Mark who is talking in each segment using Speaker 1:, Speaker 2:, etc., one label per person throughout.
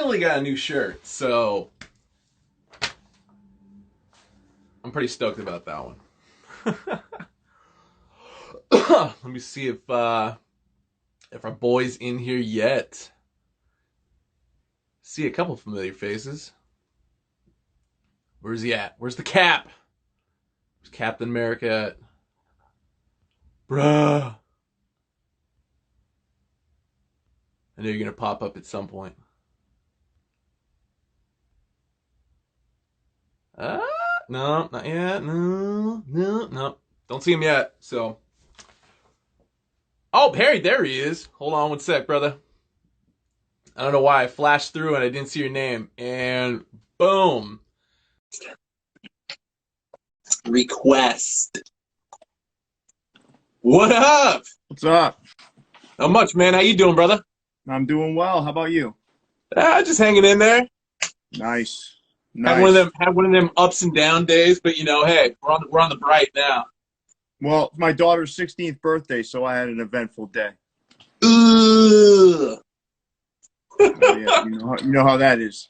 Speaker 1: finally got a new shirt, so I'm pretty stoked about that one. Let me see if our boy's in here yet. See a couple familiar faces. Where's he at? Where's the Cap? Where's Captain America at? Bruh. I know you're gonna pop up at some point. Uh, no, not yet. No. Don't see him yet. So, oh, Harry, there he is. Hold on one sec, brother. I don't know why I flashed through and I didn't see your name, and boom.
Speaker 2: Request. What up?
Speaker 3: What's up?
Speaker 1: Not much, man. How you doing, brother?
Speaker 3: I'm doing well. How about you?
Speaker 1: Just hanging in there.
Speaker 3: Nice.
Speaker 1: Had one of them ups and down days, but hey, we're on the bright now.
Speaker 3: Well, it's my daughter's 16th birthday, so I had an eventful day.
Speaker 2: Ugh.
Speaker 3: Yeah, you know how that is.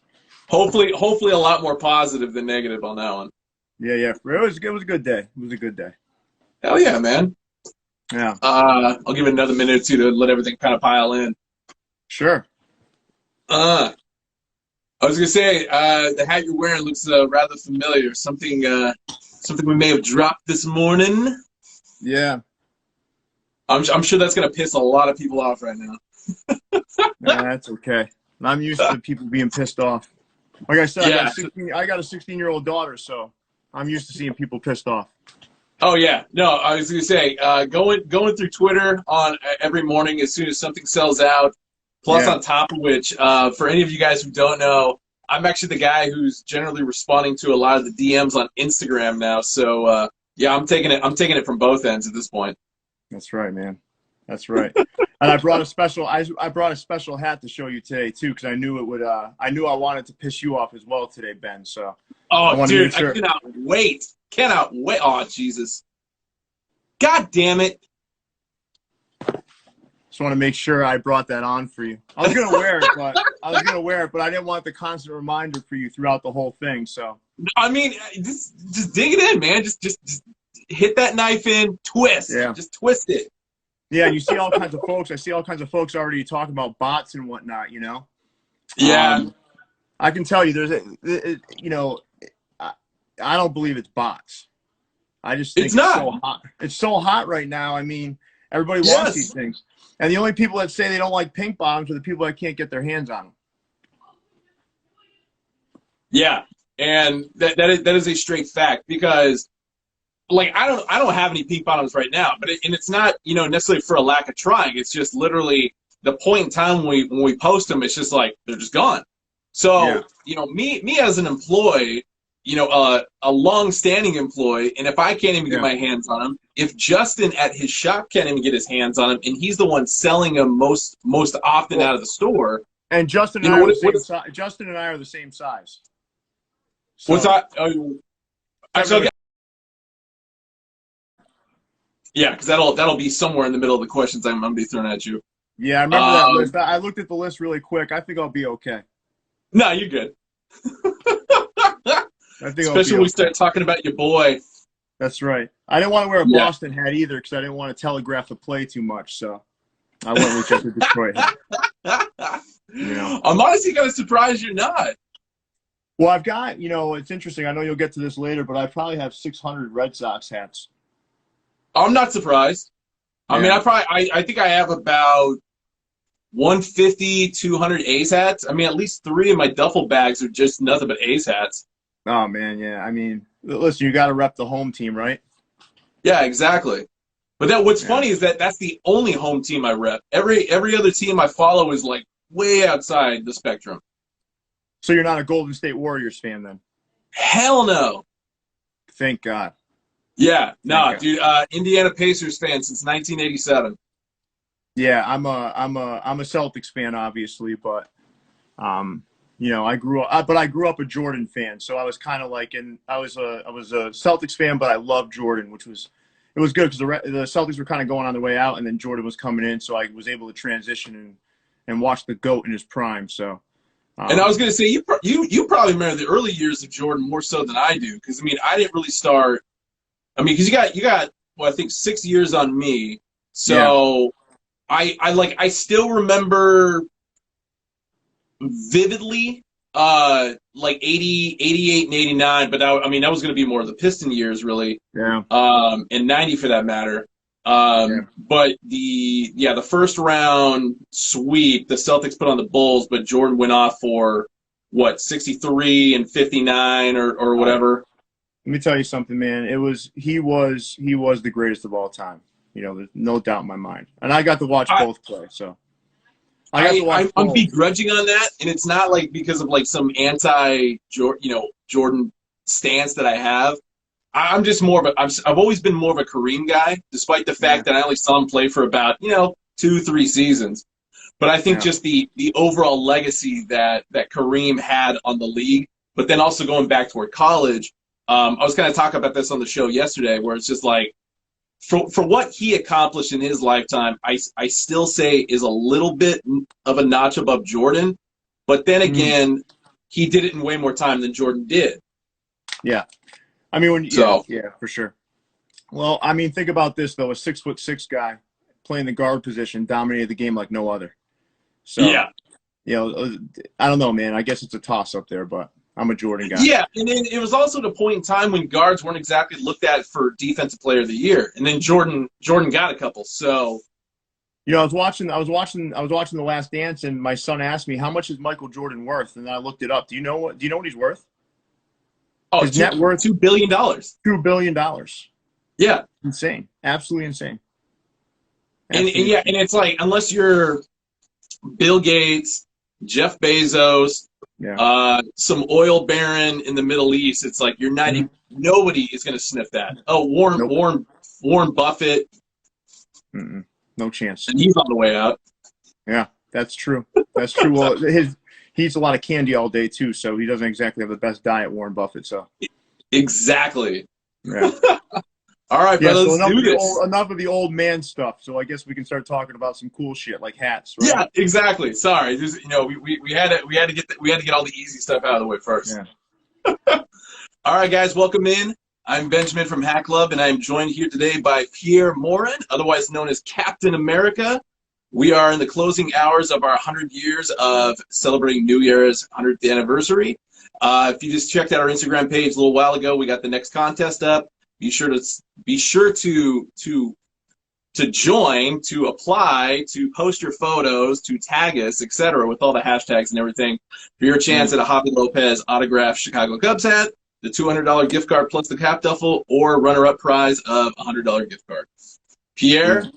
Speaker 1: Hopefully a lot more positive than negative on that one.
Speaker 3: Yeah. It was a good day. It was a good day.
Speaker 1: Hell yeah, man.
Speaker 3: Yeah.
Speaker 1: I'll give it another minute or two to let everything kind of pile in.
Speaker 3: Sure.
Speaker 1: I was gonna say, the hat you're wearing looks rather familiar. Something we may have dropped this morning.
Speaker 3: Yeah.
Speaker 1: I'm sure that's gonna piss a lot of people off right now.
Speaker 3: Nah, that's okay. I'm used to people being pissed off. Like I said,
Speaker 1: Yeah.
Speaker 3: I got a 16-year-old daughter, so I'm used to seeing people pissed off.
Speaker 1: Oh yeah, no, I was gonna say, going through Twitter on every morning as soon as something sells out. Plus,
Speaker 3: Yeah.
Speaker 1: on top of which, for any of you guys who don't know, I'm actually the guy who's generally responding to a lot of the DMs on Instagram now. So yeah, I'm taking it from both ends at this point.
Speaker 3: That's right, man. That's right. And I brought a special hat to show you today too, because I knew it would. I knew I wanted to piss you off as well today, Ben. So.
Speaker 1: Oh, dude,
Speaker 3: sure.
Speaker 1: I cannot wait. Cannot wait. Oh, Jesus. God damn it.
Speaker 3: Just want to make sure I brought that on for you. I was gonna wear it, but I didn't want the constant reminder for you throughout the whole thing. So.
Speaker 1: I mean, just dig it in, man. Just hit that knife in, twist.
Speaker 3: Yeah.
Speaker 1: Just twist it.
Speaker 3: Yeah, you see all kinds of folks. I see all kinds of folks already talking about bots and whatnot.
Speaker 1: Yeah.
Speaker 3: I can tell you, I don't believe it's bots. I just think
Speaker 1: It's not.
Speaker 3: so hot. It's so hot right now. I mean, everybody wants
Speaker 1: Yes.
Speaker 3: these things, and the only people that say they don't like pink bottoms are the people that can't get their hands on them.
Speaker 1: Yeah, and that is a straight fact because, like, I don't have any pink bottoms right now, but it's not necessarily for a lack of trying. It's just literally the point in time when we post them, it's just like they're just gone. So me as an employee, a long-standing employee, and if I can't even get my hands on them, if Justin at his shop can't even get his hands on them, and he's the one selling them most often out of the store.
Speaker 3: And Justin and I are the same size. Justin and I are the same size. So,
Speaker 1: What's that? Actually, yeah, because that'll be somewhere in the middle of the questions I'm gonna be throwing at you.
Speaker 3: Yeah, I remember that list. I looked at the list really quick. I think I'll be okay.
Speaker 1: No, you're good. Especially when we start talking about your boy.
Speaker 3: That's right. I didn't want to wear a Boston hat either because I didn't want to telegraph the play too much. So I went with just a Detroit hat.
Speaker 1: I'm honestly kind of surprised you're not.
Speaker 3: Well, I've got, it's interesting. I know you'll get to this later, but I probably have 600 Red Sox hats.
Speaker 1: I'm not surprised. I mean, I think I have about 150, 200 A's hats. I mean, at least 3 of my duffel bags are just nothing but A's hats.
Speaker 3: Oh, man, yeah. I mean, listen, you got to rep the home team, right?
Speaker 1: Yeah, exactly. But what's funny is that's the only home team I rep. Every other team I follow is like way outside the spectrum.
Speaker 3: So you're not a Golden State Warriors fan then?
Speaker 1: Hell no.
Speaker 3: Thank God.
Speaker 1: Yeah, no, dude. Indiana Pacers fan since 1987.
Speaker 3: Yeah, I'm a Celtics fan, obviously, but I grew up a Jordan fan, so I was kind of like I was a Celtics fan, but I loved Jordan, it was good because the Celtics were kind of going on their way out, and then Jordan was coming in, so I was able to transition and watch the GOAT in his prime. So
Speaker 1: And I was going to say, you probably remember the early years of Jordan more so than I do, because I mean, I didn't really start. I mean, because you got well, I think 6 years on me, so I still remember vividly, like 80, 88 and 89, but I mean, that was going to be more of the Piston years, really.
Speaker 3: Yeah.
Speaker 1: And 90 for that matter. But the first round sweep, the Celtics put on the Bulls, but Jordan went off for what, 63 and 59 or whatever.
Speaker 3: Let me tell you something, man. He was the greatest of all time. You know, there's no doubt in my mind. And I got to watch both play, so.
Speaker 1: I'm begrudging on that, and it's not like because of like some Jordan stance that I have. I'm just more of I've always been more of a Kareem guy, despite the fact that I only saw him play for about 2-3 seasons. But I think just the overall legacy that Kareem had on the league, but then also going back toward college. I was kind of talking about this on the show yesterday, where it's just like, for what he accomplished in his lifetime, I still say is a little bit of a notch above Jordan. But then again, he did it in way more time than Jordan did.
Speaker 3: Yeah. I mean, yeah, for sure. Well, I mean, think about this, though. A 6'6" guy playing the guard position dominated the game like no other. So, I don't know, man. I guess it's a toss-up there, but I'm a Jordan guy.
Speaker 1: Yeah, and then it was also the point in time when guards weren't exactly looked at for Defensive Player of the Year, and then Jordan got a couple. So,
Speaker 3: I was watching The Last Dance, and my son asked me, "How much is Michael Jordan worth?" And I looked it up. Do you know what he's worth?
Speaker 1: Oh, his net worth $2 billion.
Speaker 3: $2 billion.
Speaker 1: Yeah,
Speaker 3: insane, absolutely insane.
Speaker 1: And it's like, unless you're Bill Gates, Jeff Bezos, some oil baron in the Middle East, it's like you're not even, nobody is going to sniff that. Oh, Warren Buffett.
Speaker 3: No chance.
Speaker 1: And he's on the way out.
Speaker 3: Yeah, that's true. That's true. Well, he eats a lot of candy all day too, so he doesn't exactly have the best diet, Warren Buffett. So
Speaker 1: exactly.
Speaker 3: Yeah.
Speaker 1: All right, brother.
Speaker 3: So
Speaker 1: let's do this.
Speaker 3: Enough of the old man stuff. So I guess we can start talking about some cool shit like hats. Right?
Speaker 1: Yeah, exactly. Sorry, we had to get all the easy stuff out of the way first.
Speaker 3: Yeah.
Speaker 1: All right, guys, welcome in. I'm Benjamin from Hat Club, and I'm joined here today by Pierre Morin, otherwise known as Captain America. We are in the closing hours of our 100 years of celebrating New Year's 100th anniversary. If you just checked out our Instagram page a little while ago, we got the next contest up. Be sure to join, to apply, to post your photos, to tag us, etc., with all the hashtags and everything for your chance at a Javi Lopez autographed Chicago Cubs hat, the $200 gift card plus the cap duffel, or runner-up prize of a $100 gift card. Pierre,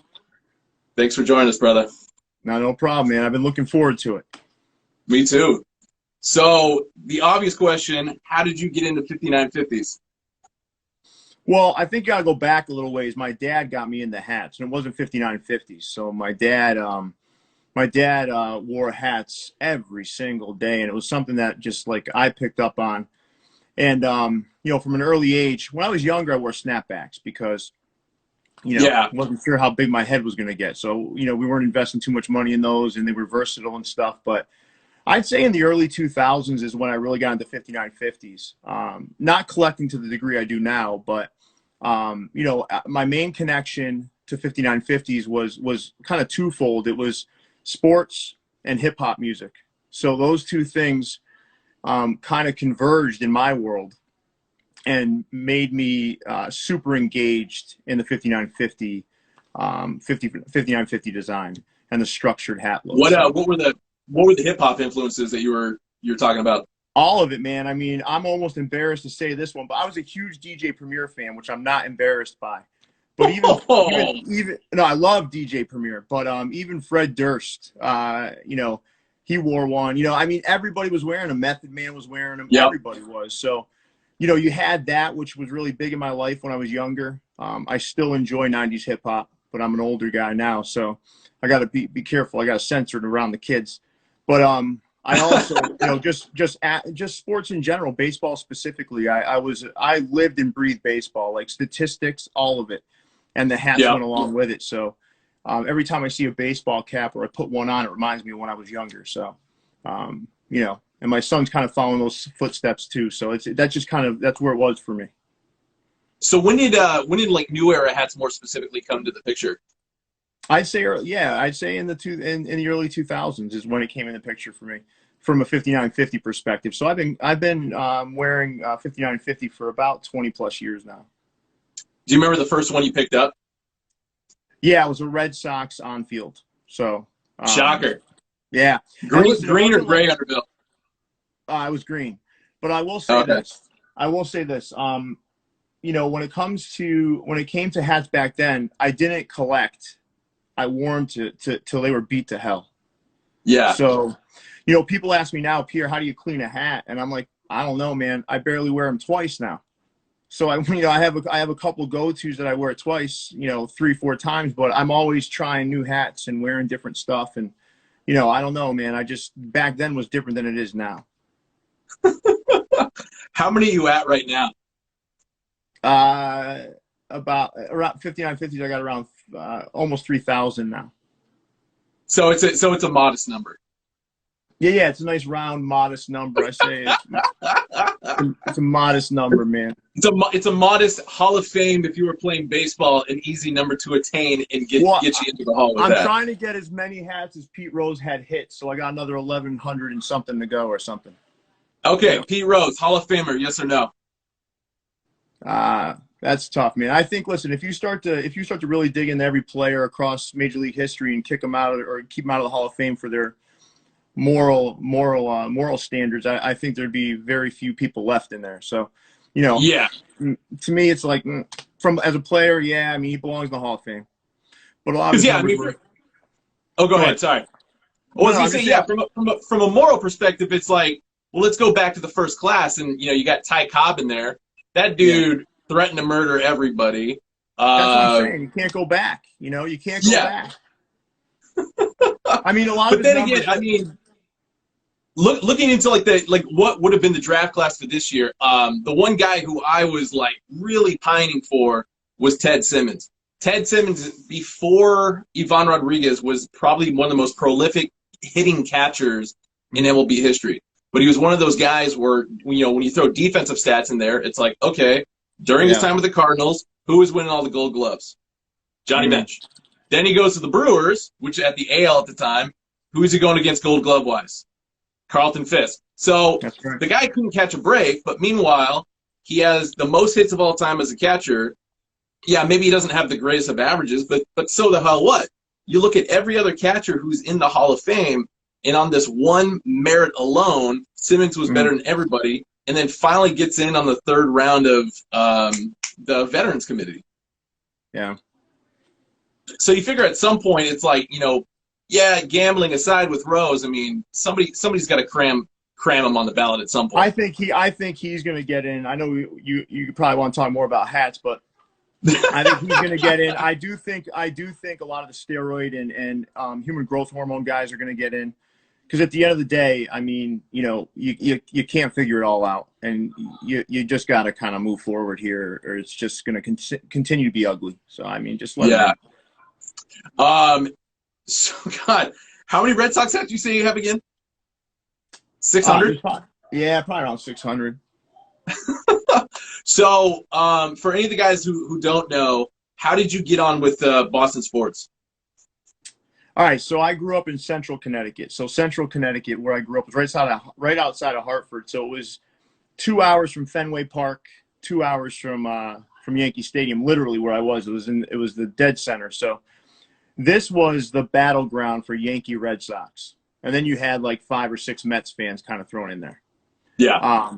Speaker 1: thanks for joining us, brother.
Speaker 3: No problem, man. I've been looking forward to it.
Speaker 1: Me too. So the obvious question: how did you get into 5950s?
Speaker 3: Well, I think I'll go back a little ways. My dad got me into hats, and it wasn't 5950s. So my dad wore hats every single day, and it was something that just like I picked up on. And from an early age, when I was younger, I wore snapbacks because I wasn't sure how big my head was going to get. So we weren't investing too much money in those, and they were versatile and stuff. But I'd say in the early 2000s is when I really got into 5950s. Not collecting to the degree I do now, but my main connection to 5950s was kind of twofold. It was sports and hip hop music. So those two things kind of converged in my world and made me super engaged in the 5950 design and the structured hat look.
Speaker 1: What were the hip hop influences that you were talking about?
Speaker 3: All of it, man. I mean, I'm almost embarrassed to say this one, but I was a huge DJ Premier fan, which I'm not embarrassed by. But even I love DJ Premier, but even Fred Durst, he wore one. I mean, everybody was wearing them. Method Man was wearing them. Yep. Everybody was. So, you had that, which was really big in my life when I was younger. I still enjoy 90s hip hop, but I'm an older guy now, so I got to be careful. I got to censor it around the kids. But I also, just sports in general, baseball specifically. I lived and breathed baseball, like statistics, all of it, and the hats went along with it. So every time I see a baseball cap or I put one on, it reminds me of when I was younger. So, and my son's kind of following those footsteps too. So that's where it was for me.
Speaker 1: So when did like New Era hats more specifically come to the picture?
Speaker 3: I'd say in the early 2000s is when it came in the picture for me, from a 5950 perspective. So I've been wearing 5950 for about 20 plus years now.
Speaker 1: Do you remember the first one you picked up?
Speaker 3: Yeah, it was a Red Sox on field. So
Speaker 1: shocker.
Speaker 3: Yeah,
Speaker 1: green or gray underbill?
Speaker 3: It was green, but I will say this. You know, when it came to hats back then, I didn't collect. I wore them till they were beat to hell.
Speaker 1: Yeah.
Speaker 3: So, you know, people ask me now, Pierre, how do you clean a hat? And I'm like, I don't know, man. I barely wear them twice now. So I have a couple go-tos that I wear twice, 3-4 times, but I'm always trying new hats and wearing different stuff. And, I don't know, man. Back then was different than it is now.
Speaker 1: How many are you at right now?
Speaker 3: About around 5950s. I got around almost 3,000 now.
Speaker 1: So it's a modest number.
Speaker 3: Yeah, it's a nice round, modest number. I say it's a modest number, man.
Speaker 1: It's a modest Hall of Fame, if you were playing baseball, an easy number to attain and get you into the Hall with
Speaker 3: I'm
Speaker 1: that.
Speaker 3: trying to get as many hats as Pete Rose had hits, so I got another 1,100 and something to go or something.
Speaker 1: Okay, yeah. Pete Rose, Hall of Famer, yes or no?
Speaker 3: That's tough, man. I think, listen, if you start to really dig into every player across Major League history and kick them out or keep them out of the Hall of Fame for their moral standards, I think there'd be very few people left in there. So,
Speaker 1: yeah.
Speaker 3: To me, it's like as a player, yeah, I mean, he belongs in the Hall of Fame. But a lot of
Speaker 1: go ahead. Sorry. I was going to say, yeah, from a moral perspective, it's like, well, let's go back to the first class, and you got Ty Cobb in there. That dude threatened to murder everybody.
Speaker 3: That's what I'm saying. You can't go back. You can't go back. I mean, a lot of.
Speaker 1: But then again, I mean, looking into what would have been the draft class for this year, the one guy who I was like really pining for was Ted Simmons. Ted Simmons, before Ivan Rodriguez, was probably one of the most prolific hitting catchers in MLB history. But he was one of those guys where, when you throw defensive stats in there, it's like, okay, during his time with the Cardinals, who was winning all the Gold Gloves? Johnny Bench. Then he goes to the Brewers, which at the AL at the time, who is he going against Gold Glove-wise? Carlton Fisk. So the guy couldn't catch a break, but meanwhile, he has the most hits of all time as a catcher. Yeah, maybe he doesn't have the greatest of averages, but so the hell what? You look at every other catcher who's in the Hall of Fame, and on this one merit alone, Simmons was better than everybody, and then finally gets in on the third round of the Veterans Committee.
Speaker 3: Yeah.
Speaker 1: So you figure at some point it's like, gambling aside with Rose, I mean, somebody's got to cram him on the ballot at some point.
Speaker 3: I think he's going to get in. I know you probably want to talk more about hats, but I think he's going to get in. I do think a lot of the steroid and human growth hormone guys are going to get in. Because at the end of the day, I mean, you can't figure it all out, and you just got to kind of move forward here, or it's just going to continue to be ugly. So I mean, just let it
Speaker 1: go. So God, how many Red Sox hats do you say you have again? 600?
Speaker 3: Yeah, probably around 600.
Speaker 1: So for any of the guys who don't know, how did you get on with Boston sports?
Speaker 3: All right, so I grew up in Central Connecticut. So Central Connecticut, where I grew up, was right outside of Hartford. So it was 2 hours from Fenway Park, 2 hours from Yankee Stadium, literally where I was. It was the dead center. So this was the battleground for Yankee Red Sox, and then you had like 5 or 6 Mets fans kind of thrown in there.
Speaker 1: Yeah.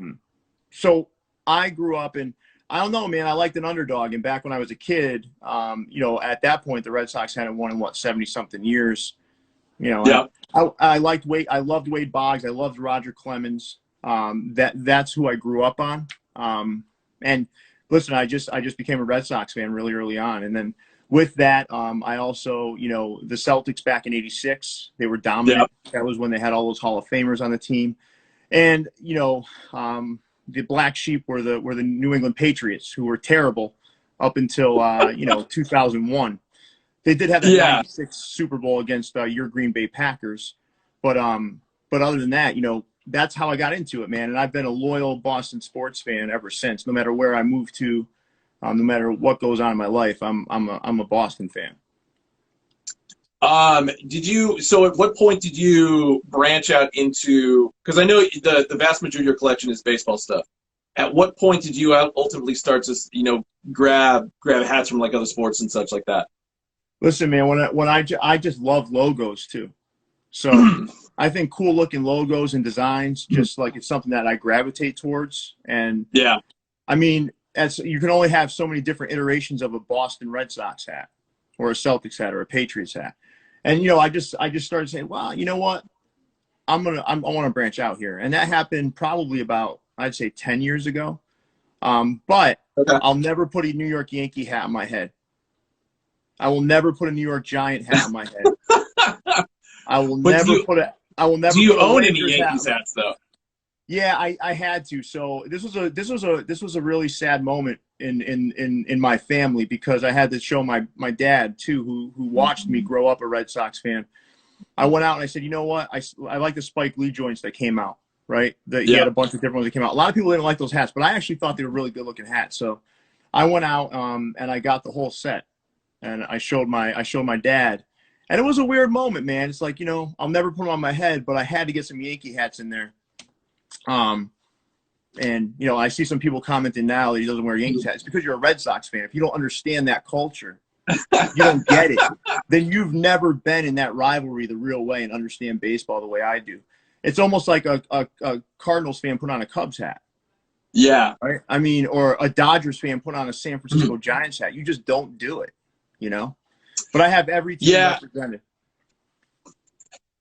Speaker 3: So I grew up in. I don't know, man. I liked an underdog, and back when I was a kid, at that point, the Red Sox hadn't won in 70-something years. I liked Wade. I loved Wade Boggs. I loved Roger Clemens. That's who I grew up on. And listen, I just became a Red Sox fan really early on, and then with that, I also, the Celtics back in '86, they were dominant. Yeah. That was when they had all those Hall of Famers on the team, and the black sheep were the New England Patriots, who were terrible up until 2001. They did have that '96 Super Bowl against your Green Bay Packers, but other than that, that's how I got into it, man. And I've been a loyal Boston sports fan ever since. No matter where I move to, no matter what goes on in my life, I'm a Boston fan.
Speaker 1: So at what point did you branch out into, because I know the vast majority of your collection is baseball stuff. At what point did you ultimately start to, grab hats from like other sports and such like that?
Speaker 3: Listen, man, I just love logos too. So I think cool looking logos and designs, just like it's something that I gravitate towards. And
Speaker 1: yeah,
Speaker 3: I mean, you can only have so many different iterations of a Boston Red Sox hat or a Celtics hat or a Patriots hat. And, I just started saying, well, you know what? I want to branch out here. And that happened probably about, I'd say 10 years ago. But
Speaker 1: okay.
Speaker 3: I'll never put a New York Yankee hat on my head. I will never put a New York Giant hat on my head. I will never put a
Speaker 1: Do you own any Yankees hats though?
Speaker 3: Yeah, I had to. So this was a really sad moment in my family, because I had to show my dad too, who watched me grow up a Red Sox fan. I went out and I said, you know what? I like the Spike Lee joints that came out, right? He had a bunch of different ones that came out. A lot of people didn't like those hats, but I actually thought they were really good looking hats. So I went out and I got the whole set, and I showed my dad. And it was a weird moment, man. It's like, I'll never put them on my head, but I had to get some Yankee hats in there. And I see some people commenting now that he doesn't wear Yankees hats. It's because you're a Red Sox fan. If you don't understand that culture, you don't get it, then you've never been in that rivalry the real way and understand baseball the way I do. It's almost like a Cardinals fan put on a Cubs hat.
Speaker 1: Yeah.
Speaker 3: Right? I mean, or a Dodgers fan put on a San Francisco Giants hat. You just don't do it, But I have every team represented.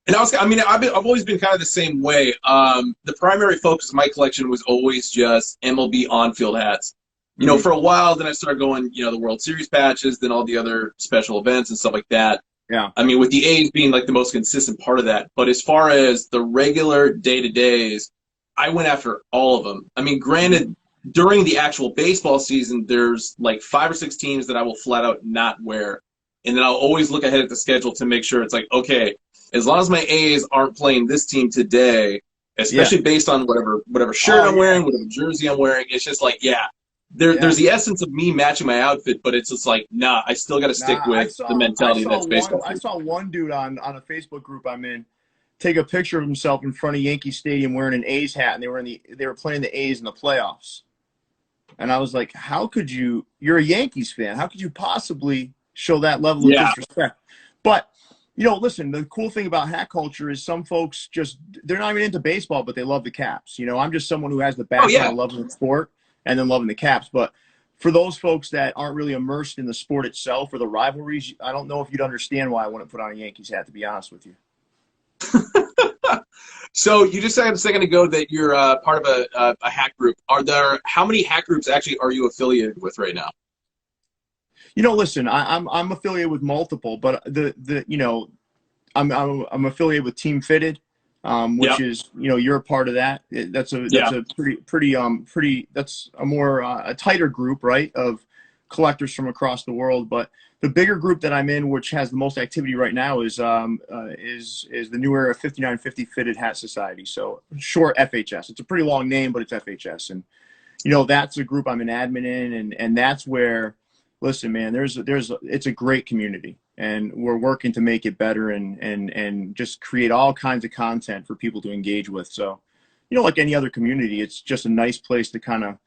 Speaker 1: And I've always been kind of the same way. The primary focus of my collection was always just MLB on-field hats. For a while, then I started going, the World Series patches, then all the other special events and stuff like that.
Speaker 3: Yeah.
Speaker 1: I mean, with the A's being like the most consistent part of that. But as far as the regular day-to-days, I went after all of them. I mean, granted, during the actual baseball season, there's like 5 or 6 teams that I will flat out not wear. And then I'll always look ahead at the schedule to make sure it's like, okay, as long as my A's aren't playing this team today, especially based on whatever shirt I'm wearing, whatever jersey I'm wearing, it's just like, there's the essence of me matching my outfit, but it's just like, nah, I still got to stick with the mentality that's baseball.
Speaker 3: I saw one dude on a Facebook group I'm in take a picture of himself in front of Yankee Stadium wearing an A's hat, and they were playing the A's in the playoffs. And I was like, how could you? You're a Yankees fan. How could you possibly show that level of disrespect? But listen, the cool thing about hat culture is some folks they're not even into baseball, but they love the Caps. I'm just someone who has the background of loving the sport and then loving the Caps. But for those folks that aren't really immersed in the sport itself or the rivalries, I don't know if you'd understand why I wouldn't put on a Yankees hat, to be honest with you.
Speaker 1: So you just said a second ago that you're part of a hat group. How many hat groups actually are you affiliated with right now?
Speaker 3: Listen, I'm affiliated with multiple, but I'm affiliated with Team Fitted, which is you're a part of that. That's a pretty that's a more a tighter group, right, of collectors from across the world. But the bigger group that I'm in, which has the most activity right now, is the New Era 5950 Fitted Hat Society. So short FHS. It's a pretty long name, but it's FHS, and that's a group I'm an admin in, and that's where. Listen, man, it's a great community, and we're working to make it better and just create all kinds of content for people to engage with. So, like any other community, it's just a nice place to kind of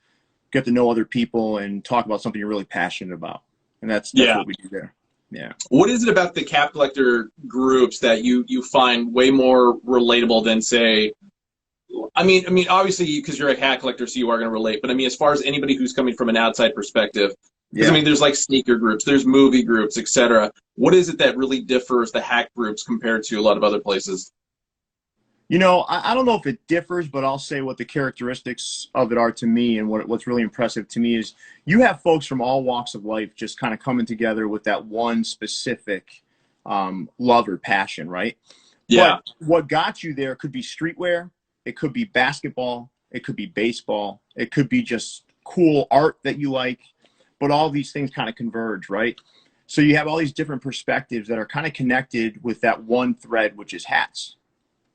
Speaker 3: get to know other people and talk about something you're really passionate about. And that's what we do there. Yeah.
Speaker 1: What is it about the cap collector groups that you find way more relatable than, say, I mean, obviously, because you're a hat collector, so you are going to relate. But I mean, as far as anybody who's coming from an outside perspective, because I mean, there's like sneaker groups, there's movie groups, etc. What is it that really differs the hat groups compared to a lot of other places?
Speaker 3: I don't know if it differs, but I'll say what the characteristics of it are to me, and what's really impressive to me is you have folks from all walks of life just kind of coming together with that one specific love or passion, right?
Speaker 1: Yeah.
Speaker 3: But what got you there could be streetwear, it could be basketball, it could be baseball, it could be just cool art that you like. But all these things kind of converge, right? So you have all these different perspectives that are kind of connected with that one thread, which is hats.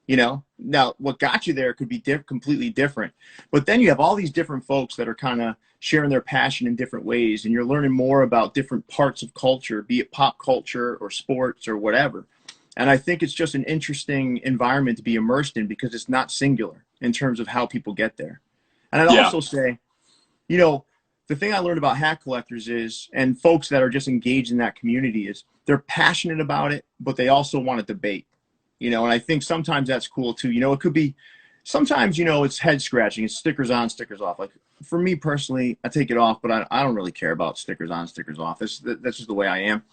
Speaker 3: You know, now what got you there could be completely different, but then you have all these different folks that are kind of sharing their passion in different ways, and you're learning more about different parts of culture, be it pop culture or sports or whatever. And I think it's just an interesting environment to be immersed in because it's not singular in terms of how people get there. And I'd
Speaker 1: Yeah.
Speaker 3: also say, you know, the thing I learned about hat collectors is, and folks that are just engaged in that community, is they're passionate about it, but they also want to debate. You know, and I think sometimes that's cool too. You know, it could be sometimes, you know, it's head scratching. It's stickers on, stickers off. Like for me personally, I take it off, but I don't really care about stickers on, stickers off. That's just the way I am.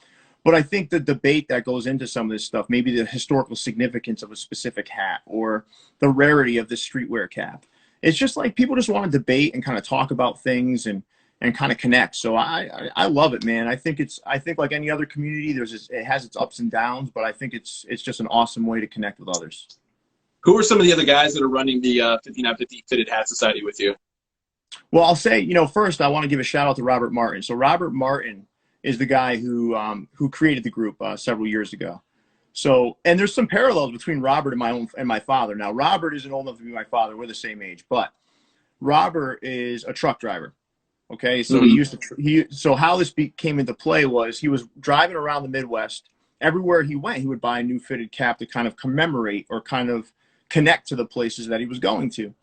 Speaker 3: But I think the debate that goes into some of this stuff, maybe the historical significance of a specific hat or the rarity of the streetwear cap, it's just like people just want to debate and kind of talk about things and kind of connect. So I love it, man. I think like any other community, it has its ups and downs, but I think it's just an awesome way to connect with others.
Speaker 1: Who are some of the other guys that are running the 5950 Fitted Hat Society with you?
Speaker 3: Well, I'll say, you know, first I want to give a shout out to Robert Martin. So Robert Martin is the guy who created the group several years ago. So, and there's some parallels between Robert and my father. Now, Robert isn't old enough to be my father. We're the same age, but Robert is a truck driver. Okay, so so how this came into play was he was driving around the Midwest. Everywhere he went, he would buy a new fitted cap to kind of commemorate or kind of connect to the places that he was going to.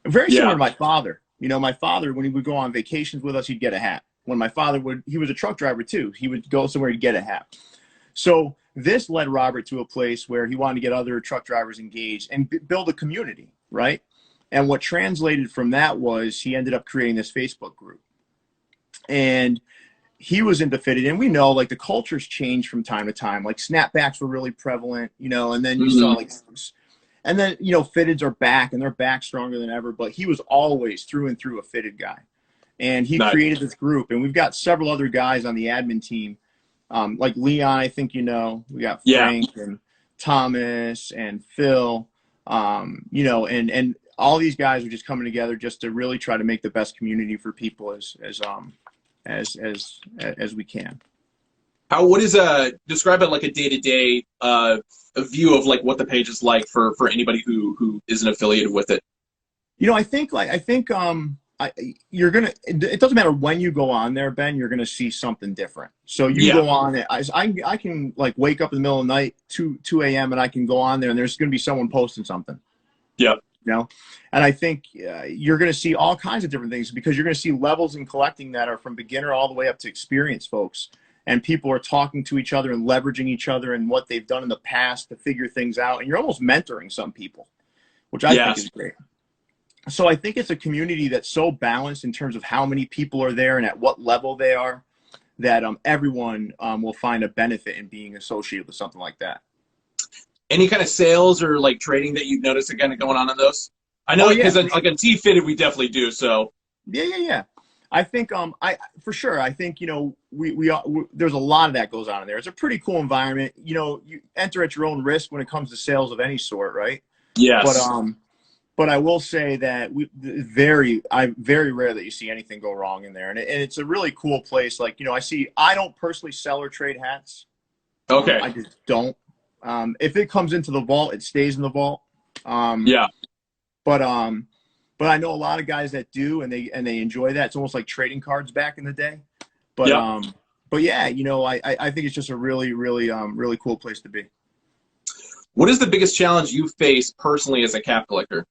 Speaker 3: Very similar to my father. You know, my father, when he would go on vacations with us, he'd get a hat. When my father he was a truck driver too. He would go somewhere to get a hat. So this led Robert to a place where he wanted to get other truck drivers engaged and build a community, right? And what translated from that was he ended up creating this Facebook group. And he was into fitted, and we know like the cultures change from time to time. Like snapbacks were really prevalent, you know, and then you saw like, and then, you know, fitteds are back and they're back stronger than ever, but he was always through and through a fitted guy. And he created this group, and we've got several other guys on the admin team, like Leon, I think, you know, we got Frank and Thomas and Phil, you know, and all these guys are just coming together just to really try to make the best community for people as we can.
Speaker 1: What is describe it like a day-to-day a view of like what the page is like for anybody who isn't affiliated with it?
Speaker 3: You know, I think you're gonna. It doesn't matter when you go on there, Ben. You're gonna see something different. So you go on it. I can like wake up in the middle of the night, 2 a.m. and I can go on there and there's gonna be someone posting something.
Speaker 1: Yep.
Speaker 3: You know, and I think you're going to see all kinds of different things because you're going to see levels in collecting that are from beginner all the way up to experienced folks. And people are talking to each other and leveraging each other and what they've done in the past to figure things out. And you're almost mentoring some people, which I think is great. So I think it's a community that's so balanced in terms of how many people are there and at what level they are that everyone will find a benefit in being associated with something like that.
Speaker 1: Any kind of sales or like trading that you've noticed kind of going on in those? I know because like on T Fitted we definitely do. So
Speaker 3: yeah. I think for sure. I think, you know, we there's a lot of that goes on in there. It's a pretty cool environment. You know, you enter at your own risk when it comes to sales of any sort, right?
Speaker 1: Yes.
Speaker 3: But I will say that very rare that you see anything go wrong in there, and it's a really cool place. Like, you know, I don't personally sell or trade hats.
Speaker 1: Okay.
Speaker 3: I just don't. If it comes into the vault, it stays in the vault. But I know a lot of guys that do, and they enjoy that. It's almost like trading cards back in the day. But yeah, you know, I think it's just a really cool place to be.
Speaker 1: What is the biggest challenge you face personally as a cap collector,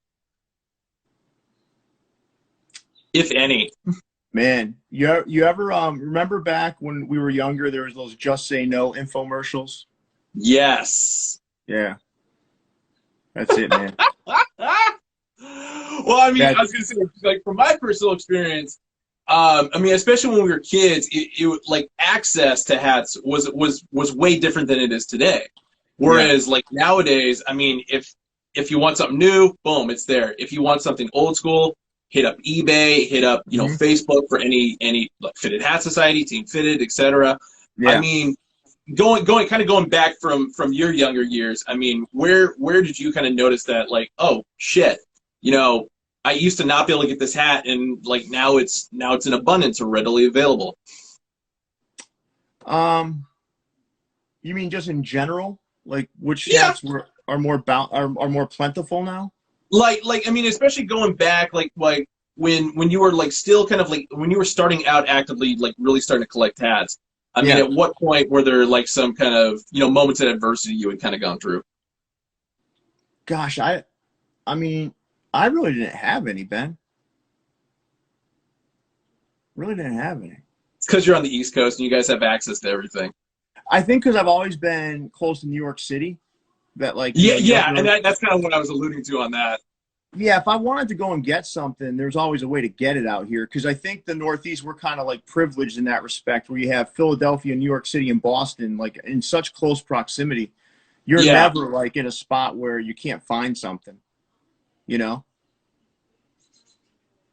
Speaker 1: if any?
Speaker 3: Man, you ever remember back when we were younger? There was those Just Say No infomercials.
Speaker 1: Yes.
Speaker 3: Yeah. That's it, man.
Speaker 1: Well, I mean, I was gonna say, like, from my personal experience, I mean, especially when we were kids, it like access to hats was way different than it is today. Whereas, like nowadays, I mean, if you want something new, boom, it's there. If you want something old school, hit up eBay, hit up Facebook for any like Fitted Hat Society, Team Fitted, etc. I mean, going back from your younger years, I mean, where did you kind of notice that, like, oh shit, you know, I used to not be able to get this hat, and like now it's in abundance or readily available?
Speaker 3: You mean just in general, like which hats were? are more plentiful now?
Speaker 1: Like I mean, especially going back, like when you were like still kind of like when you were starting out actively, like really starting to collect hats. I mean,
Speaker 3: Yeah.
Speaker 1: at what point were there like some kind of moments of adversity you had kind of gone through?
Speaker 3: Gosh, I mean, I really didn't have any, Ben. Really didn't have any.
Speaker 1: It's because you're on the East Coast and you guys have access to everything.
Speaker 3: I think because I've always been close to New York City, that like
Speaker 1: Yeah,
Speaker 3: you don't
Speaker 1: yeah, and
Speaker 3: really,
Speaker 1: that's kind of what I was alluding to on that.
Speaker 3: yeah. If I wanted to go and get something, there's always a way to get it out here. Because I think the Northeast, we're kind of like privileged in that respect, where you have Philadelphia, New York City, and Boston, like in such close proximity. You're
Speaker 1: Yeah.
Speaker 3: never like in a spot where you can't find something, you know?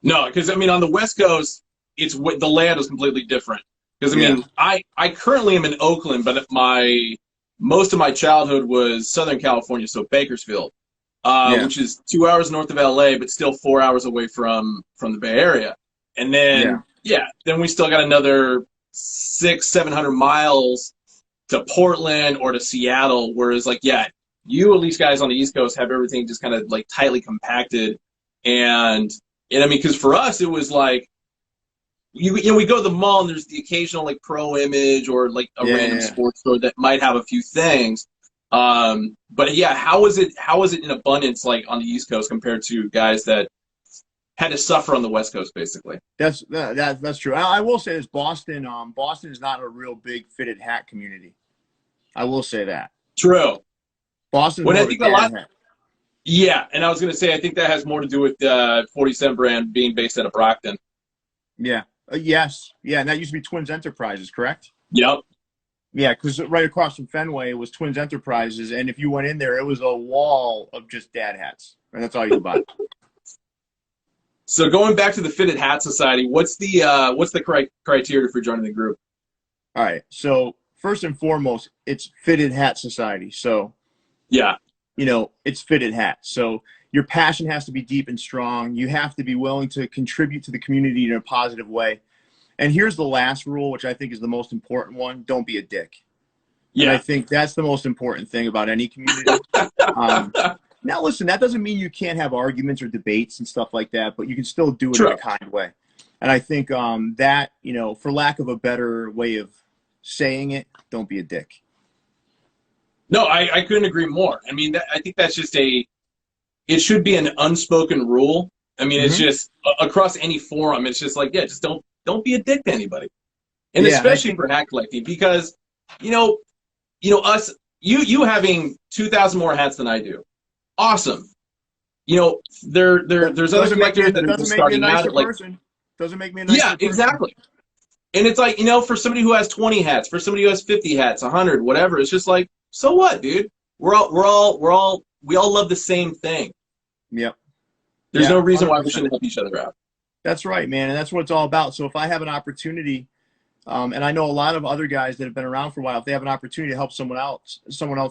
Speaker 1: No, because I mean, on the West Coast, the land is completely different. Because I
Speaker 3: Yeah.
Speaker 1: mean, I currently am in Oakland, but most of my childhood was Southern California, so Bakersfield,
Speaker 3: Yeah.
Speaker 1: which is 2 hours north of LA, but still 4 hours away from the Bay Area. And
Speaker 3: Yeah.
Speaker 1: then then we still got another 600-700 miles to Portland or to Seattle. Whereas like you at least guys on the East Coast have everything just kind of like tightly compacted, and I mean, because for us it was like. We go to the mall and there's the occasional like Pro Image or like a random
Speaker 3: Yeah.
Speaker 1: sports store that might have a few things. But yeah, how is it in abundance like on the East Coast compared to guys that had to suffer on the West Coast basically?
Speaker 3: That's true. I will say this: Boston is not a real big fitted hat community. I will say that
Speaker 1: True.
Speaker 3: Boston's
Speaker 1: When
Speaker 3: more
Speaker 1: I
Speaker 3: of a
Speaker 1: think a
Speaker 3: dad
Speaker 1: lot,
Speaker 3: hat.
Speaker 1: yeah, and I was gonna say I think that has more to do with 40 Cent brand being based out of Brockton.
Speaker 3: Yeah. Yes. Yeah, and that used to be Twins Enterprises, correct?
Speaker 1: Yep.
Speaker 3: Yeah, because right across from Fenway was Twins Enterprises, and if you went in there, it was a wall of just dad hats, and that's all you could buy.
Speaker 1: So going back to the Fitted Hat Society, what's the criteria for joining the group?
Speaker 3: All right. So first and foremost, it's Fitted Hat Society. So
Speaker 1: Yeah.
Speaker 3: it's fitted hats. So your passion has to be deep and strong. You have to be willing to contribute to the community in a positive way. And here's the last rule, which I think is the most important one: don't be a dick. And I
Speaker 1: Yeah.
Speaker 3: think that's the most important thing about any community. Now, listen, that doesn't mean you can't have arguments or debates and stuff like that, but you can still do it in
Speaker 1: True.
Speaker 3: a kind way. And I think that, for lack of a better way of saying it, don't be a dick.
Speaker 1: No, I couldn't agree more. I mean, I think that's just it should be an unspoken rule. I mean, it's just across any forum. It's just like, just don't be a dick to anybody, and
Speaker 3: Yeah,
Speaker 1: especially for hat collecting, because us, you having 2,000 more hats than I do, awesome. There's other collectors that are just starting out at like
Speaker 3: person. Doesn't make me a nicer
Speaker 1: yeah,
Speaker 3: person.
Speaker 1: exactly. And it's like for somebody who has 20 hats, for somebody who has 50 hats, 100, whatever, it's just like, so what, dude? We all love the same thing.
Speaker 3: Yep.
Speaker 1: There's
Speaker 3: Yeah,
Speaker 1: no reason why we
Speaker 3: 100%.
Speaker 1: shouldn't help each other out.
Speaker 3: That's right, man. And that's what it's all about. So if I have an opportunity, and I know a lot of other guys that have been around for a while, if they have an opportunity to help someone else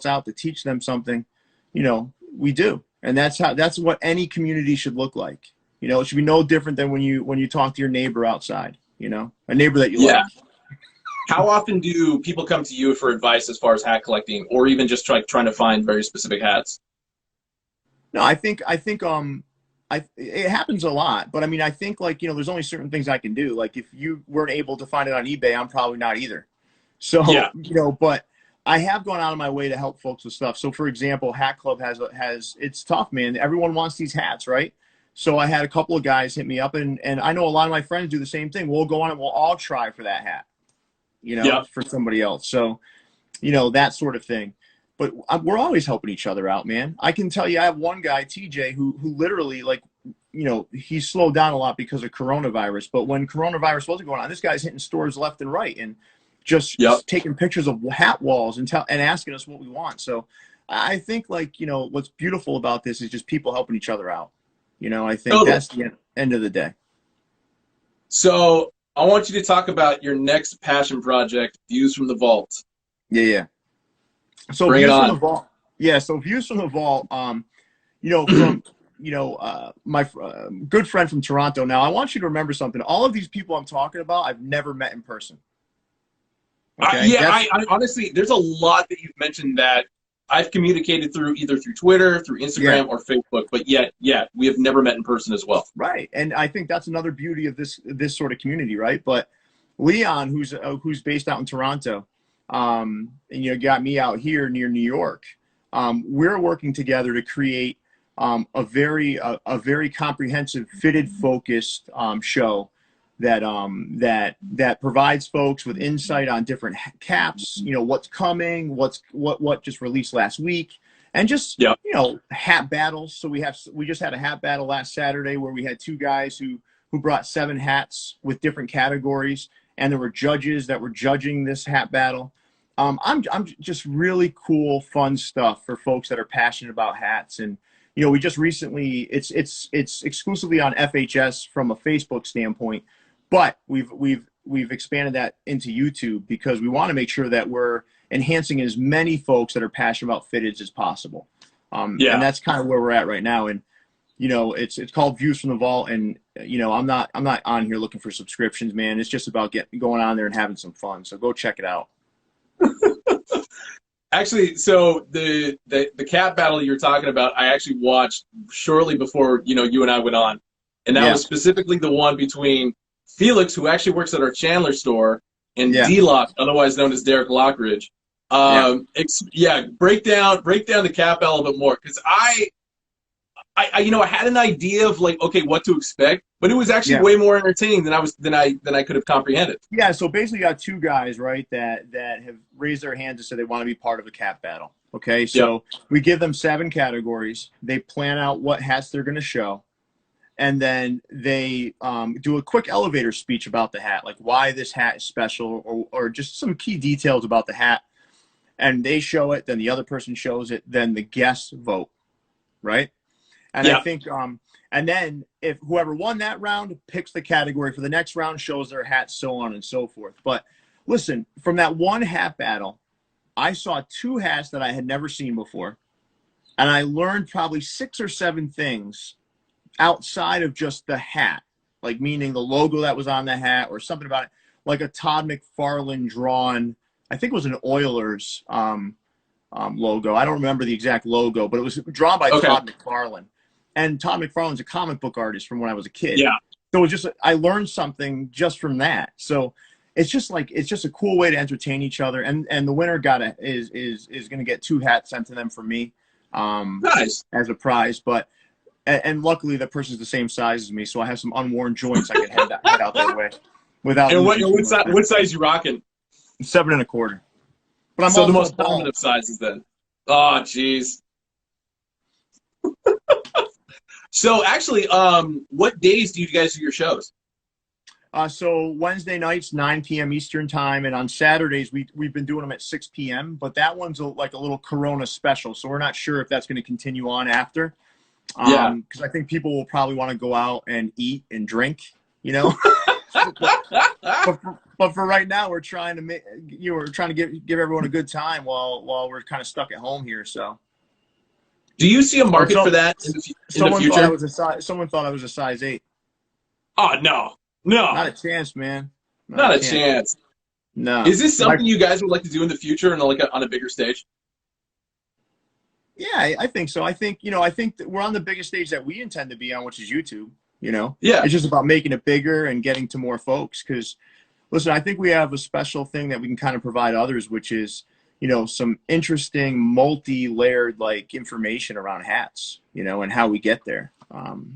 Speaker 3: out, to teach them something, we do. And that's what any community should look like. It should be no different than when you talk to your neighbor outside, a neighbor that you
Speaker 1: Yeah.
Speaker 3: like.
Speaker 1: How often do people come to you for advice as far as hat collecting, or even just trying to find very specific hats?
Speaker 3: No, I think it happens a lot, but I mean, I think there's only certain things I can do. Like if you weren't able to find it on eBay, I'm probably not either. So,
Speaker 1: Yeah.
Speaker 3: But I have gone out of my way to help folks with stuff. So for example, Hat Club has it's tough, man. Everyone wants these hats, right? So I had a couple of guys hit me up, and I know a lot of my friends do the same thing. We'll go on and we'll all try for that hat, for somebody else. So, that sort of thing. But we're always helping each other out, man. I can tell you, I have one guy, TJ, who literally, he's slowed down a lot because of coronavirus. But when coronavirus wasn't going on, this guy's hitting stores left and right and just taking pictures of hat walls and asking us what we want. So I think, what's beautiful about this is just people helping each other out. I think that's the end of the day.
Speaker 1: So I want you to talk about your next passion project, Views from the Vault.
Speaker 3: Yeah. So
Speaker 1: Bring it
Speaker 3: views
Speaker 1: on.
Speaker 3: from the vault. Yeah. So views from the vault. From my good friend from Toronto. Now I want you to remember something. All of these people I'm talking about, I've never met in person. Okay?
Speaker 1: I honestly, there's a lot that you've mentioned that I've communicated either through Twitter, through Instagram, or Facebook, but yet we have never met in person as well.
Speaker 3: Right, and I think that's another beauty of this sort of community, right? But Leon, who's based out in Toronto, and got me out here near New York. We're working together to create a very comprehensive, fitted, focused show that provides folks with insight on different caps, what's coming, what just released last week, and just hat battles. So we just had a hat battle last Saturday where we had two guys who brought 7 hats with different categories, and there were judges that were judging this hat battle. I'm just really cool, fun stuff for folks that are passionate about hats. And we just recently, it's exclusively on FHS from a Facebook standpoint, but we've expanded that into YouTube because we want to make sure that we're enhancing as many folks that are passionate about fitteds as possible. And that's kind of where we're at right now. And it's called Views from the Vault, and I'm not on here looking for subscriptions, man. It's just about going on there and having some fun. So go check it out.
Speaker 1: Actually, so the cat battle you're talking about, I actually watched shortly before you and I went on, and that was specifically the one between Felix, who actually works at our Chandler store, and D-Lock, otherwise known as Derek Lockridge. Break down the cat battle a bit more, because I had an idea of what to expect, but it was actually way more entertaining than I could have comprehended.
Speaker 3: Yeah, so basically you got two guys, right, that have raised their hands and said they want to be part of a cat battle. Okay, so we give them 7 categories. They plan out what hats they're going to show, and then they do a quick elevator speech about the hat, like why this hat is special, or just some key details about the hat. And they show it, then the other person shows it, then the guests vote, right? And I think, and then if whoever won that round picks the category for the next round, shows their hat, so on and so forth. But listen, from that one hat battle, I saw 2 hats that I had never seen before. And I learned probably 6 or 7 things outside of just the hat, like meaning the logo that was on the hat or something about it, like a Todd McFarlane drawn, I think it was an Oilers logo. I don't remember the exact logo, but it was drawn by Todd McFarlane. And Todd McFarlane's a comic book artist from when I was a kid. Yeah. So it was just, I learned something just from that. So it's just a cool way to entertain each other. And the winner is going to get 2 hats sent to them from me as a prize. But and luckily the person's the same size as me, so I have some unworn joints I can head out that way without.
Speaker 1: And what size you rocking?
Speaker 3: 7 1/4. But I'm
Speaker 1: so the most common of sizes then. Oh, jeez. So actually, what days do you guys do your shows?
Speaker 3: So Wednesday nights, 9 p.m. Eastern time, and on Saturdays we've been doing them at 6 p.m. But that one's like a little Corona special, so we're not sure if that's going to continue on after. Because I think people will probably want to go out and eat and drink, but for right now, we're trying to give everyone a good time while we're kind of stuck at home here. So,
Speaker 1: do you see a market for that in the future?
Speaker 3: Someone thought I was a size 8.
Speaker 1: Oh no,
Speaker 3: not a chance, man.
Speaker 1: Not a chance.
Speaker 3: No.
Speaker 1: Is this something you guys would like to do in the future and on a bigger stage?
Speaker 3: Yeah, I think so. I think that we're on the biggest stage that we intend to be on, which is YouTube. Yeah, it's just about making it bigger and getting to more folks. Because, listen, I think we have a special thing that we can kind of provide others, which is, some interesting multi-layered information around hats, and how we get there.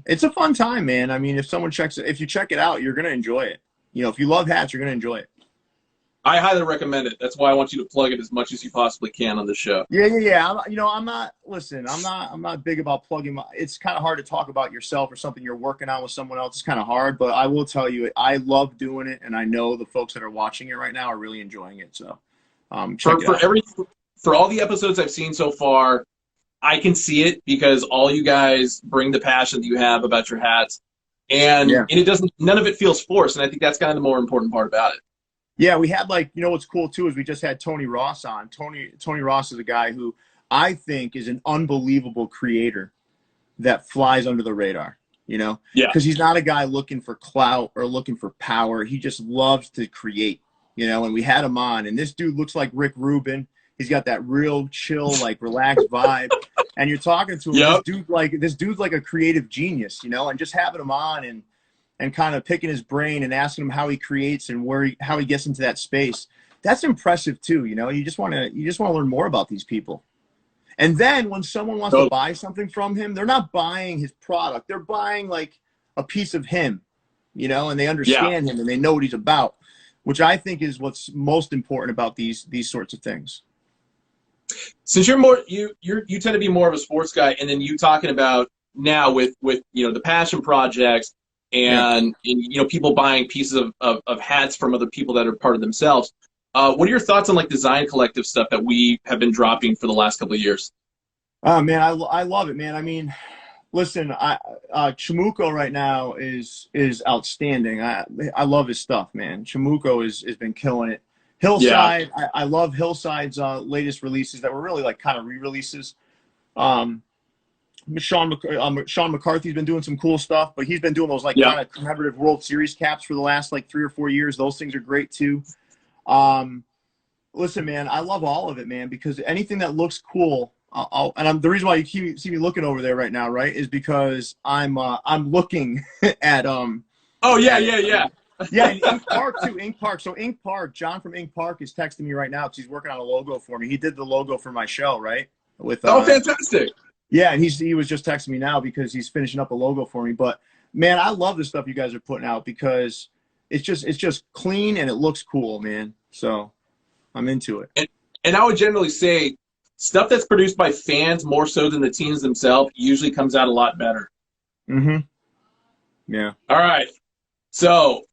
Speaker 3: It's a fun time, man. I mean, if you check it out, you're gonna enjoy it. If you love hats, you're gonna enjoy it.
Speaker 1: I highly recommend it. That's why I want you to plug it as much as you possibly can on the show.
Speaker 3: Yeah. I'm not big about plugging it's kind of hard to talk about yourself or something you're working on with someone else. It's kind of hard, but I will tell you, I love doing it, and I know the folks that are watching it right now are really enjoying it. So,
Speaker 1: for all the episodes I've seen so far, I can see it because all you guys bring the passion that you have about your hats, and none of it feels forced, and I think that's kind of the more important part about it.
Speaker 3: Yeah, we had what's cool too is we just had Tony Ross on. Tony Ross is a guy who I think is an unbelievable creator that flies under the radar, because he's not a guy looking for clout or looking for power. He just loves to create, and we had him on, and this dude looks like Rick Rubin. He's got that real chill, like relaxed vibe. And you're talking to him.
Speaker 1: Yep.
Speaker 3: This dude's like a creative genius, you know, and just having him on and kind of picking his brain and asking him how he creates and how he gets into that space. That's impressive too, you know. You just want to learn more about these people. And then when someone wants to buy something from him, they're not buying his product. They're buying like a piece of him, you know, and they understand him and they know what he's about, which I think is what's most important about these sorts of things.
Speaker 1: Since you're more you tend to be more of a sports guy, and then you talking about now with you know the passion projects and you know people buying pieces of hats from other people that are part of themselves. What are your thoughts on like design collective stuff that we have been dropping for the last couple of years?
Speaker 3: Oh man, I love it, man. I mean, listen, Chamuco right now is outstanding. I love his stuff, man. Chamuco has been killing it. Hillside, I love Hillside's latest releases that were really like kind of re-releases. Sean McCarthy's been doing some cool stuff, but he's been doing those like kind of commemorative World Series caps for the last like 3 or 4 years. Those things are great too. Listen, man, I love all of it, man, because anything that looks cool, the reason why you see me looking over there right now, right, is because I'm looking at yeah, and Ink Park too. Ink Park. So Ink Park, John from Ink Park is texting me right now because he's working on a logo for me. He did the logo for my show, right? With
Speaker 1: fantastic.
Speaker 3: Yeah, and he was just texting me now because he's finishing up a logo for me. But man, I love the stuff you guys are putting out because it's just clean and it looks cool, man. So I'm into it.
Speaker 1: And I would generally say stuff that's produced by fans more so than the teams themselves usually comes out a lot better.
Speaker 3: Mm-hmm. Yeah.
Speaker 1: All right. So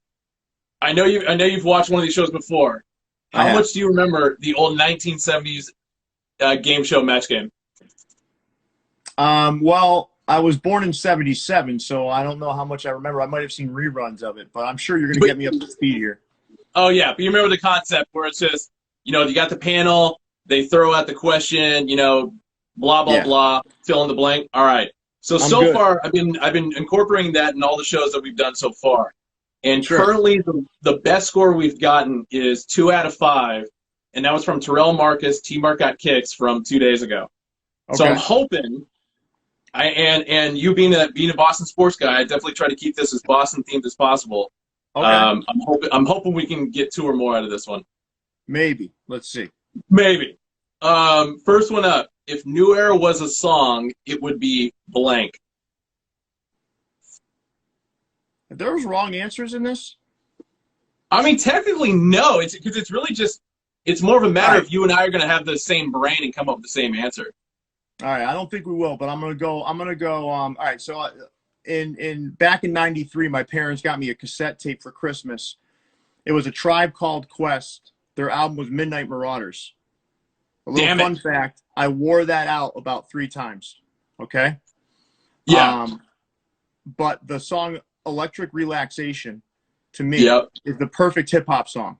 Speaker 1: I know you've watched one of these shows before. How much do you remember the old 1970s game show Match Game?
Speaker 3: Well, I was born in '77, so I don't know how much I remember. I might have seen reruns of it, but I'm sure you're going to get me up to speed here.
Speaker 1: Oh, yeah. But you remember the concept where it's just, you know, you got the panel, they throw out the question, you know, blah, blah, blah, fill in the blank. All right. So far, I've been incorporating that in all the shows that we've done so far. And currently, the best score we've gotten is 2 out of 5, and that was from Terrell Marcus, T-Mark Got Kicks from 2 days ago. Okay. So I'm hoping, and you being a Boston sports guy, I definitely try to keep this as Boston themed as possible. Okay. I'm hoping we can get 2 or more out of this one.
Speaker 3: Maybe. Let's see.
Speaker 1: Maybe. First one up. If New Era was a song, it would be blank.
Speaker 3: Are there wrong answers in this?
Speaker 1: I mean, technically, no. It's because it's really just, it's more of a matter of you and I are going to have the same brain and come up with the same answer. All
Speaker 3: right. I don't think we will, but I'm going to go, all right. So back in '93, my parents got me a cassette tape for Christmas. It was a Tribe Called Quest. Their album was Midnight Marauders. A little fun fact, I wore that out about 3 times. Okay?
Speaker 1: Yeah.
Speaker 3: But the song Electric Relaxation, to me, is the perfect hip-hop song.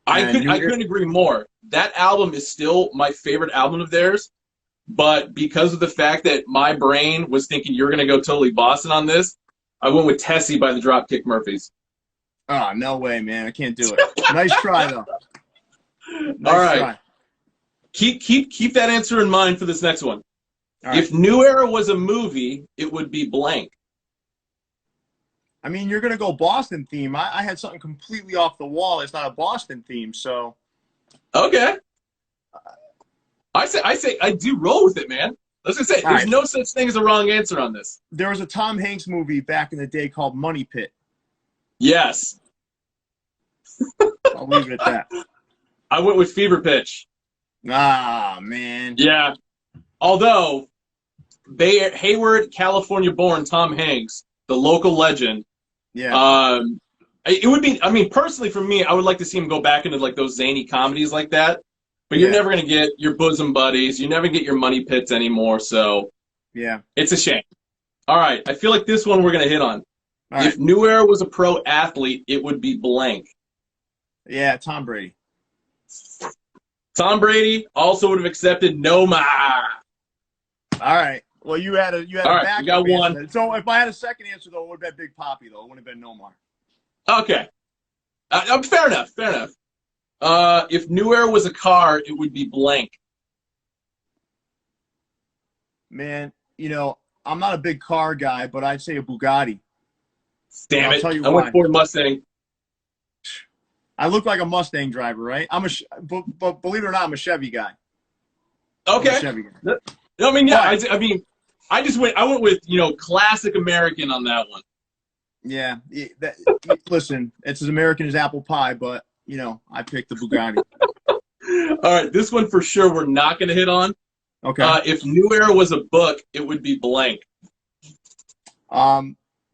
Speaker 1: I couldn't agree more. That album is still my favorite album of theirs, but because of the fact that my brain was thinking you're going to go totally Boston on this, I went with Tessie by the Dropkick Murphys.
Speaker 3: Oh, no way, man. I can't do it. Nice try, though.
Speaker 1: All right. Try. Keep that answer in mind for this next one. Right. If New Era was a movie, it would be blank.
Speaker 3: I mean, you're going to go Boston theme. I had something completely off the wall. It's not a Boston theme, so.
Speaker 1: Okay. I say I do roll with it, man. Let's just say there's no such thing as a wrong answer on this.
Speaker 3: There was a Tom Hanks movie back in the day called Money Pit.
Speaker 1: Yes.
Speaker 3: I'll leave it at that.
Speaker 1: I went with Fever Pitch.
Speaker 3: Ah, man.
Speaker 1: Yeah. Although, Hayward, California-born Tom Hanks, the local legend.
Speaker 3: Yeah.
Speaker 1: It would be. I mean, personally, for me, I would like to see him go back into like those zany comedies like that. But you're never gonna get your bosom buddies. You never get your money pits anymore. So.
Speaker 3: Yeah.
Speaker 1: It's a shame. All right. I feel like this one we're gonna hit on.
Speaker 3: All
Speaker 1: if New Era was a pro athlete, it would be blank.
Speaker 3: Yeah, Tom Brady.
Speaker 1: Tom Brady also would have accepted Noma.
Speaker 3: All right. Well, you had a
Speaker 1: right, you got one.
Speaker 3: Answer. So if I had a second answer, though, it would have been Big Papi, though. It wouldn't have been Nomar.
Speaker 1: Okay. Fair enough. Fair enough. If New Era was a car, it would be blank.
Speaker 3: Man, I'm not a big car guy, but I'd say a Bugatti. And
Speaker 1: Damn
Speaker 3: I'll
Speaker 1: it.
Speaker 3: tell you
Speaker 1: I went
Speaker 3: why.
Speaker 1: Ford Mustang.
Speaker 3: I look like a Mustang driver, right? But believe it or not, I'm a Chevy guy. I'm a
Speaker 1: Okay.
Speaker 3: Chevy guy.
Speaker 1: I mean, yeah.
Speaker 3: But,
Speaker 1: I went with classic American on that one.
Speaker 3: yeah. Listen, it's as American as apple pie, but I picked the Bugatti.
Speaker 1: All right, this one for sure we're not going to hit on.
Speaker 3: Okay.
Speaker 1: If New Era was a book, it would be blank.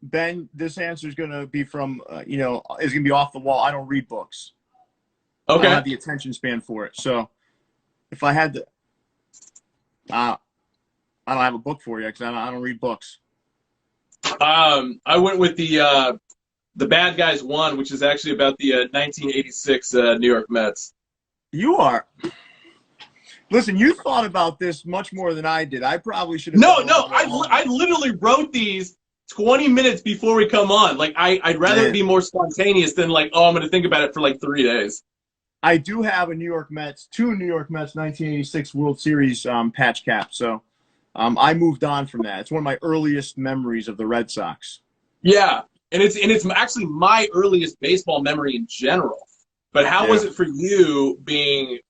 Speaker 3: Ben, this answer is going to be from, is going to be off the wall. I don't read books. I don't
Speaker 1: Okay.
Speaker 3: have the attention span for it. So if I had to, I don't have a book for you because I don't read books.
Speaker 1: I went with the Bad Guys One, which is actually about the 1986 New York Mets.
Speaker 3: You are. Listen, you thought about this much more than I did. I probably should have.
Speaker 1: No, I literally wrote these 20 minutes before we come on. Like, I'd rather it be more spontaneous than like, oh, I'm going to think about it for like 3 days.
Speaker 3: I do have two New York Mets 1986 World Series patch caps. So I moved on from that. It's one of my earliest memories of the Red Sox.
Speaker 1: Yeah, and it's actually my earliest baseball memory in general. But how was it for you being,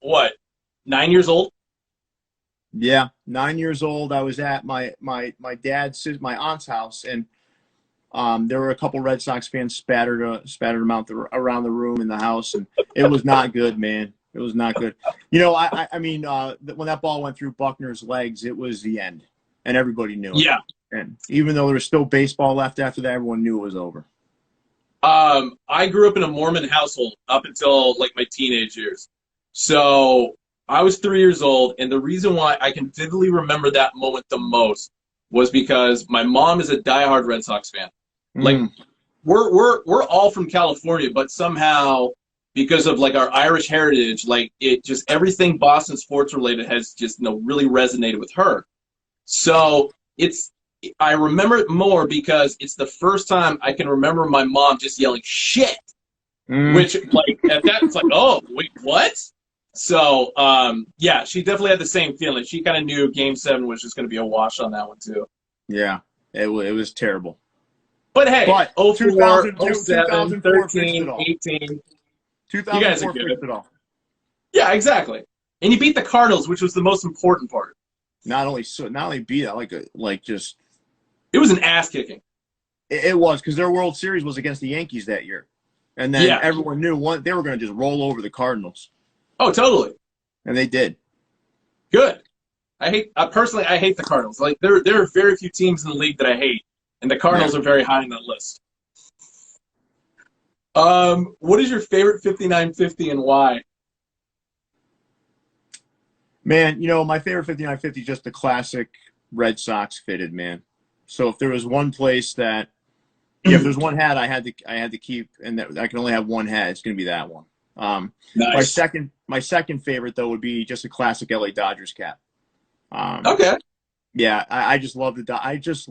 Speaker 1: 9 years old?
Speaker 3: Yeah, 9 years old. I was at my aunt's house, and there were a couple Red Sox fans spattered them out around the room in the house, and it was not good, man. It was not good. I mean, when that ball went through Buckner's legs, it was the end, and everybody knew it.
Speaker 1: Yeah.
Speaker 3: And even though there was still baseball left after that, everyone knew it was over.
Speaker 1: I grew up in a Mormon household up until like my teenage years. So I was 3 years old, and the reason why I can vividly remember that moment the most was because my mom is a diehard Red Sox fan. Like, we're all from California, but somehow because of like our Irish heritage, like it just everything Boston sports related has just really resonated with her. So I remember it more because it's the first time I can remember my mom just yelling shit, which like at that it's like, oh wait, what? So yeah, she definitely had the same feeling. She kind of knew Game 7 was just going to be a wash on that one too.
Speaker 3: Yeah, it was terrible.
Speaker 1: But hey, 04, 07,
Speaker 3: 2004
Speaker 1: 13, 18.
Speaker 3: 2004 fixed it all.
Speaker 1: Yeah, exactly. And you beat the Cardinals, which was the most important part.
Speaker 3: Not only beat it, just
Speaker 1: it was an ass kicking.
Speaker 3: It was because their World Series was against the Yankees that year, and then everyone knew they were going to just roll over the Cardinals.
Speaker 1: Oh, totally.
Speaker 3: And they did.
Speaker 1: Good. Personally, I hate the Cardinals. Like there are very few teams in the league that I hate, and the Cardinals are very high on that list. What is your favorite 5950 and why?
Speaker 3: Man, my favorite 5950 is just the classic Red Sox fitted, man. So if there was one place that, if there's one hat I had to keep, and that I can only have one hat, it's going to be that one.
Speaker 1: Nice.
Speaker 3: My second favorite though would be just a classic LA Dodgers cap.
Speaker 1: Okay.
Speaker 3: Yeah, I just love the Dodgers,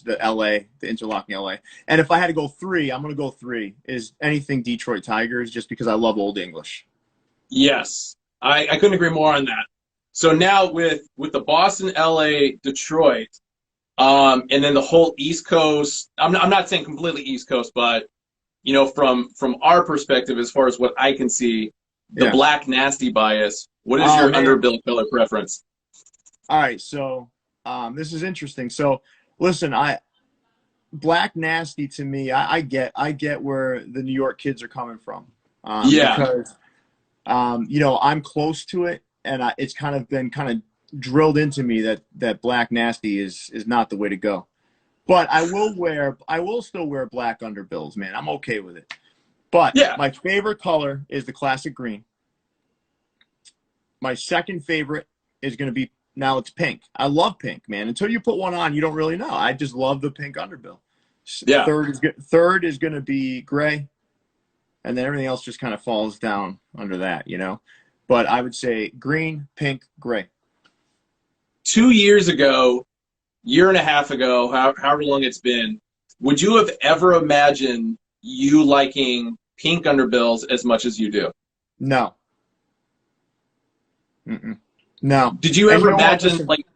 Speaker 3: the LA, the interlocking LA. And if I had to go three, I'm going to go three is anything Detroit Tigers, just because I love Old English.
Speaker 1: Yes, I couldn't agree more on that. So now with the Boston, LA, Detroit, and then the whole East Coast. I'm not saying completely East Coast, but from our perspective, as far as what I can see, the black nasty bias. What is your underbill color preference?
Speaker 3: All right, so this is interesting. So listen, black nasty to me, I get where the New York kids are coming from. Because I'm close to it, and it's kind of been drilled into me that black nasty is not the way to go. But I will still wear black underbills, man. I'm okay with it. But my favorite color is the classic green. My second favorite is going to be, now it's pink. I love pink, man. Until you put one on, you don't really know. I just love the pink underbill.
Speaker 1: Yeah.
Speaker 3: Third is going to be gray, and then everything else just kind of falls down under that, But I would say green, pink, gray.
Speaker 1: 2 years ago, year and a half ago, however long it's been, would you have ever imagined you liking pink underbills as much as you do.
Speaker 3: No. Mm-mm. No.
Speaker 1: Did you
Speaker 3: And
Speaker 1: ever
Speaker 3: know what?
Speaker 1: imagine,
Speaker 3: Listen,
Speaker 1: like,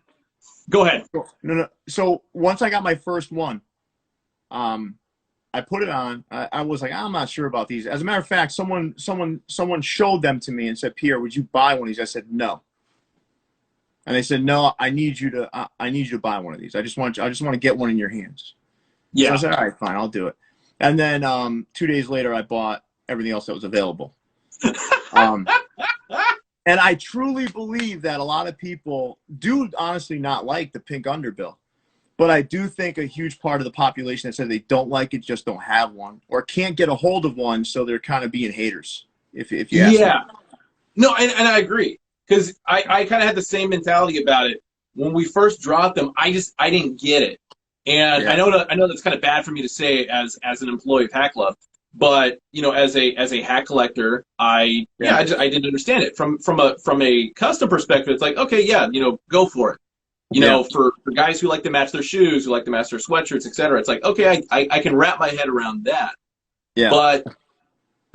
Speaker 1: go ahead.
Speaker 3: no. So once I got my first one, I put it on. I was like, I'm not sure about these. As a matter of fact, someone showed them to me and said, Pierre, would you buy one of these? I said, no. And they said, no, I need you to buy one of these. I just want to get one in your hands.
Speaker 1: Yeah.
Speaker 3: So I said, all right, fine, I'll do it. And then 2 days later, I bought everything else that was available. And I truly believe that a lot of people do honestly not like the pink underbill. But I do think a huge part of the population that says they don't like it just don't have one or can't get a hold of one, so they're kind of being haters, if you ask me.
Speaker 1: No, and I agree. Because I kind of had the same mentality about it. When we first dropped them, I didn't get it. And
Speaker 3: Yeah.
Speaker 1: I know that's kind of bad for me to say as an employee of Hack Club. But as a hat collector, I didn't understand it from a custom perspective. It's like, okay, yeah, go for it. For guys who like to match their shoes, who like to match their sweatshirts, etc. It's like, okay, I can wrap my head around that.
Speaker 3: Yeah.
Speaker 1: But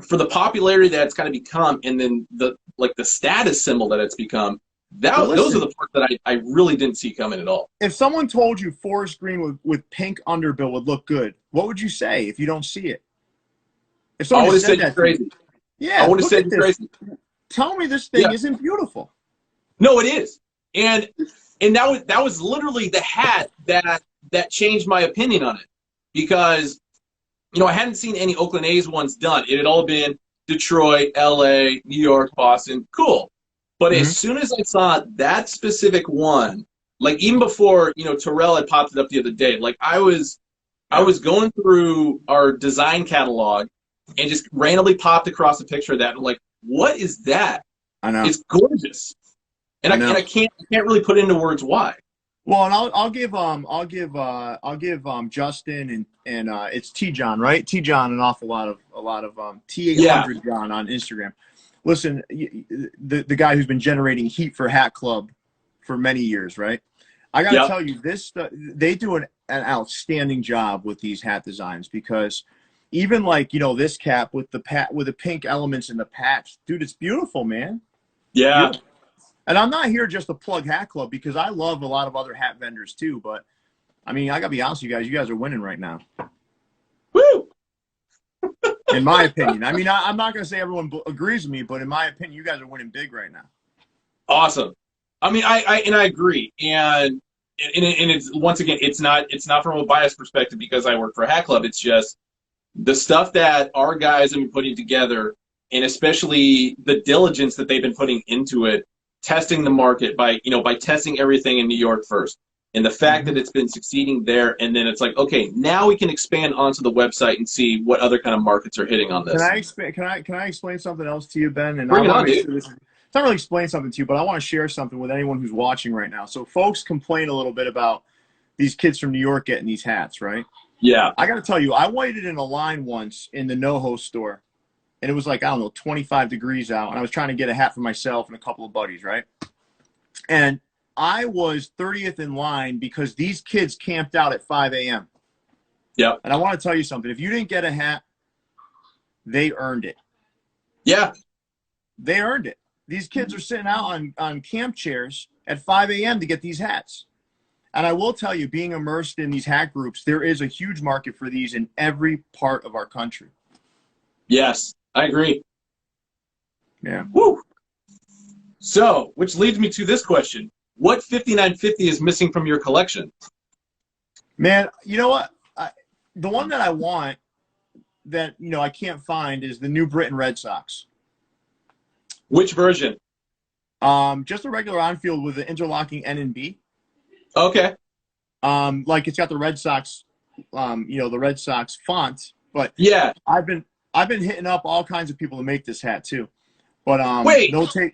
Speaker 1: for the popularity that it's kind of become, and then the status symbol that it's become, those are the parts that I really didn't see coming at all.
Speaker 3: If someone told you forest green with pink underbill would look good, what would you say if you don't see it? If someone
Speaker 1: I would have said
Speaker 3: that
Speaker 1: you're crazy.
Speaker 3: Yeah,
Speaker 1: I would have said you're crazy.
Speaker 3: Tell me this thing isn't beautiful.
Speaker 1: No, it is. And that was literally the hat that changed my opinion on it. Because, I hadn't seen any Oakland A's ones done. It had all been Detroit, LA, New York, Boston. Cool. But as soon as I saw that specific one, like even before, Terrell had popped it up the other day, like I was going through our design catalog and just randomly popped across a picture of that. And I'm like, what is that?
Speaker 3: I know.
Speaker 1: It's gorgeous. And I can't really put into words why.
Speaker 3: Well, and I'll give Justin and it's T John, right? T John an awful lot of T800 John on Instagram. Listen, the guy who's been generating heat for Hat Club for many years, right? I got to tell you, they do an outstanding job with these hat designs, because even like this cap with the pink elements in the patch, dude, it's beautiful, man.
Speaker 1: Yeah.
Speaker 3: Beautiful. And I'm not here just to plug Hat Club, because I love a lot of other hat vendors too. But I mean, I gotta be honest with you guys. You guys are winning right now.
Speaker 1: Woo!
Speaker 3: In my opinion. I mean, I'm not gonna say everyone agrees with me, but in my opinion, you guys are winning big right now.
Speaker 1: Awesome. I mean, I agree, and it's once again, it's not from a biased perspective because I work for Hat Club. It's just the stuff that our guys have been putting together, and especially the diligence that they've been putting into it, testing the market by testing everything in New York first, and the fact that it's been succeeding there, and then it's like, okay, now we can expand onto the website and see what other kind of markets are hitting on this.
Speaker 3: Can I explain something else to you, Ben? And
Speaker 1: Bring it on, dude.
Speaker 3: It's not really explain something to you, but I want to share something with anyone who's watching right now. So folks complain a little bit about these kids from New York getting these hats, right?
Speaker 1: Yeah.
Speaker 3: I got to tell you, I waited in a line once in the NoHo store. And it was like, I don't know, 25 degrees out. And I was trying to get a hat for myself and a couple of buddies, right? And I was 30th in line because these kids camped out at 5 a.m.
Speaker 1: Yeah.
Speaker 3: And I want to tell you something. If you didn't get a hat, they earned it.
Speaker 1: Yeah.
Speaker 3: They earned it. These kids are sitting out on camp chairs at 5 a.m. to get these hats. And I will tell you, being immersed in these hat groups, there is a huge market for these in every part of our country.
Speaker 1: Yes. I agree.
Speaker 3: Yeah.
Speaker 1: Woo. So, which leads me to this question. What 5950 is missing from your collection?
Speaker 3: Man, you know what? The one that I want that, I can't find is the New Britain Red Sox.
Speaker 1: Which version?
Speaker 3: Just a regular on-field with the interlocking N and B.
Speaker 1: Okay.
Speaker 3: Like it's got the Red Sox, the Red Sox font. But
Speaker 1: yeah,
Speaker 3: I've been hitting up all kinds of people to make this hat too. But
Speaker 1: wait,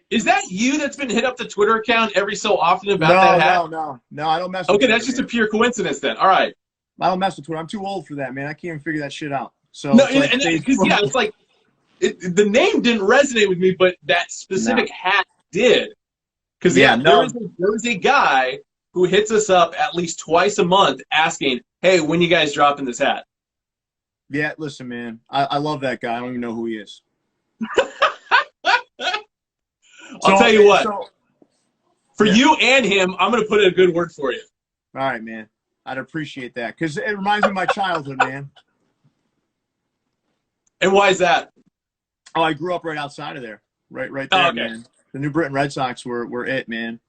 Speaker 1: is that you that's been hit up the Twitter account every so often about that hat?
Speaker 3: No, I don't mess with
Speaker 1: Okay,
Speaker 3: Twitter,
Speaker 1: that's just a pure coincidence then. All right.
Speaker 3: I don't mess with Twitter. I'm too old for that, man. I can't even figure that shit out. So
Speaker 1: no, it's like the name didn't resonate with me, but that specific hat did. Because there was a guy who hits us up at least twice a month asking, "Hey, when you guys dropping this hat?"
Speaker 3: Yeah, listen, man. I love that guy. I don't even know who he is.
Speaker 1: I'll tell you what.
Speaker 3: So,
Speaker 1: For
Speaker 3: yeah.
Speaker 1: you and him, I'm going to put in a good word for you.
Speaker 3: All right, man. I'd appreciate that because it reminds me of my childhood, man.
Speaker 1: And why is that?
Speaker 3: Oh, I grew up right outside of there, right there,
Speaker 1: okay.
Speaker 3: man. The New Britain Red Sox were it, man.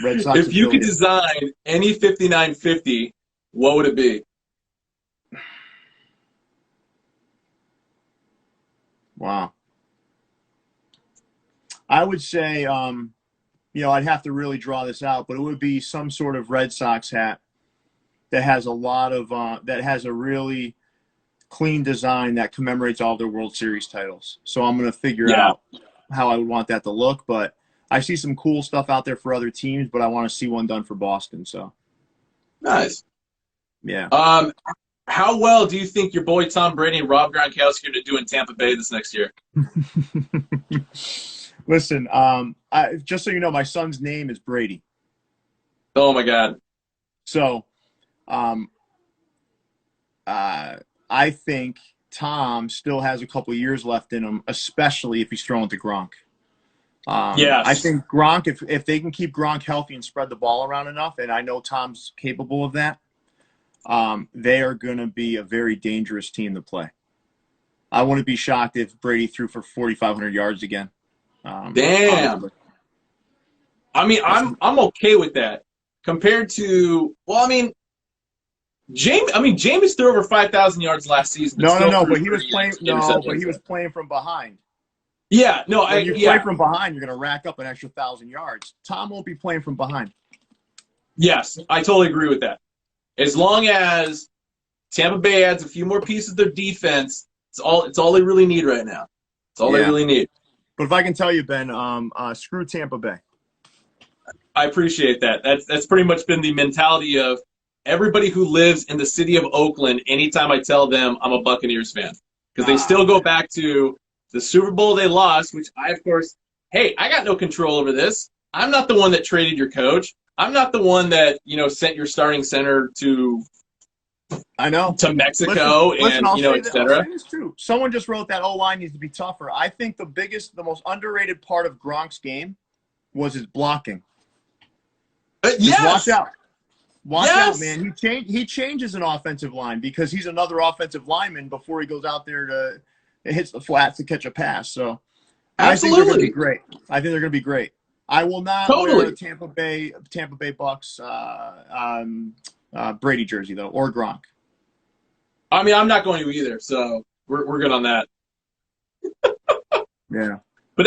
Speaker 3: Red Sox.
Speaker 1: If you could design any 5950, what would it be?
Speaker 3: Wow. I would say, I'd have to really draw this out, but it would be some sort of Red Sox hat that has a lot of that has a really clean design that commemorates all their World Series titles. So I'm going to figure out how I would want that to look, but I see some cool stuff out there for other teams, but I want to see one done for Boston. So
Speaker 1: nice.
Speaker 3: Yeah.
Speaker 1: How well do you think your boy Tom Brady and Rob Gronkowski are to do in Tampa Bay this next year?
Speaker 3: Listen, just so you know, my son's name is Brady.
Speaker 1: Oh my God.
Speaker 3: So, I think Tom still has a couple years left in him, especially if he's throwing to Gronk.
Speaker 1: Yes.
Speaker 3: I think Gronk, if they can keep Gronk healthy and spread the ball around enough, and I know Tom's capable of that, they are going to be a very dangerous team to play. I wouldn't be shocked if Brady threw for 4,500 yards again.
Speaker 1: Damn. Honestly. I mean, I'm okay with that. Compared to, Jameis threw over 5,000 yards last season.
Speaker 3: No, but he was playing. No, but he was playing from behind.
Speaker 1: Yeah, no,
Speaker 3: when you play from behind, you're going to rack up an extra 1,000 yards. Tom won't be playing from behind.
Speaker 1: Yes, I totally agree with that. As long as Tampa Bay adds a few more pieces of their defense, it's all they really need right now. It's all they really need.
Speaker 3: But if I can tell you, Ben, screw Tampa Bay.
Speaker 1: I appreciate that. That's pretty much been the mentality of everybody who lives in the city of Oakland. Anytime I tell them I'm a Buccaneers fan, because they still go back to the Super Bowl they lost, which I, of course, hey, I got no control over this. I'm not the one that traded your coach. I'm not the one that sent your starting center to Mexico et cetera.
Speaker 3: It's true. Someone just wrote that O-line needs to be tougher. I think the most underrated part of Gronk's game was his blocking.
Speaker 1: Yes.
Speaker 3: Watch out, man. He changes an offensive line because he's another offensive lineman before he goes out there to hits the flats to catch a pass. So I think they're going to be great. I will not wear a Tampa Bay Bucks Brady jersey though, or Gronk.
Speaker 1: I mean, I'm not going to either, so we're good on that.
Speaker 3: Yeah.
Speaker 1: But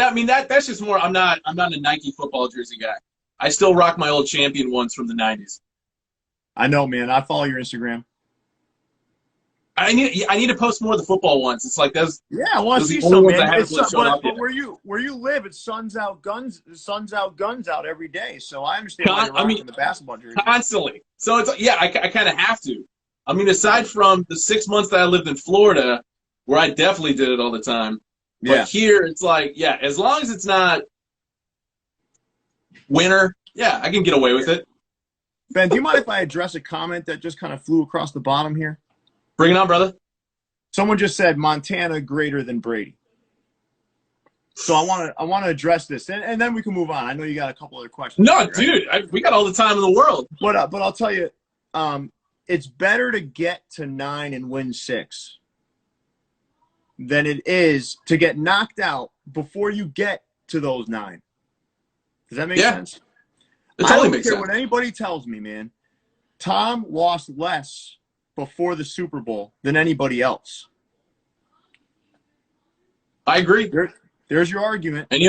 Speaker 1: that's just more. I'm not a Nike football jersey guy. I still rock my old champion ones from the 90s.
Speaker 3: I know, man. I follow your Instagram.
Speaker 1: I need to post more of the football ones. It's like those.
Speaker 3: Yeah, I want to see some, man. But where you live, it's suns out, guns out every day. So I understand why you're rocking the basketball jersey.
Speaker 1: Constantly. So it's I kind of have to. I mean, aside from the 6 months that I lived in Florida, where I definitely did it all the time. But here, it's like, as long as it's not winter, I can get away with it.
Speaker 3: Ben, do you mind if I address a comment that just kind of flew across the bottom here?
Speaker 1: Bring it on, brother.
Speaker 3: Someone just said Montana greater than Brady. So I want to address this, and then we can move on. I know you got a couple other questions.
Speaker 1: No, dude, we got all the time in the world.
Speaker 3: But I'll tell you, it's better to get to 9 and win 6 than it is to get knocked out before you get to those 9. Does that make sense?
Speaker 1: It totally makes sense.
Speaker 3: I don't care what anybody tells me, man. Tom lost less before the Super Bowl than anybody else.
Speaker 1: I agree.
Speaker 3: There's your argument.
Speaker 1: And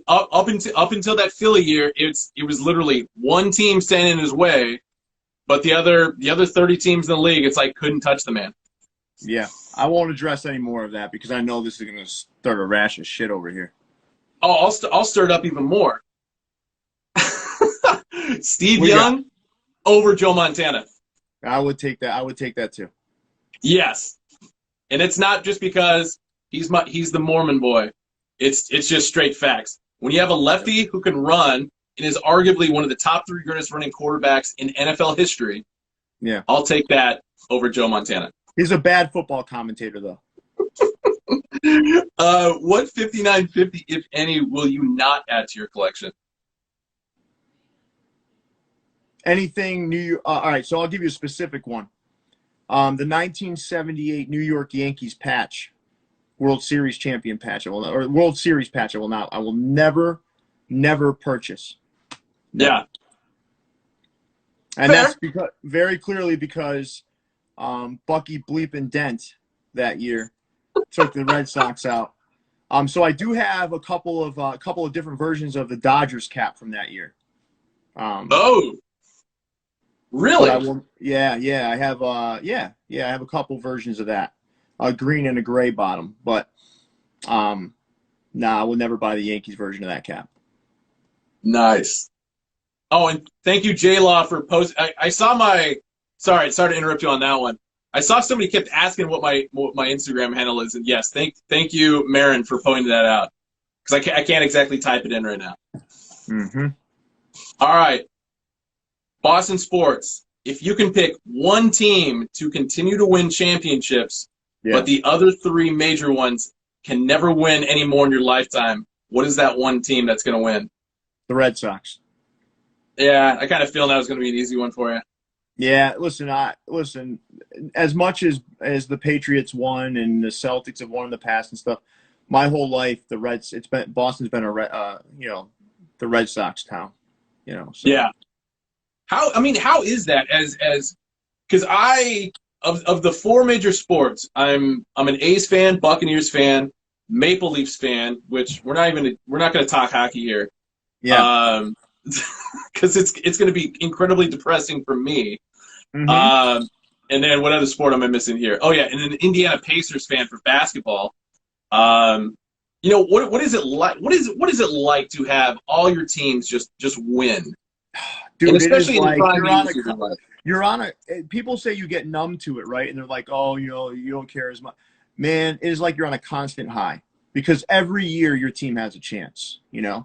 Speaker 1: up until that Philly year, it was literally one team standing in his way, but the other 30 teams in the league, it's like couldn't touch the man.
Speaker 3: Yeah, I won't address any more of that because I know this is going to start a rash of shit over here.
Speaker 1: Oh, I'll stir it up even more. Steve Young over Joe Montana.
Speaker 3: I would take that too.
Speaker 1: Yes, and it's not just because he's the Mormon boy. It's just straight facts. When you have a lefty who can run and is arguably one of the top 3 greatest running quarterbacks in NFL history, I'll take that over Joe Montana.
Speaker 3: He's a bad football commentator, though.
Speaker 1: What 5950, if any, will you not add to your collection?
Speaker 3: Anything New York? All right, so I'll give you a specific one. The 1978 New York Yankees patch, World Series champion patch, or World Series patch. I will never purchase. No.
Speaker 1: Yeah.
Speaker 3: And
Speaker 1: Fair.
Speaker 3: that's because very clearly because Bucky Bleepin Dent that year took the Red Sox out. So I do have a couple of different versions of the Dodgers cap from that year.
Speaker 1: Oh, really?
Speaker 3: I have I have a couple versions of that, a green and a gray bottom. But I will never buy the Yankees version of that cap.
Speaker 1: Nice. Oh, and thank you, J-Law, for post. I saw my. Sorry to interrupt you on that one. I saw somebody kept asking what my Instagram handle is, and yes, thank you, Marin, for pointing that out, because I can't exactly type it in right now.
Speaker 3: Mm-hmm.
Speaker 1: All right, Boston sports. If you can pick one team to continue to win championships, but the other three major ones can never win any more in your lifetime, what is that one team that's going to win?
Speaker 3: The Red Sox.
Speaker 1: Yeah, I kind of feel that was going to be an easy one for you.
Speaker 3: Yeah, listen. As much as the Patriots won and the Celtics have won in the past and stuff, my whole life Boston's been the Red Sox town. So.
Speaker 1: Yeah. How is that as because of the four major sports, I'm an A's fan, Buccaneers fan, Maple Leafs fan, which we're not going to talk hockey here.
Speaker 3: Yeah.
Speaker 1: Because it's going to be incredibly depressing for me.
Speaker 3: Mm-hmm.
Speaker 1: And then what other sport am I missing here? Oh yeah, and an Indiana Pacers fan for basketball. What is it like? What is it like to have all your teams just win?
Speaker 3: Dude,
Speaker 1: and especially
Speaker 3: it is
Speaker 1: in
Speaker 3: you're on a. People say you get numb to it, right? And they're like, oh, you don't care as much. Man, it is like you're on a constant high. Because every year your team has a chance, Yeah.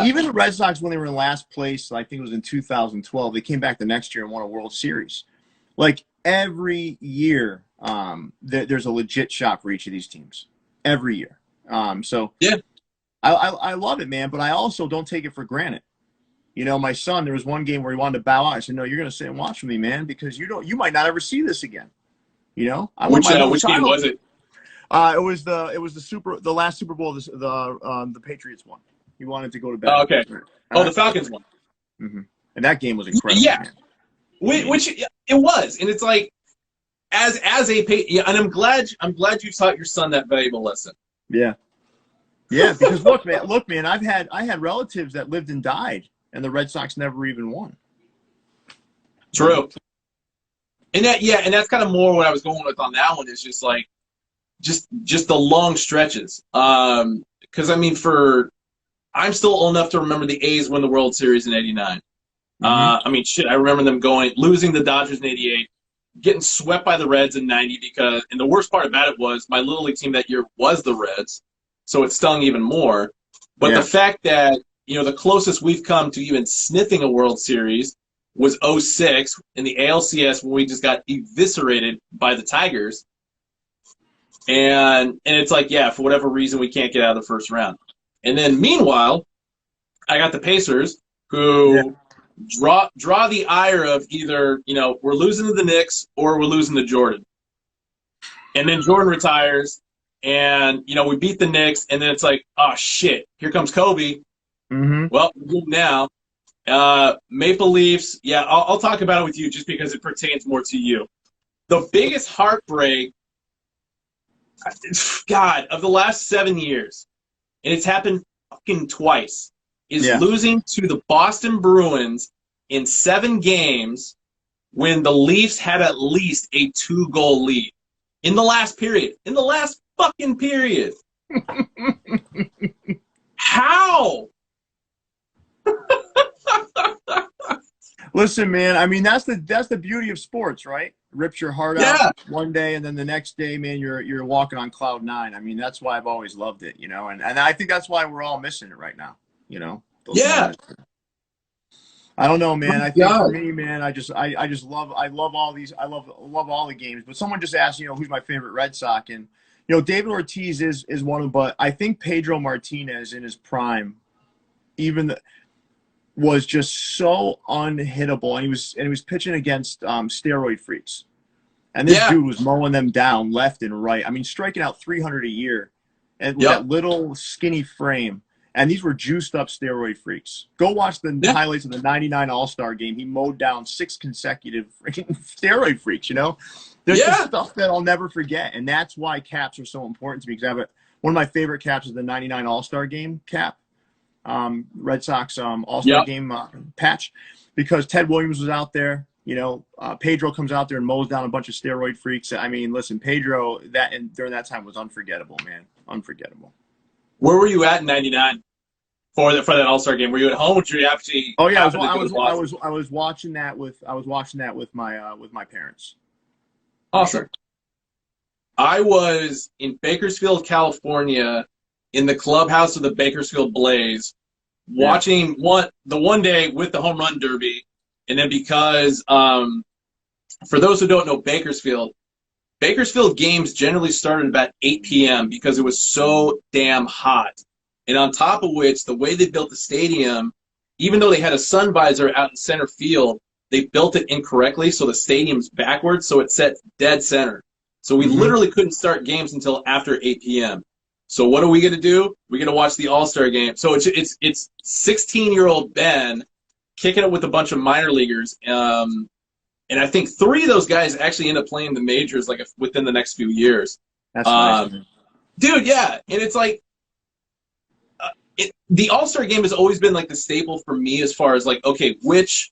Speaker 3: Even the Red Sox, when they were in last place, I think it was in 2012, they came back the next year and won a World Series. Like every year, there's a legit shot for each of these teams. Every year.
Speaker 1: Yeah,
Speaker 3: I love it, man. But I also don't take it for granted. My son, there was one game where he wanted to bow out. I said, no, you're going to sit and watch with me, man, because you might not ever see this again.
Speaker 1: Which game was it?
Speaker 3: It was the last Super Bowl the Patriots won. He wanted to go to bed.
Speaker 1: Oh, okay. The Falcons won.
Speaker 3: Mm-hmm. And that game was incredible.
Speaker 1: Yeah,
Speaker 3: man.
Speaker 1: which it was, and it's like as and I'm glad you taught your son that valuable lesson.
Speaker 3: Yeah, because look, man, I had relatives that lived and died, and the Red Sox never even won.
Speaker 1: True. And that's kind of more what I was going with on that one is just like. Just the long stretches. Because I'm still old enough to remember the A's win the World Series in '89.
Speaker 3: Mm-hmm.
Speaker 1: I remember them losing the Dodgers in '88, getting swept by the Reds in '90 and the worst part about it was my Little League team that year was the Reds, so it stung even more. But the fact that the closest we've come to even sniffing a World Series was '06 in the ALCS when we just got eviscerated by the Tigers. And it's like, for whatever reason, we can't get out of the first round. And then, meanwhile, I got the Pacers, who draw the ire of either, we're losing to the Knicks or we're losing to Jordan. And then Jordan retires, and, we beat the Knicks, and then it's like, oh, shit, here comes Kobe.
Speaker 3: Mm-hmm.
Speaker 1: Well, we're good now. Maple Leafs, I'll talk about it with you just because it pertains more to you. The biggest heartbreak of the last 7 years, and it's happened fucking twice, is losing to the Boston Bruins in 7 games when the Leafs had at least a 2-goal lead in the last period. In the last fucking period. How?
Speaker 3: Listen, man, that's the beauty of sports, right? Rips your heart out one day, and then the next day, man, you're walking on cloud 9. That's why I've always loved it, and I think that's why we're all missing it right now, those moments. I don't know, man.
Speaker 2: My
Speaker 3: I think for
Speaker 2: God.
Speaker 3: me, man, I love all these. I love all the games. But someone just asked, who's my favorite Red Sox, and David Ortiz is one of them. But I think Pedro Martinez in his prime, was just so unhittable, and he was pitching against steroid freaks, and this
Speaker 1: Yeah.
Speaker 3: dude was mowing them down left and right. I mean, striking out 300 a year, and with
Speaker 1: Yep.
Speaker 3: that little skinny frame. And these were juiced up steroid freaks. Go watch the highlights of the '99 All-Star game. He mowed down 6 consecutive freaking steroid freaks. There's just stuff that I'll never forget, and that's why caps are so important to me. Because one of my favorite caps is the '99 All-Star game cap. Red Sox All-Star game patch, because Ted Williams was out there. Pedro comes out there and mows down a bunch of steroid freaks. I mean, listen, Pedro during that time was unforgettable, man, unforgettable.
Speaker 1: Where were you at in '99 for that All-Star game? Were you at home? Or did you actually?
Speaker 3: Oh yeah, I was watching that with my parents.
Speaker 1: Awesome. I was in Bakersfield, California, in the clubhouse of the Bakersfield Blaze, watching the one day with the home run derby, and then because for those who don't know Bakersfield games generally started about 8 p.m. because it was so damn hot. And on top of which, the way they built the stadium, even though they had a sun visor out in center field, they built it incorrectly, so the stadium's backwards, so it set dead center. So we literally couldn't start games until after 8 p.m. So what are we going to do? We're going to watch the All-Star game. So it's 16-year-old Ben kicking it with a bunch of minor leaguers. And I think 3 of those guys actually end up playing the majors within the next few years.
Speaker 3: That's nice.
Speaker 1: Dude, yeah. And it's like the All-Star game has always been the staple for me as far as okay, which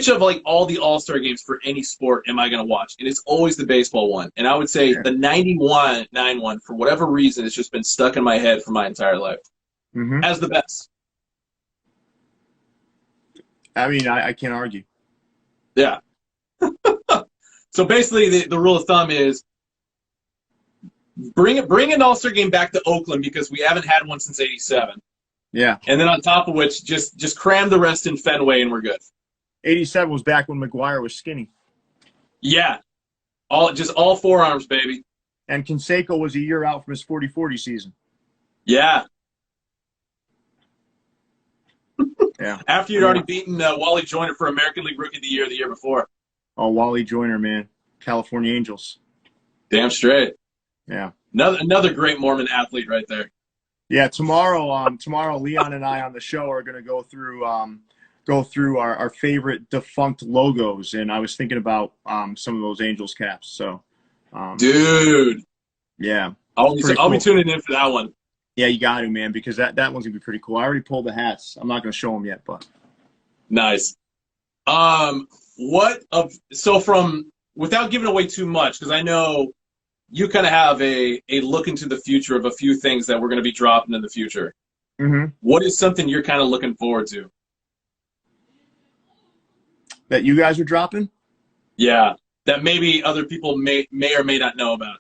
Speaker 1: of all the All-Star games for any sport am I going to watch? And it's always the baseball one. And I would say the 91 one, for whatever reason, it's just been stuck in my head for my entire life as the best. I
Speaker 3: mean, I can't argue.
Speaker 1: Yeah. So basically, the rule of thumb is bring an All-Star game back to Oakland because we haven't had one since '87.
Speaker 3: Yeah.
Speaker 1: And then on top of which, just cram the rest in Fenway and we're good.
Speaker 3: '87 was back when McGuire was skinny.
Speaker 1: Yeah. All forearms, baby.
Speaker 3: And Canseco was a year out from his 40-40 season.
Speaker 1: Yeah.
Speaker 3: Yeah.
Speaker 1: After you'd already beaten Wally Joyner for American League Rookie of the Year before.
Speaker 3: Oh, Wally Joyner, man. California Angels.
Speaker 1: Damn straight.
Speaker 3: Yeah.
Speaker 1: Another great Mormon athlete right there.
Speaker 3: Yeah, tomorrow Leon and I on the show are going to go through our favorite defunct logos, and I was thinking about some of those Angels caps. So,
Speaker 1: dude.
Speaker 3: Yeah.
Speaker 1: I'll be tuning in for that one.
Speaker 3: Yeah, you got to, man, because that one's going to be pretty cool. I already pulled the hats. I'm not going to show them yet, but.
Speaker 1: Nice. Without giving away too much, because I know you kind of have a look into the future of a few things that we're going to be dropping in the future. What is something you're kind of looking forward to?
Speaker 3: That you guys are dropping?
Speaker 1: Yeah, that maybe other people may or may not know about.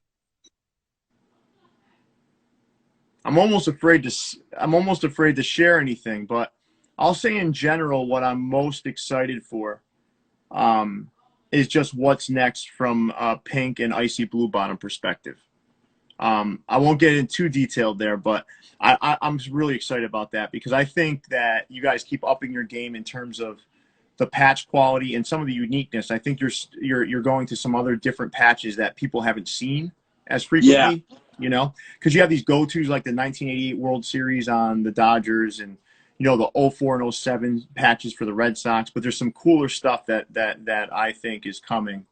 Speaker 3: I'm almost afraid to share anything, but I'll say in general what I'm most excited for is just what's next from a pink and icy blue bottom perspective. I won't get into too detailed there, but I'm really excited about that because I think that you guys keep upping your game in terms of the patch quality and some of the uniqueness. I think you're going to some other different patches that people haven't seen as frequently. Yeah. Because you have these go-tos like the 1988 World Series on the Dodgers and the 04 and 07 patches for the Red Sox, but there's some cooler stuff that I think is coming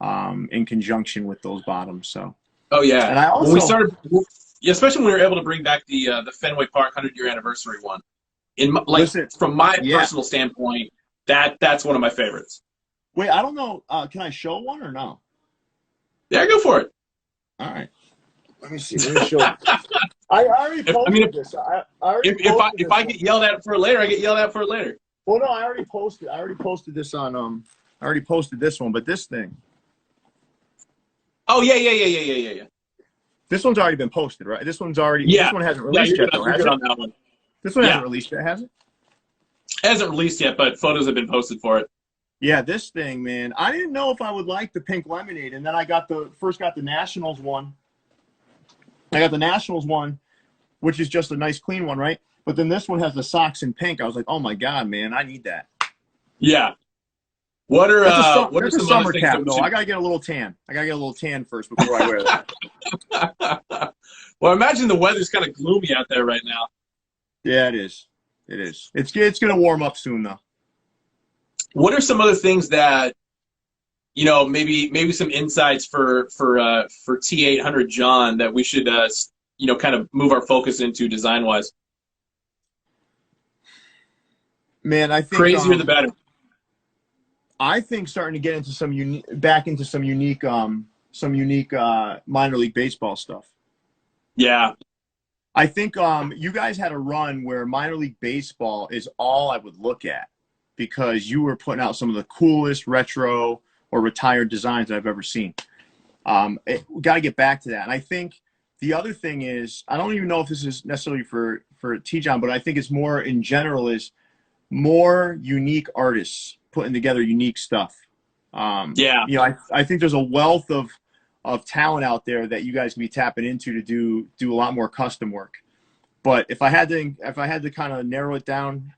Speaker 3: in conjunction with those bottoms. So. Oh yeah. And I also,
Speaker 1: when we started, especially when we were able to bring back the Fenway Park 100-year anniversary one, from my personal standpoint, that's one of my favorites.
Speaker 3: Wait, I don't know. Can I show one or no?
Speaker 1: Yeah, go for it.
Speaker 3: All right. Let me see. Let me show. I already posted this.
Speaker 1: If I get yelled at for it later, I get yelled at for it later.
Speaker 3: Well, no, I already posted this on I already posted this one, but this thing.
Speaker 1: Oh yeah.
Speaker 3: This one's already been posted, right? This one's already. Yeah. This one hasn't released yet, though, has it? On that one. This one hasn't released yet, has it?
Speaker 1: It hasn't released yet, but photos have been posted for it.
Speaker 3: Yeah, this thing, man. I didn't know if I would like the pink lemonade, and then I got the Nationals one. I got the Nationals one, which is just a nice clean one, right? But then this one has the socks in pink. I was like, oh my god, man, I need that.
Speaker 1: Yeah. What are
Speaker 3: some
Speaker 1: summer
Speaker 3: other cap though? I gotta get a little tan. I gotta get a little tan first before I wear that.
Speaker 1: Well, imagine the weather's kind of gloomy out there right now.
Speaker 3: Yeah, it is. It is. It's gonna warm up soon though.
Speaker 1: What are some other things that, you know, maybe some insights for T800 John that we should you know, kind of move our focus into design wise?
Speaker 3: Man, I think
Speaker 1: crazier the better.
Speaker 3: I think starting to get into some unique minor league baseball stuff.
Speaker 1: Yeah.
Speaker 3: I think you guys had a run where minor league baseball is all I would look at because you were putting out some of the coolest retro or retired designs I've ever seen. We got to get back to that. And I think the other thing is, I don't even know if this is necessarily for T-John, but I think it's more in general is more unique artists putting together unique stuff.
Speaker 1: Yeah.
Speaker 3: You know, I think there's a wealth of talent out there that you guys can be tapping into to do a lot more custom work. But if I had to kind of narrow it down,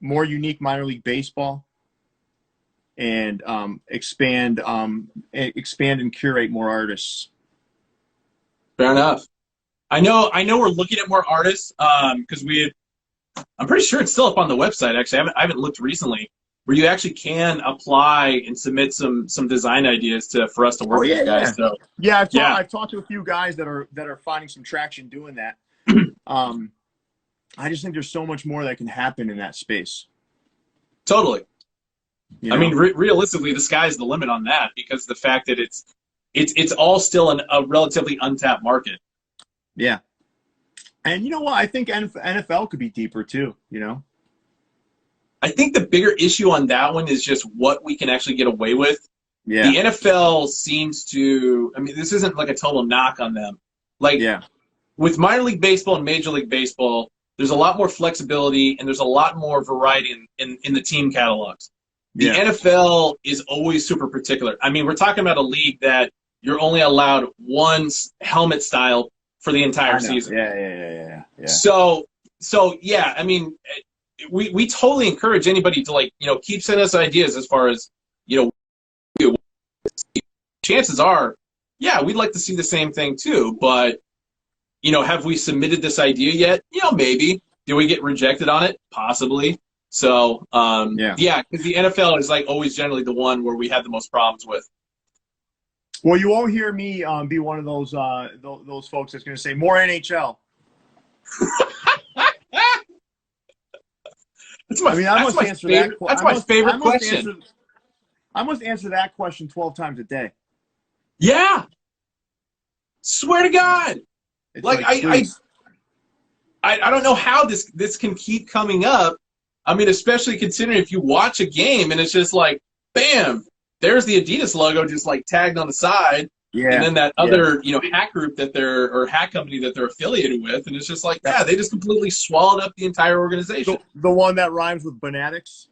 Speaker 3: more unique minor league baseball and expand and curate more artists.
Speaker 1: Fair enough. I know we're looking at more artists because I'm pretty sure it's still up on the website. Actually, I haven't looked recently. Where you actually can apply and submit some design ideas for us to work with guys. So
Speaker 3: yeah, I've talked to a few guys that are finding some traction doing that. I just think there's so much more that can happen in that space.
Speaker 1: Totally.
Speaker 3: You know?
Speaker 1: I mean, realistically, the sky's the limit on that because the fact that it's all still a relatively untapped market.
Speaker 3: Yeah. And you know what? I think NFL could be deeper too, you know?
Speaker 1: I think the bigger issue on that one is just what we can actually get away with.
Speaker 3: Yeah.
Speaker 1: The NFL seems to, I mean, this isn't like a total knock on them. Like, with minor league baseball and major league baseball, there's a lot more flexibility and there's a lot more variety in the team catalogs. The NFL is always super particular. I mean, we're talking about a league that you're only allowed one helmet style for the entire season.
Speaker 3: Yeah.
Speaker 1: So yeah, I mean, we totally encourage anybody to, like, you know, keep sending us ideas as far as, you know, chances are, yeah, we'd like to see the same thing too, but, you know, have we submitted this idea yet? You know, maybe. Did we get rejected on it? Possibly. So, yeah, because the NFL is, like, always generally the one where we have the most problems with.
Speaker 3: Well, you won't hear me be one of those folks that's going to say more NHL.
Speaker 1: That's my favorite question.
Speaker 3: I must answer that question 12 times a day.
Speaker 1: Yeah. Swear to God.
Speaker 3: It's
Speaker 1: like I don't know how this can keep coming up. I mean, especially considering if you watch a game and it's just like, bam, there's the Adidas logo just like tagged on the side. Yeah. And then that other, you know, hack group or hack company that they're affiliated with, and it's just like, yeah, they just completely swallowed up the entire organization.
Speaker 3: The one that rhymes with Banatics?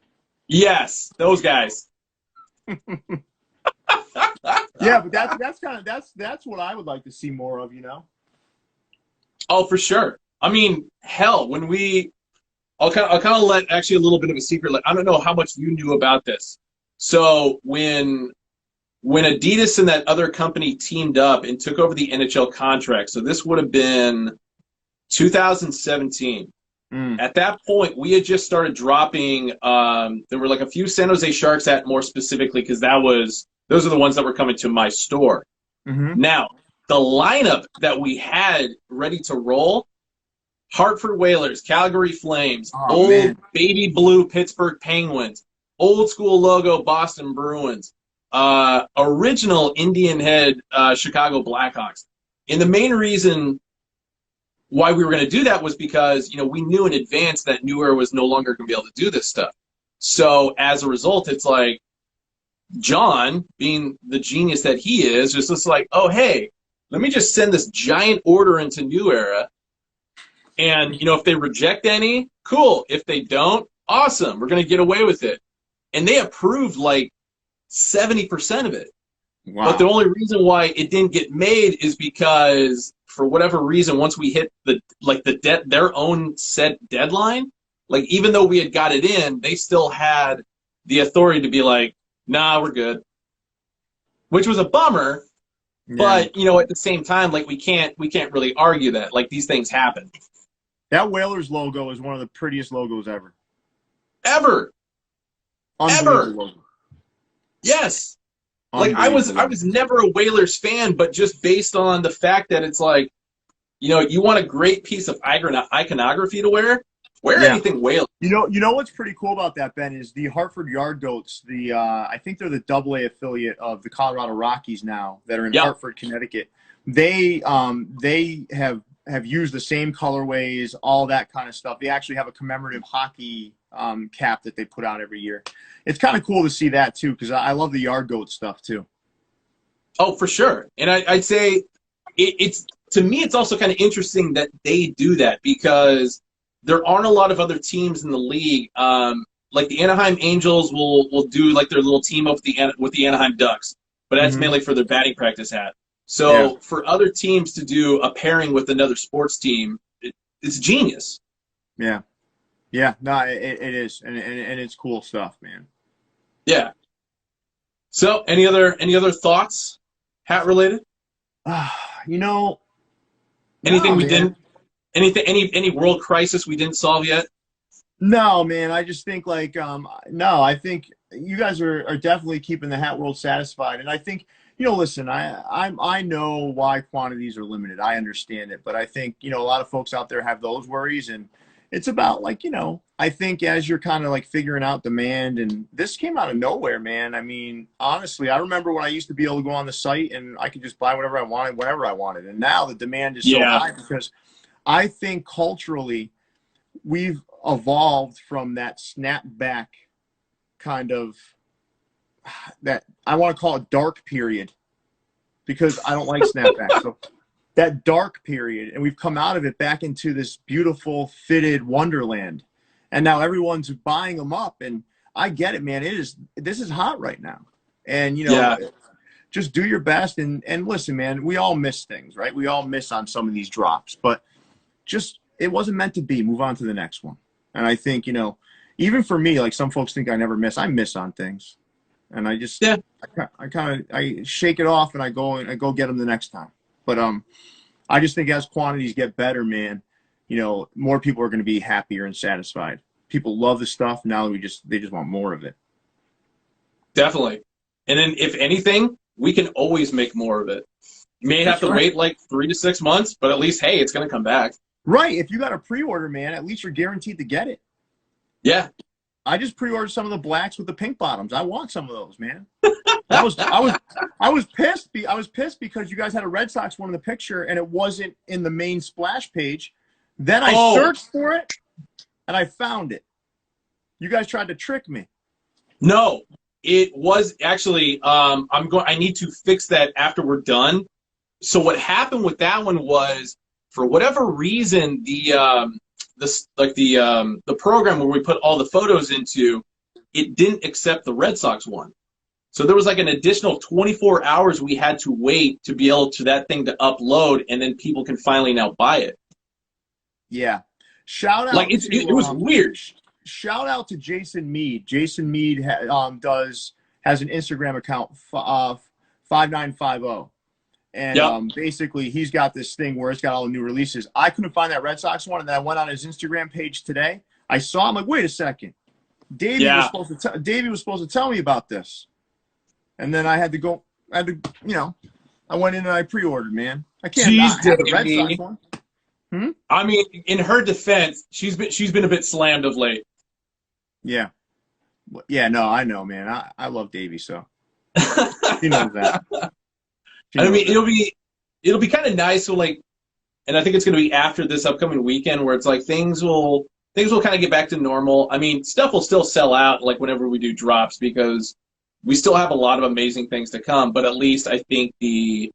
Speaker 1: Yes, those guys.
Speaker 3: Yeah, but that's what I would like to see more of, you know?
Speaker 1: Oh, for sure. I mean, hell, I'll kind of let actually a little bit of a secret. I don't know how much you knew about this. So when Adidas and that other company teamed up and took over the NHL contract, so this would have been 2017. At that point, we had just started dropping. There were like a few San Jose Sharks at more specifically because those are the ones that were coming to my store.
Speaker 3: Mm-hmm.
Speaker 1: Now, the lineup that we had ready to roll: Hartford Whalers, Calgary Flames, baby blue Pittsburgh Penguins, old school logo Boston Bruins, original Indian head Chicago Blackhawks. And the main reason why we were going to do that was because, you know, we knew in advance that New Era was no longer going to be able to do this stuff. So as a result, it's like John, being the genius that he is, just like, oh, hey, let me just send this giant order into New Era. And, you know, if they reject any, cool. If they don't, Awesome. We're going to get away with it. And they approved like 70% of it.
Speaker 3: Wow.
Speaker 1: But the only reason why it didn't get made is because for whatever reason, once we hit their own set deadline, like even though we had got it in, they still had the authority to be like, nah, we're good. Which was a bummer.
Speaker 3: Yeah.
Speaker 1: But, you know, at the same time, like we can't really argue that. Like these things happen.
Speaker 3: That Whalers logo is one of the prettiest logos ever.
Speaker 1: Ever.
Speaker 3: Unbelievable logo.
Speaker 1: Yes. Like I was never a Whalers fan, but just based on the fact that it's like, you know, you want a great piece of iconography to wear anything Whalers.
Speaker 3: You know what's pretty cool about that, Ben, is the Hartford Yard Goats. I think they're the AA affiliate of the Colorado Rockies now that are in Hartford, Connecticut. They have used the same colorways, all that kind of stuff. They actually have a commemorative hockey cap that they put out every year. It's kind of cool to see that too, because I love the Yard Goat stuff too.
Speaker 1: Oh, for sure. And I'd say it's to me, it's also kind of interesting that they do that because there aren't a lot of other teams in the league. Like the Anaheim Angels will do like their little team up with the Anaheim Ducks, but that's mainly for their batting practice hat. So for other teams to do a pairing with another sports team, it's genius.
Speaker 3: Yeah. Yeah, no, it is, and it's cool stuff, man.
Speaker 1: Yeah. So, any other thoughts, hat related?
Speaker 3: You know,
Speaker 1: anything we didn't, any world crisis we didn't solve yet?
Speaker 3: No, man. I just think like, no, I think you guys are definitely keeping the hat world satisfied, and I think, you know, listen, I know why quantities are limited. I understand it, but I think, you know, a lot of folks out there have those worries, and it's about like, you know, I think as you're kind of like figuring out demand, and this came out of nowhere, man. I mean, honestly, I remember when I used to be able to go on the site and I could just buy whatever I wanted, whenever I wanted. And now the demand is so high because I think culturally we've evolved from that snapback kind of, that I want to call it dark period, because I don't like snapback. So that dark period, and we've come out of it back into this beautiful fitted wonderland, and now everyone's buying them up. And I get it, man. This is hot right now, and you know, just do your best and listen, man. We all miss things, right? We all miss on some of these drops, but just it wasn't meant to be. Move on to the next one. And I think, you know, even for me, like some folks think I never miss. I miss on things, and I just I shake it off and I go get them the next time. But I just think as quantities get better, man, you know, more people are going to be happier and satisfied. People love the stuff. Now they just want more of it.
Speaker 1: Definitely. And then if anything, we can always make more of it. You may have to wait like 3 to 6 months, but at least, hey, it's going to come back. Right.
Speaker 3: If you got a pre-order, man, at least you're guaranteed to get it.
Speaker 1: Yeah.
Speaker 3: I just pre-ordered some of the blacks with the pink bottoms. I want some of those, man. I was pissed. I was pissed because you guys had a Red Sox one in the picture and it wasn't in the main splash page. Then I searched for it and I found it. You guys tried to trick me.
Speaker 1: No, it was actually. I need to fix that after we're done. So what happened with that one was, for whatever reason, the program where we put all the photos into, it didn't accept the Red Sox one. So there was like an additional 24 hours we had to wait to be able to that thing to upload, and then people can finally now buy it.
Speaker 3: Yeah. Shout out.
Speaker 1: Like it was weird.
Speaker 3: Shout out to Jason Mead. Jason Mead has an Instagram account, 5950. And basically, he's got this thing where it's got all the new releases. I couldn't find that Red Sox one, and then I went on his Instagram page today. I saw him, like, wait a second. Davey was supposed to tell me about this. And then I had to go, you know, I went in and I pre-ordered, man. I can't not have the Red Sox one.
Speaker 1: I mean, in her defense, she's been a bit slammed of late.
Speaker 3: Yeah. Yeah, no, I know, man. I love Davey, so he knows that.
Speaker 1: I mean, it'll be kind of nice. So like, and I think it's going to be after this upcoming weekend where it's like things will kind of get back to normal. I mean, stuff will still sell out like whenever we do drops because we still have a lot of amazing things to come. But at least I think this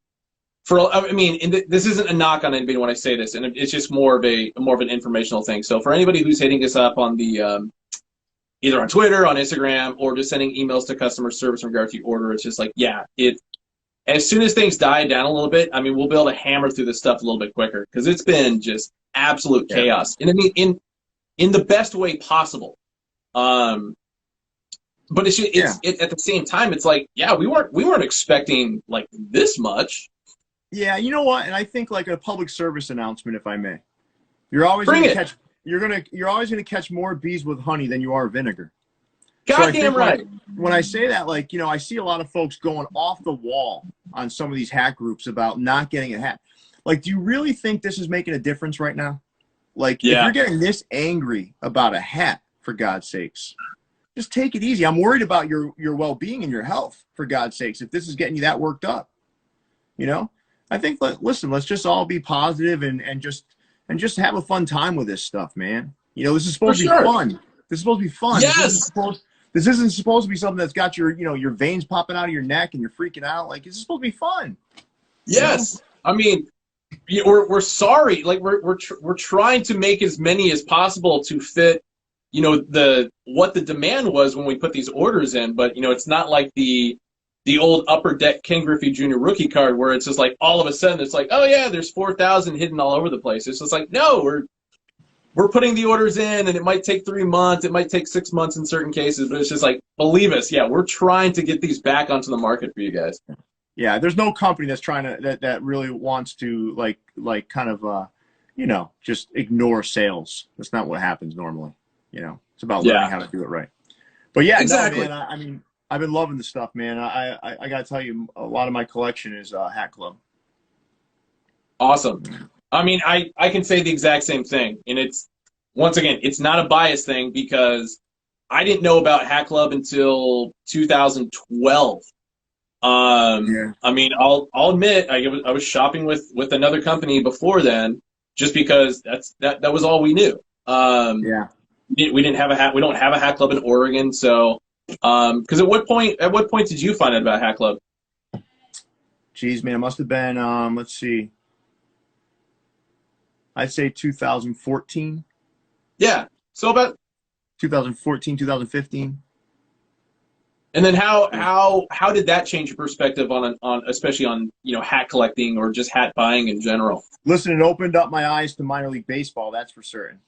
Speaker 1: isn't a knock on anybody when I say this, and it's just more of an informational thing. So for anybody who's hitting us up on the either on Twitter, on Instagram, or just sending emails to customer service in regard to your order. It's just like, yeah, as soon as things die down a little bit, I mean, we'll be able to hammer through this stuff a little bit quicker because it's been just absolute chaos. And I mean, in the best way possible. But at the same time, it's like, yeah, we weren't expecting like this much.
Speaker 3: Yeah, you know what? And I think like a public service announcement, if I may. You're always gonna catch more bees with honey than you are vinegar.
Speaker 1: Goddamn right.
Speaker 3: When I say that, like, you know, I see a lot of folks going off the wall on some of these hat groups about not getting a hat. Like, do you really think this is making a difference right now? Like, if you're getting this angry about a hat, for God's sakes, just take it easy. I'm worried about your well-being and your health, for God's sakes, if this is getting you that worked up. You know? I think, listen, let's just all be positive and just have a fun time with this stuff, man. You know, this is supposed to be fun. This is supposed to be fun.
Speaker 1: Yes.
Speaker 3: This isn't supposed to be something that's got your veins popping out of your neck and you're freaking out. Like, it's supposed to be fun.
Speaker 1: Yes. You know? I mean, we're sorry. Like, we're trying to make as many as possible to fit, you know, what the demand was when we put these orders in. But, you know, it's not like the old Upper Deck Ken Griffey Jr. rookie card where it's just like all of a sudden it's like, oh yeah, there's 4,000 hidden all over the place. It's just like, no, we're putting the orders in, and it might take 3 months, it might take 6 months in certain cases, but it's just like, believe us, yeah, we're trying to get these back onto the market for you guys.
Speaker 3: Yeah, there's no company that's trying to that really wants to like kind of you know, just ignore sales. That's not what happens normally. You know, it's about learning how to do it right. But yeah,
Speaker 1: exactly.
Speaker 3: No, man, I mean, I've been loving the stuff, man. I got to tell you, a lot of my collection is Hat Club.
Speaker 1: Awesome. I mean, I can say the exact same thing. And it's, once again, it's not a bias thing because I didn't know about Hat Club until 2012. I mean, I'll admit I was shopping with another company before then just because that was all we knew. We don't have a Hat Club in Oregon, so because at what point did you find out about Hat Club?
Speaker 3: Jeez, man, it must have been let's see, I'd say 2014.
Speaker 1: Yeah, so about
Speaker 3: 2014, 2015.
Speaker 1: And then how did that change your perspective on especially on, you know, hat collecting or just hat buying in general?
Speaker 3: Listen, it opened up my eyes to minor league baseball. That's for certain.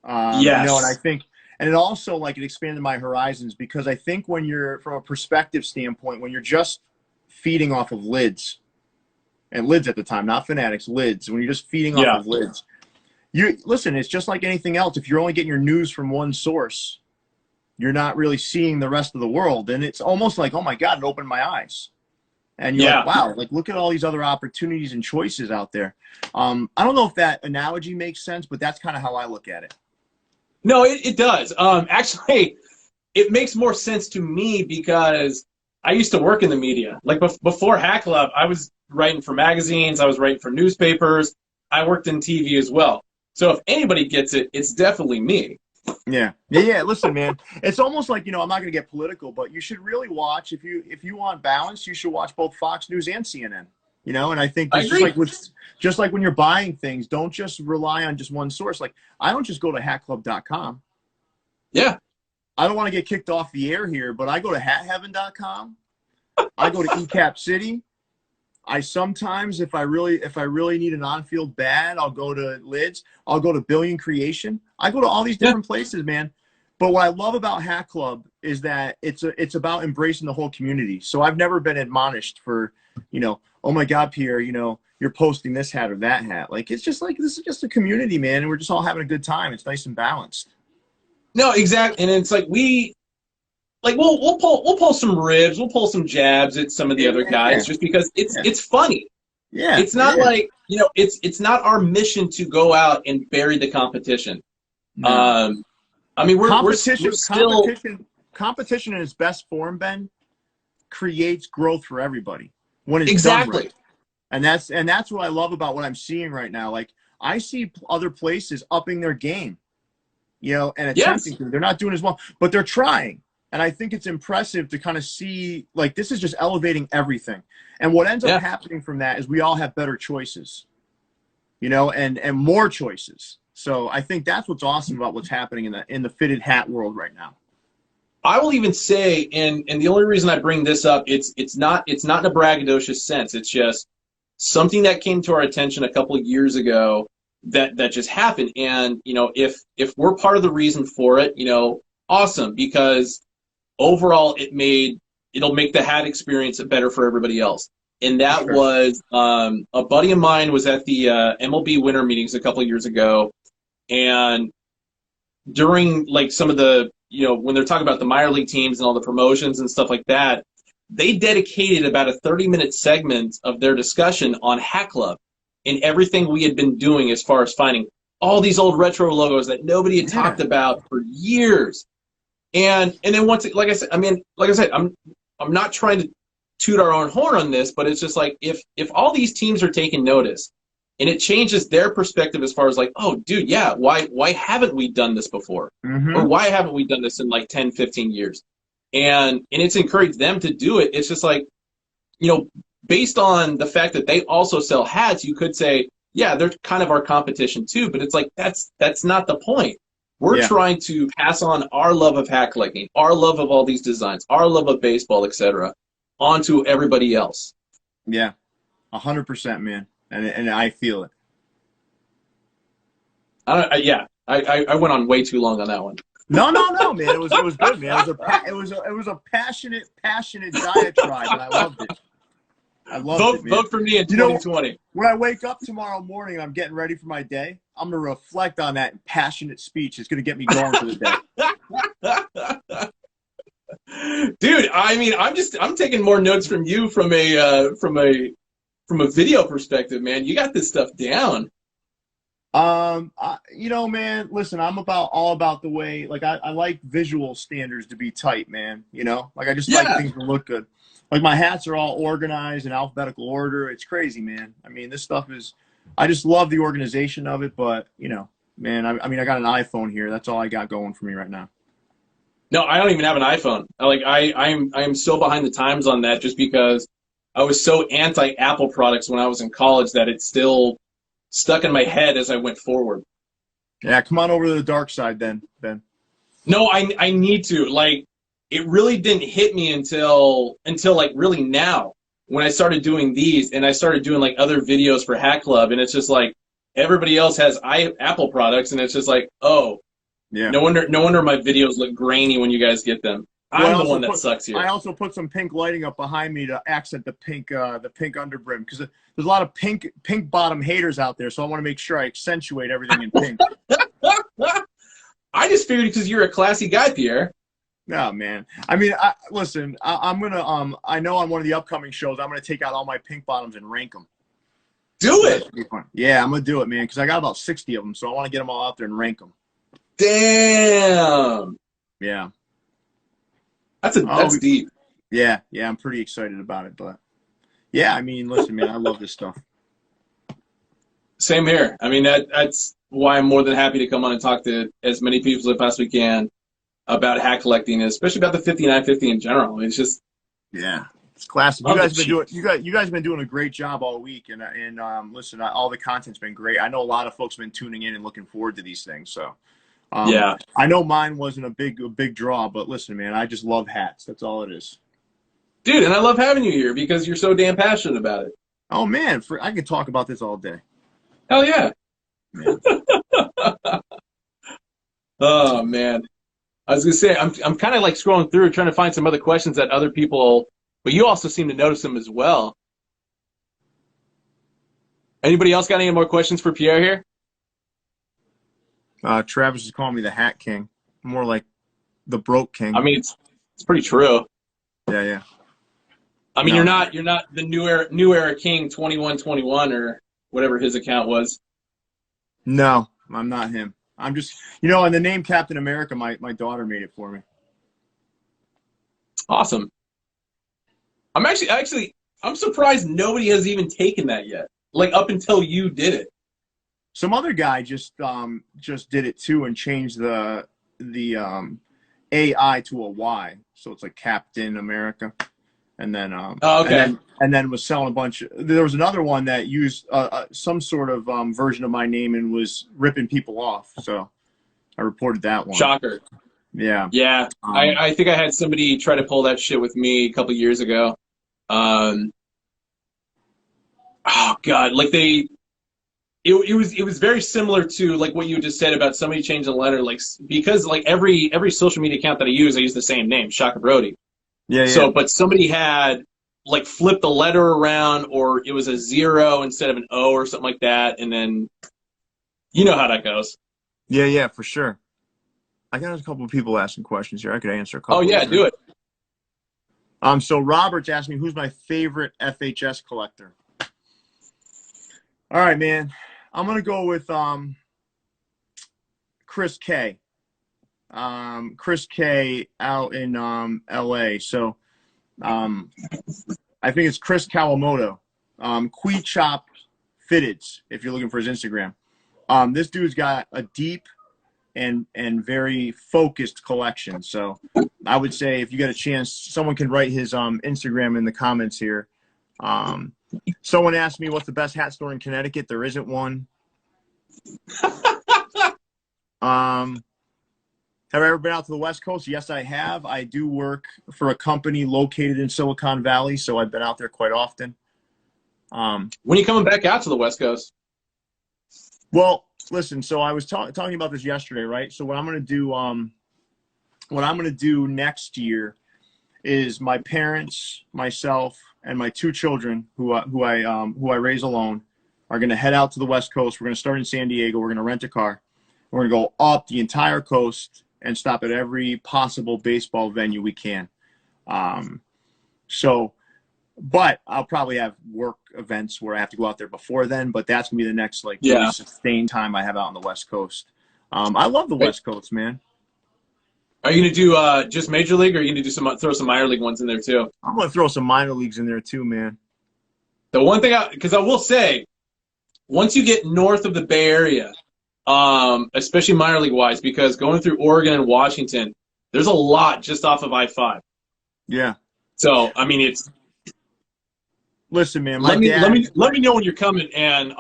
Speaker 1: Yes.
Speaker 3: You know, and I think. And it also, like, it expanded my horizons because I think when you're, from a perspective standpoint, when you're just feeding off of lids, and lids at the time, not Fanatics, lids, when you're just feeding off of lids, listen, it's just like anything else. If you're only getting your news from one source, you're not really seeing the rest of the world. And it's almost like, oh my God, it opened my eyes. And you're like, wow, like, look at all these other opportunities and choices out there. I don't know if that analogy makes sense, but that's kind of how I look at it.
Speaker 1: No, it does. Actually, it makes more sense to me because I used to work in the media. Like before Hat Club, I was writing for magazines. I was writing for newspapers. I worked in TV as well. So if anybody gets it, it's definitely me.
Speaker 3: Yeah. Listen, man, it's almost like, you know, I'm not going to get political, but you should really watch, if you want balance, you should watch both Fox News and CNN. You know, and I think just like when you're buying things, don't just rely on just one source. Like, I don't just go to hatclub.com.
Speaker 1: Yeah.
Speaker 3: I don't want to get kicked off the air here, but I go to hatheaven.com. I go to eCap City. I sometimes, if I really need an on-field bat, I'll go to Lids. I'll go to Billion Creation. I go to all these different places, man. But what I love about Hat Club is that it's about embracing the whole community. So I've never been admonished for, you know, oh my God, Pierre, you know, you're posting this hat or that hat. Like, it's just like, this is just a community, man, and we're just all having a good time. It's nice and balanced.
Speaker 1: No, exactly. And it's like we'll pull some ribs, we'll pull some jabs at some of the other guys just because it's funny.
Speaker 3: Yeah.
Speaker 1: It's not like, you know, it's not our mission to go out and bury the competition. No. I mean, we're still
Speaker 3: competition in its best form, Ben, creates growth for everybody when it's
Speaker 1: exactly
Speaker 3: done right. And that's what I love about what I'm seeing right now. Like, I see other places upping their game, you know, and attempting to. They're not doing as well, but they're trying. And I think it's impressive to kind of see, like, this is just elevating everything. And what ends up happening from that is we all have better choices, you know, and more choices. So I think that's what's awesome about what's happening in the fitted hat world right now.
Speaker 1: I will even say, and the only reason I bring this up, it's not in a braggadocious sense. It's just something that came to our attention a couple of years ago that just happened. And if we're part of the reason for it, awesome, because overall it'll make the hat experience better for everybody else. And that was a buddy of mine was at the MLB winter meetings a couple of years ago, and during like some of the when they're talking about the minor league teams and all the promotions and stuff like that, they dedicated about a 30-minute segment of their discussion on Hat Club and everything we had been doing as far as finding all these old retro logos that nobody had talked about for years. And then once, like I said, I'm not trying to toot our own horn on this, but it's just like if all these teams are taking notice and it changes their perspective as far as like, oh, dude, yeah, why haven't we done this before?
Speaker 3: Mm-hmm.
Speaker 1: Or why haven't we done this in like 10, 15 years? And it's encouraged them to do it. It's just like, based on the fact that they also sell hats, you could say, yeah, they're kind of our competition too, but it's like that's not the point. We're trying to pass on our love of hat collecting, our love of all these designs, our love of baseball, etc., onto everybody else.
Speaker 3: Yeah, 100%, man, and I feel it.
Speaker 1: I went on way too long on that one.
Speaker 3: No, man. It was good, man. It was a passionate diatribe, and I loved it. I loved it, man.
Speaker 1: Vote for me in 2020.
Speaker 3: When I wake up tomorrow morning and I'm getting ready for my day, I'm going to reflect on that passionate speech. It's going to get me going for the day.
Speaker 1: Dude, I mean, I'm taking more notes from you from a video perspective, man. You got this stuff down.
Speaker 3: Man, listen, I'm all about the way, like, I like visual standards to be tight, man. Like, I just like things to look good. Like, my hats are all organized in alphabetical order. It's crazy, man. I mean, this stuff I just love the organization of it, but, man, I got an iPhone here. That's all I got going for me right now.
Speaker 1: No, I don't even have an iPhone. I'm so behind the times on that just because I was so anti-Apple products when I was in college that it's still stuck in my head as I went forward.
Speaker 3: Yeah, come on over to the dark side then, Ben.
Speaker 1: No, I need to. Like, it really didn't hit me until like really now when I started doing these and I started doing like other videos for Hat Club, and it's just like everybody else has Apple products, and it's just like, oh, yeah. No wonder my videos look grainy when you guys get them. I'm the one that sucks here.
Speaker 3: I also put some pink lighting up behind me to accent the pink underbrim, because there's a lot of pink bottom haters out there, so I want to make sure I accentuate everything in pink.
Speaker 1: I just figured because you're a classy guy, Pierre.
Speaker 3: No, man. I mean, listen. I'm gonna. I know on one of the upcoming shows, I'm gonna take out all my pink bottoms and rank them.
Speaker 1: Do it.
Speaker 3: Yeah, I'm gonna do it, man. Because I got about 60 of them, so I want to get them all out there and rank them.
Speaker 1: Damn.
Speaker 3: Yeah.
Speaker 1: That's deep.
Speaker 3: Yeah. I'm pretty excited about it, but yeah, I mean, listen, man, I love this stuff.
Speaker 1: Same here. I mean, that's why I'm more than happy to come on and talk to as many people as I possibly can about hat collecting, especially about the 5950 in general. It's just
Speaker 3: it's classic. You guys have been doing a great job all week, and listen, all the content's been great. I know a lot of folks have been tuning in and looking forward to these things. So I know mine wasn't a big draw, but listen, man, I just love hats. That's all it is.
Speaker 1: Dude, and I love having you here because you're so damn passionate about it.
Speaker 3: Oh man, I could talk about this all day.
Speaker 1: Hell yeah. Oh man. I was gonna say I'm kind of like scrolling through trying to find some other questions that other people, but you also seem to notice them as well. Anybody else got any more questions for Pierre here?
Speaker 3: Travis is calling me the Hat King. More like the Broke King.
Speaker 1: I mean, it's pretty true.
Speaker 3: Yeah.
Speaker 1: I mean, you're not the new era King 2121 or whatever his account was.
Speaker 3: No, I'm not him. I'm just, and the name Captain America, my daughter made it for me.
Speaker 1: Awesome. I'm I'm surprised nobody has even taken that yet. Like up until you did it.
Speaker 3: Some other guy just did it too and changed the AI to a Y, so it's like Captain America. And then and then was selling a bunch. There was another one that used some sort of version of my name and was ripping people off. So I reported that one.
Speaker 1: Shocker.
Speaker 3: Yeah.
Speaker 1: Yeah, I think I had somebody try to pull that shit with me a couple years ago. Um, oh God, like it was very similar to like what you just said about somebody changing the letter, like because like every social media account that I use the same name, Shaka Brody.
Speaker 3: Yeah, yeah.
Speaker 1: So, but somebody had like flipped the letter around, or it was a zero instead of an O or something like that, and then you know how that goes.
Speaker 3: Yeah, yeah, for sure. I got a couple of people asking questions here. I could answer a
Speaker 1: Oh
Speaker 3: couple of
Speaker 1: yeah,
Speaker 3: them.
Speaker 1: do it.
Speaker 3: So Robert's asked me who's my favorite FHS collector. All right, man. I'm gonna go with Chris K. Chris K out in LA. So I think it's Chris Kawamoto. Qui Chop Fitteds, if you're looking for his Instagram. This dude's got a deep and very focused collection. So I would say if you get a chance, someone can write his Instagram in the comments here. Someone asked me what's the best hat store in Connecticut. There isn't one. Have I ever been out to the West Coast? Yes, I have. I do work for a company located in Silicon Valley, so I've been out there quite often.
Speaker 1: When are you coming back out to the West Coast?
Speaker 3: Well, listen. So I was talking about this yesterday, right? So what I'm going to do next year is my parents, myself, and my two children, who I raise alone, are going to head out to the West Coast. We're going to start in San Diego. We're going to rent a car. We're going to go up the entire coast and stop at every possible baseball venue we can. But I'll probably have work events where I have to go out there before then. But that's gonna be the next really sustained time I have out on the West Coast. I love the West Coast, man.
Speaker 1: Are you gonna do just major league, or are you gonna do throw some minor league ones in there too?
Speaker 3: I'm gonna throw some minor leagues in there too, man.
Speaker 1: The one thing, because I will say, once you get north of the Bay Area, especially minor league wise, because going through Oregon and Washington, there's a lot just off of I-5.
Speaker 3: Yeah.
Speaker 1: So I mean, it's.
Speaker 3: Listen, man.
Speaker 1: Let me know when you're coming, and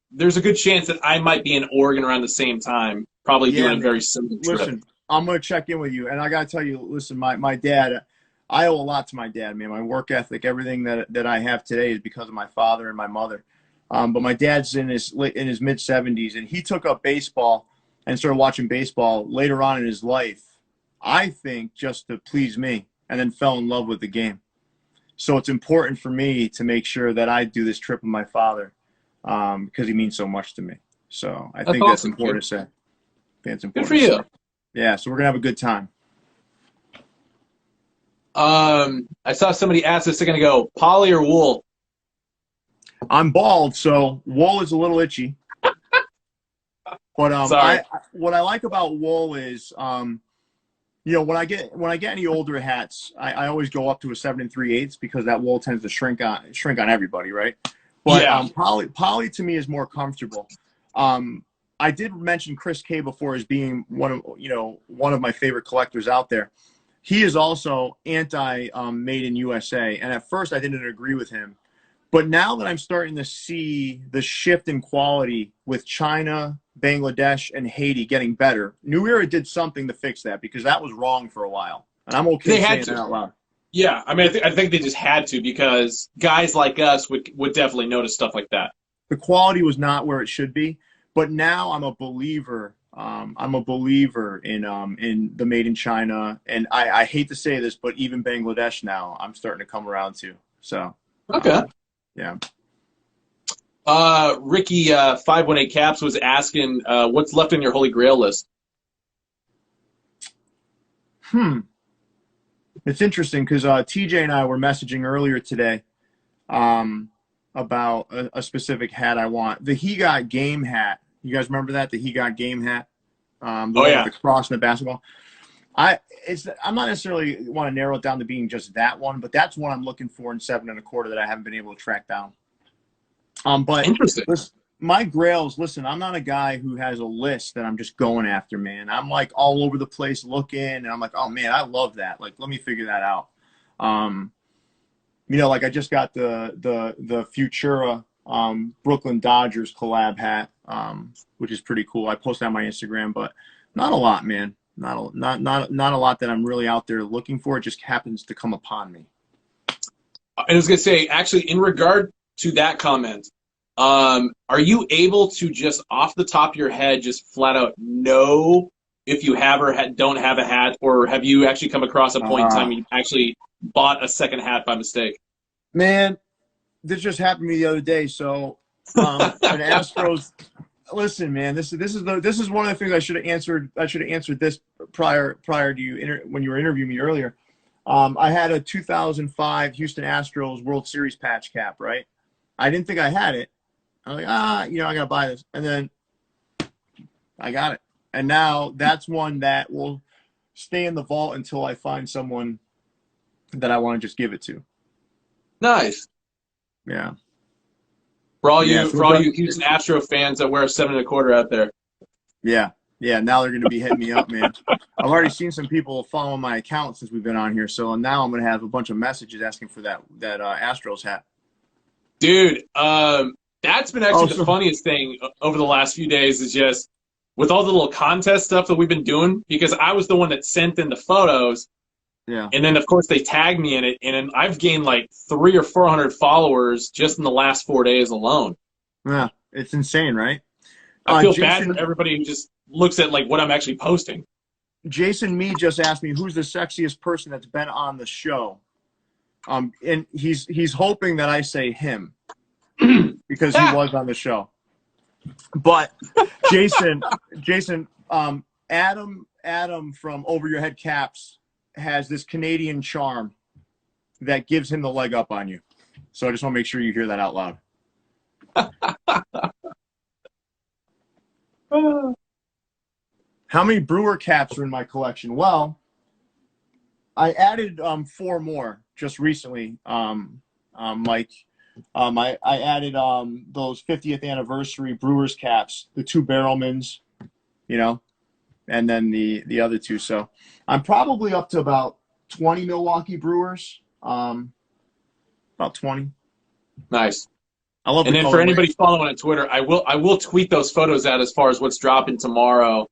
Speaker 1: there's a good chance that I might be in Oregon around the same time, probably doing a very similar trip.
Speaker 3: Listen, I'm gonna check in with you, and I gotta tell you, listen, my dad, I owe a lot to my dad, man. My work ethic, everything that I have today is because of my father and my mother. But my dad's in his mid 70s, and he took up baseball and started watching baseball later on in his life. I think just to please me, and then fell in love with the game. So it's important for me to make sure that I do this trip with my father because he means so much to me. So I think that's important to say. I think it's important.
Speaker 1: Good for you.
Speaker 3: Yeah, so we're going to have a good time.
Speaker 1: I saw somebody ask a second ago, poly or wool?
Speaker 3: I'm bald, so wool is a little itchy. But what I like about wool is when I get any older hats, I always go up to a 7 3/8 because that wool tends to shrink on everybody, right? But poly to me is more comfortable. I did mention Chris K before as being one of my favorite collectors out there. He is also anti made in USA, and at first I didn't agree with him. But now that I'm starting to see the shift in quality with China, Bangladesh, and Haiti getting better, New Era did something to fix that because that was wrong for a while. And I'm okay saying that out loud.
Speaker 1: Yeah, I mean, I think they just had to because guys like us would definitely notice stuff like that.
Speaker 3: The quality was not where it should be, but now I'm a believer. I'm a believer in the made in China, and I hate to say this, but even Bangladesh now I'm starting to come around to. So
Speaker 1: okay.
Speaker 3: Yeah.
Speaker 1: Ricky 518 Caps was asking, what's left on your Holy Grail list?
Speaker 3: It's interesting because TJ and I were messaging earlier today about a specific hat I want. The He Got Game hat. You guys remember that? The He Got Game hat? The one with the cross and the basketball. I'm not necessarily want to narrow it down to being just that one, but that's one I'm looking for in 7 1/4 that I haven't been able to track down. But
Speaker 1: interesting.
Speaker 3: Listen, my grails, listen, I'm not a guy who has a list that I'm just going after, man. I'm like all over the place looking, and I'm like, oh man, I love that. Like, let me figure that out. Like I just got the Futura Brooklyn Dodgers collab hat, which is pretty cool. I posted on my Instagram, but not a lot, man. Not a lot that I'm really out there looking for. It just happens to come upon me.
Speaker 1: I was going to say, actually, in regard to that comment, are you able to just off the top of your head just flat out know if you have or don't have a hat, or have you actually come across a point in time you actually bought a second hat by mistake?
Speaker 3: Man, this just happened to me the other day. So, an Astros. Listen, man, this is one of the things I should have answered. I should have answered this prior to you when you were interviewing me earlier. I had a 2005 Houston Astros World Series patch cap, right? I didn't think I had it. I was like, I gotta buy this, and then I got it. And now that's one that will stay in the vault until I find someone that I want to just give it to.
Speaker 1: Nice.
Speaker 3: Yeah.
Speaker 1: For all you Houston Astro fans that wear a 7 1/4 out there.
Speaker 3: Yeah. Now they're going to be hitting me up, man. I've already seen some people follow my account since we've been on here, so now I'm going to have a bunch of messages asking for that Astros hat.
Speaker 1: Dude, that's been actually the funniest thing over the last few days is just with all the little contest stuff that we've been doing, because I was the one that sent in the photos.
Speaker 3: Yeah.
Speaker 1: And then, of course, they tagged me in it, and I've gained like 300 or 400 followers just in the last 4 days alone.
Speaker 3: Yeah, it's insane, right?
Speaker 1: I feel bad for everybody who just looks at like what I'm actually posting.
Speaker 3: Jason Me just asked me who's the sexiest person that's been on the show. And he's hoping that I say him because he was on the show. But Jason, Adam from Over Your Head Caps has this Canadian charm that gives him the leg up on you. So I just want to make sure you hear that out loud. How many Brewer caps are in my collection? Well, I added 4 more just recently. I added those 50th anniversary Brewers caps, the 2 Barrelmans, and then the other 2. So I'm probably up to about 20 Milwaukee Brewers. About 20.
Speaker 1: Nice.
Speaker 3: I love.
Speaker 1: And then for anybody following on Twitter, I will tweet those photos out as far as what's dropping tomorrow,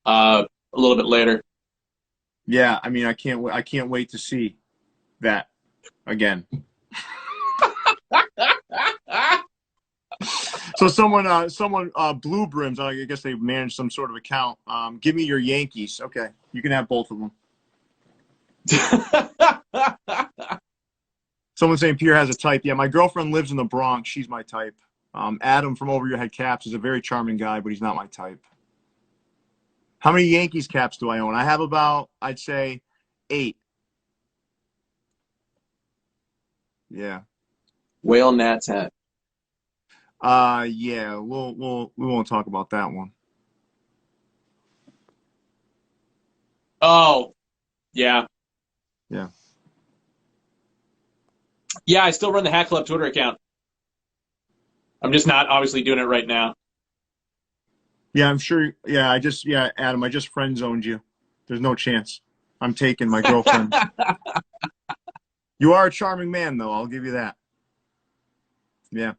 Speaker 1: a little bit later.
Speaker 3: Yeah, I mean, I can't wait to see that again. So someone Blue Brims, I guess they manage some sort of account. Give me your Yankees. Okay, you can have both of them. Someone saying Pierre has a type. Yeah, my girlfriend lives in the Bronx. She's my type. Adam from Over Your Head Caps is a very charming guy, but he's not my type. How many Yankees caps do I own? I have about, I'd say, 8. Yeah.
Speaker 1: Whale Nats hat.
Speaker 3: Yeah, we won't talk about that one.
Speaker 1: Oh, yeah.
Speaker 3: Yeah.
Speaker 1: Yeah, I still run the Hat Club Twitter account. I'm just not obviously doing it right now.
Speaker 3: Yeah, I'm sure. Yeah, Adam, I just friend zoned you. There's no chance. I'm taking my girlfriend. You are a charming man, though. I'll give you that. Yeah.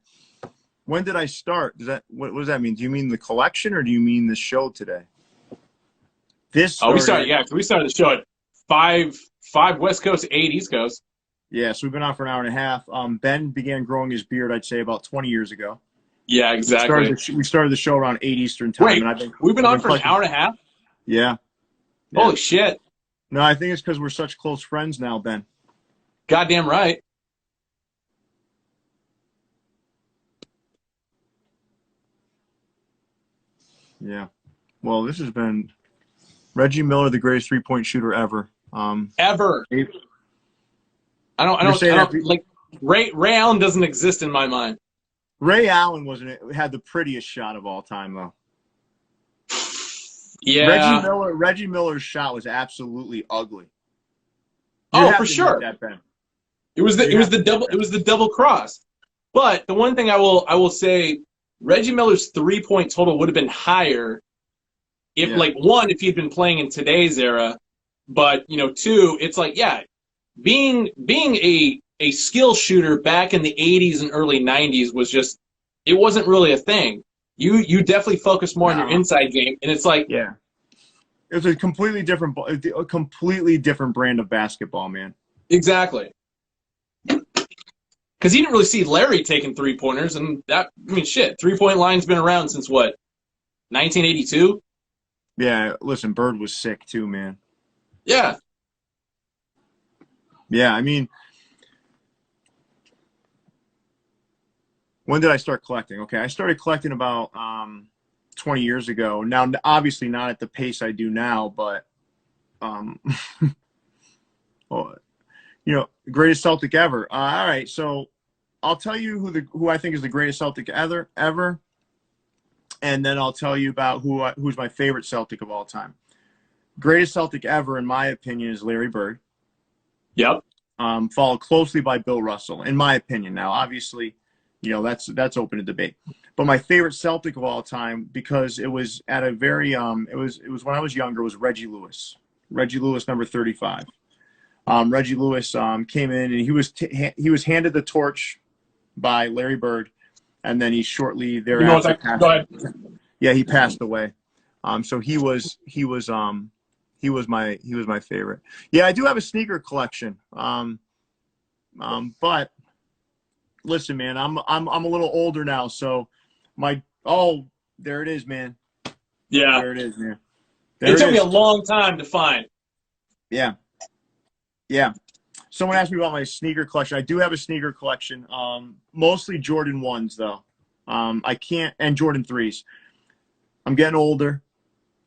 Speaker 3: When did I start? What does that mean? Do you mean the collection or do you mean the show today?
Speaker 1: We started the show at 5 West Coast, 8 East Coast.
Speaker 3: Yeah, so we've been on for an hour and a half. Ben began growing his beard, I'd say, about 20 years ago.
Speaker 1: Yeah, exactly.
Speaker 3: We started the show around 8 Eastern time.
Speaker 1: Wait,
Speaker 3: and
Speaker 1: we've been on for an hour and a half?
Speaker 3: Yeah.
Speaker 1: Holy shit.
Speaker 3: No, I think it's because we're such close friends now, Ben.
Speaker 1: Goddamn right.
Speaker 3: Yeah. Well, this has been Reggie Miller, the greatest three-point shooter ever.
Speaker 1: Ever. I don't like Ray Allen doesn't exist in my mind.
Speaker 3: Ray Allen had the prettiest shot of all time, though.
Speaker 1: Yeah.
Speaker 3: Reggie Miller's shot was absolutely ugly.
Speaker 1: For sure. That, Ben. It was the double cross. But the one thing I will say, Reggie Miller's 3-point total would have been higher if if he'd been playing in today's era. But 2, it's like, yeah, being a skill shooter back in the 80s and early 90s was just, it wasn't really a thing. You definitely focus more on your inside game, and it's like,
Speaker 3: yeah, It was a completely different brand of basketball, man.
Speaker 1: Exactly. Because you didn't really see Larry taking three-pointers, and that, I mean, shit, three-point line's been around since what, 1982?
Speaker 3: Yeah, listen, Bird was sick too, man.
Speaker 1: Yeah.
Speaker 3: Yeah, I mean, when did I start collecting? Okay, I started collecting about 20 years ago. Now, obviously not at the pace I do now, but, well, you know, greatest Celtic ever. All right, so I'll tell you who I think is the greatest Celtic ever, and then I'll tell you about who's my favorite Celtic of all time. Greatest Celtic ever, in my opinion, is Larry Bird.
Speaker 1: Yep.
Speaker 3: Followed closely by Bill Russell, in my opinion. Now, obviously, you know, that's open to debate. But my favorite Celtic of all time, because it was at a very it was when I was younger, was Reggie Lewis. Reggie Lewis, number 35. Reggie Lewis came in, and he was handed the torch by Larry Bird, and then he shortly thereafter passed.
Speaker 1: Go ahead.
Speaker 3: Yeah, he passed away. So he was my favorite. Yeah, I do have a sneaker collection. But listen, man, I'm a little older now, so there it is, man.
Speaker 1: Yeah.
Speaker 3: There it is, man.
Speaker 1: It took me a long time to find.
Speaker 3: Yeah. Yeah. Someone asked me about my sneaker collection. I do have a sneaker collection. Mostly Jordan 1s, though. I can't, and Jordan 3s. I'm getting older.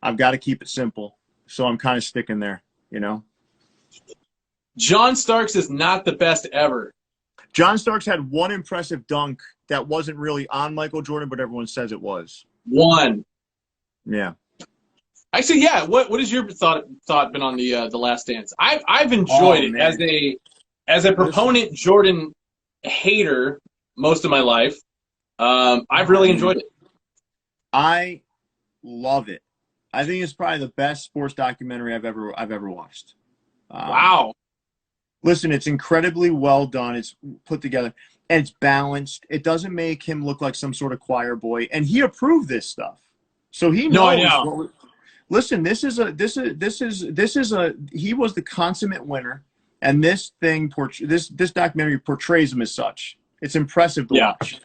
Speaker 3: I've got to keep it simple. So I'm kind of sticking there, you know.
Speaker 1: John Starks is not the best ever.
Speaker 3: John Starks had one impressive dunk that wasn't really on Michael Jordan, but everyone says it was.
Speaker 1: One.
Speaker 3: Yeah.
Speaker 1: Actually, yeah. What has your thought been on the Last Dance? I've enjoyed it
Speaker 3: man.
Speaker 1: as a proponent Jordan hater most of my life. I've really enjoyed it.
Speaker 3: I love it. I think it's probably the best sports documentary I've ever watched.
Speaker 1: Wow.
Speaker 3: Listen, it's incredibly well done. It's put together, and it's balanced. It doesn't make him look like some sort of choir boy, and he approved this stuff, so he knows.
Speaker 1: No, I know.
Speaker 3: Listen, he was the consummate winner, and this documentary portrays him as such. It's impressive to watch.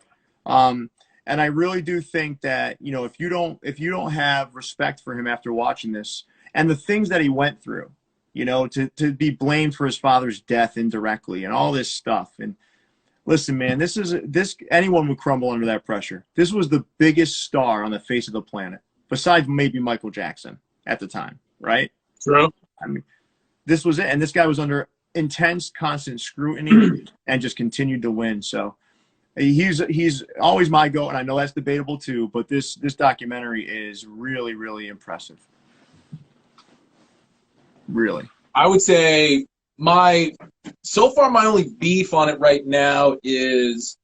Speaker 3: And I really do think that, you know, if you don't have respect for him after watching this and the things that he went through, you know, to be blamed for his father's death indirectly and all this stuff. And listen, man, anyone would crumble under that pressure. This was the biggest star on the face of the planet, besides maybe Michael Jackson at the time, right?
Speaker 1: True.
Speaker 3: I mean, this was it. And this guy was under intense, constant scrutiny and just continued to win. So he's always my goat, and I know that's debatable too, but this documentary is really, really impressive. Really. I
Speaker 1: would say my only beef on it right now is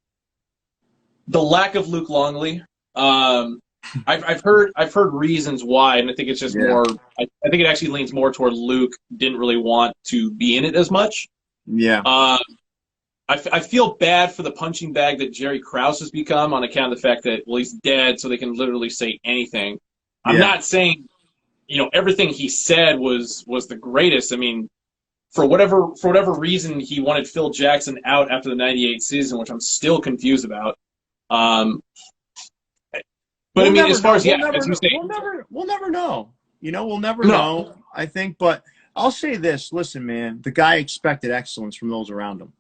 Speaker 1: the lack of Luke Longley. I've heard reasons why, and I think it's just more. I think it actually leans more toward Luke didn't really want to be in it as much.
Speaker 3: Yeah.
Speaker 1: I feel bad for the punching bag that Jerry Krause has become on account of the fact that, well, he's dead, so they can literally say anything. I'm not saying, you know, everything he said was the greatest. I mean, for whatever reason, he wanted Phil Jackson out after the '98 season, which I'm still confused about. But I mean, as far as as you say,
Speaker 3: we'll never know. You know, we'll never know. I think, but I'll say this: listen, man, the guy expected excellence from those around him.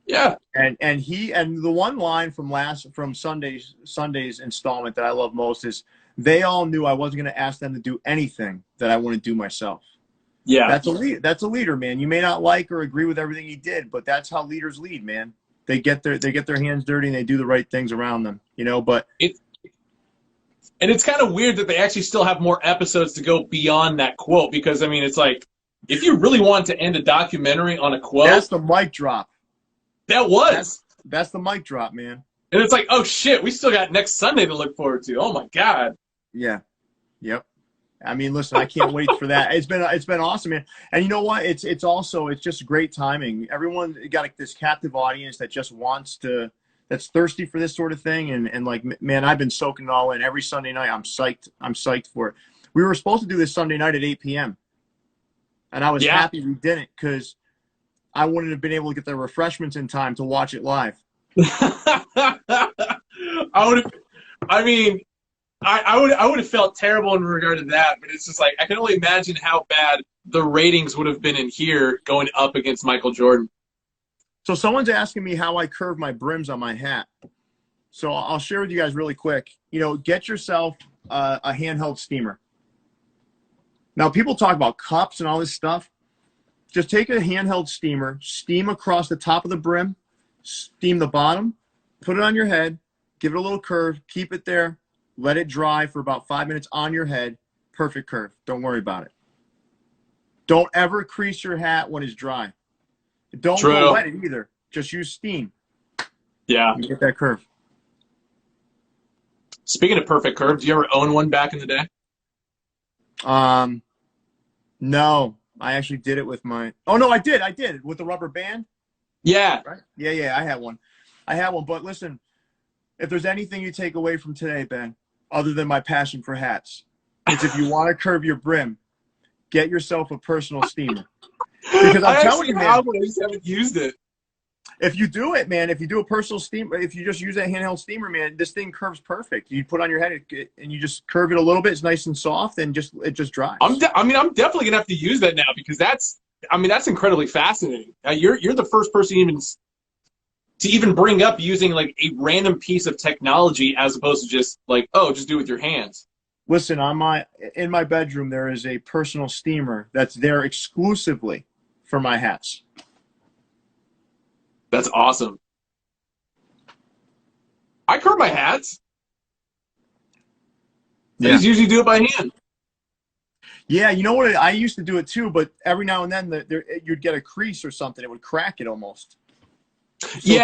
Speaker 1: Yeah,
Speaker 3: and the one line from Sunday's installment that I love most is, they all knew I wasn't going to ask them to do anything that I wouldn't do myself.
Speaker 1: Yeah,
Speaker 3: that's a leader, man. You may not like or agree with everything he did, but that's how leaders lead, man. They get their hands dirty and they do the right things around them, you know. But
Speaker 1: it's kind of weird that they actually still have more episodes to go beyond that quote, because I mean, it's like, if you really want to end a documentary on a quote,
Speaker 3: that's the mic drop.
Speaker 1: That's
Speaker 3: the mic drop, man.
Speaker 1: And it's like, oh shit, we still got next Sunday to look forward to. Oh my god.
Speaker 3: Yeah. Yep. I mean, listen, I can't wait for that. It's been awesome, man. And you know what? It's just great timing. Everyone got this captive audience that just that's thirsty for this sort of thing. And like, man, I've been soaking it all in every Sunday night. I'm psyched for it. We were supposed to do this Sunday night at 8 p.m. And I was happy we didn't because I wouldn't have been able to get the refreshments in time to watch it live.
Speaker 1: I would have felt terrible in regard to that, but it's just like I can only imagine how bad the ratings would have been in here going up against Michael Jordan.
Speaker 3: So someone's asking me how I curve my brims on my hat. So I'll share with you guys really quick. Get yourself a handheld steamer. Now, people talk about cups and all this stuff. Just take a handheld steamer, steam across the top of the brim, steam the bottom, put it on your head, give it a little curve, keep it there, let it dry for about 5 minutes on your head. Perfect curve. Don't worry about it. Don't ever crease your hat when it's dry. Don't go wet it either. Just use steam.
Speaker 1: Yeah.
Speaker 3: You get that curve.
Speaker 1: Speaking of perfect curve, do you ever own one back in the day?
Speaker 3: No. I actually did it with my – oh, no, I did. With the rubber band.
Speaker 1: Yeah.
Speaker 3: Right? Yeah, I had one. But listen, if there's anything you take away from today, Ben, other than my passion for hats, it's if you want to curve your brim, get yourself a personal steamer. Because I'm telling you, man,
Speaker 1: I just haven't used it.
Speaker 3: If you do it, man, if you do a personal steamer, if you just use that handheld steamer, man, this thing curves perfect. You put it on your head and you just curve it a little bit. It's nice and soft, and it just dries.
Speaker 1: I'm definitely gonna have to use that now because that's incredibly fascinating. You're the first person to even bring up using like a random piece of technology as opposed to just like, oh, just do it with your hands.
Speaker 3: Listen, in my bedroom there is a personal steamer that's there exclusively for my hats.
Speaker 1: That's awesome. I curve my hats. I just usually do it by hand.
Speaker 3: Yeah, you know what? I used to do it too, but every now and then you'd get a crease or something. It would crack it almost. So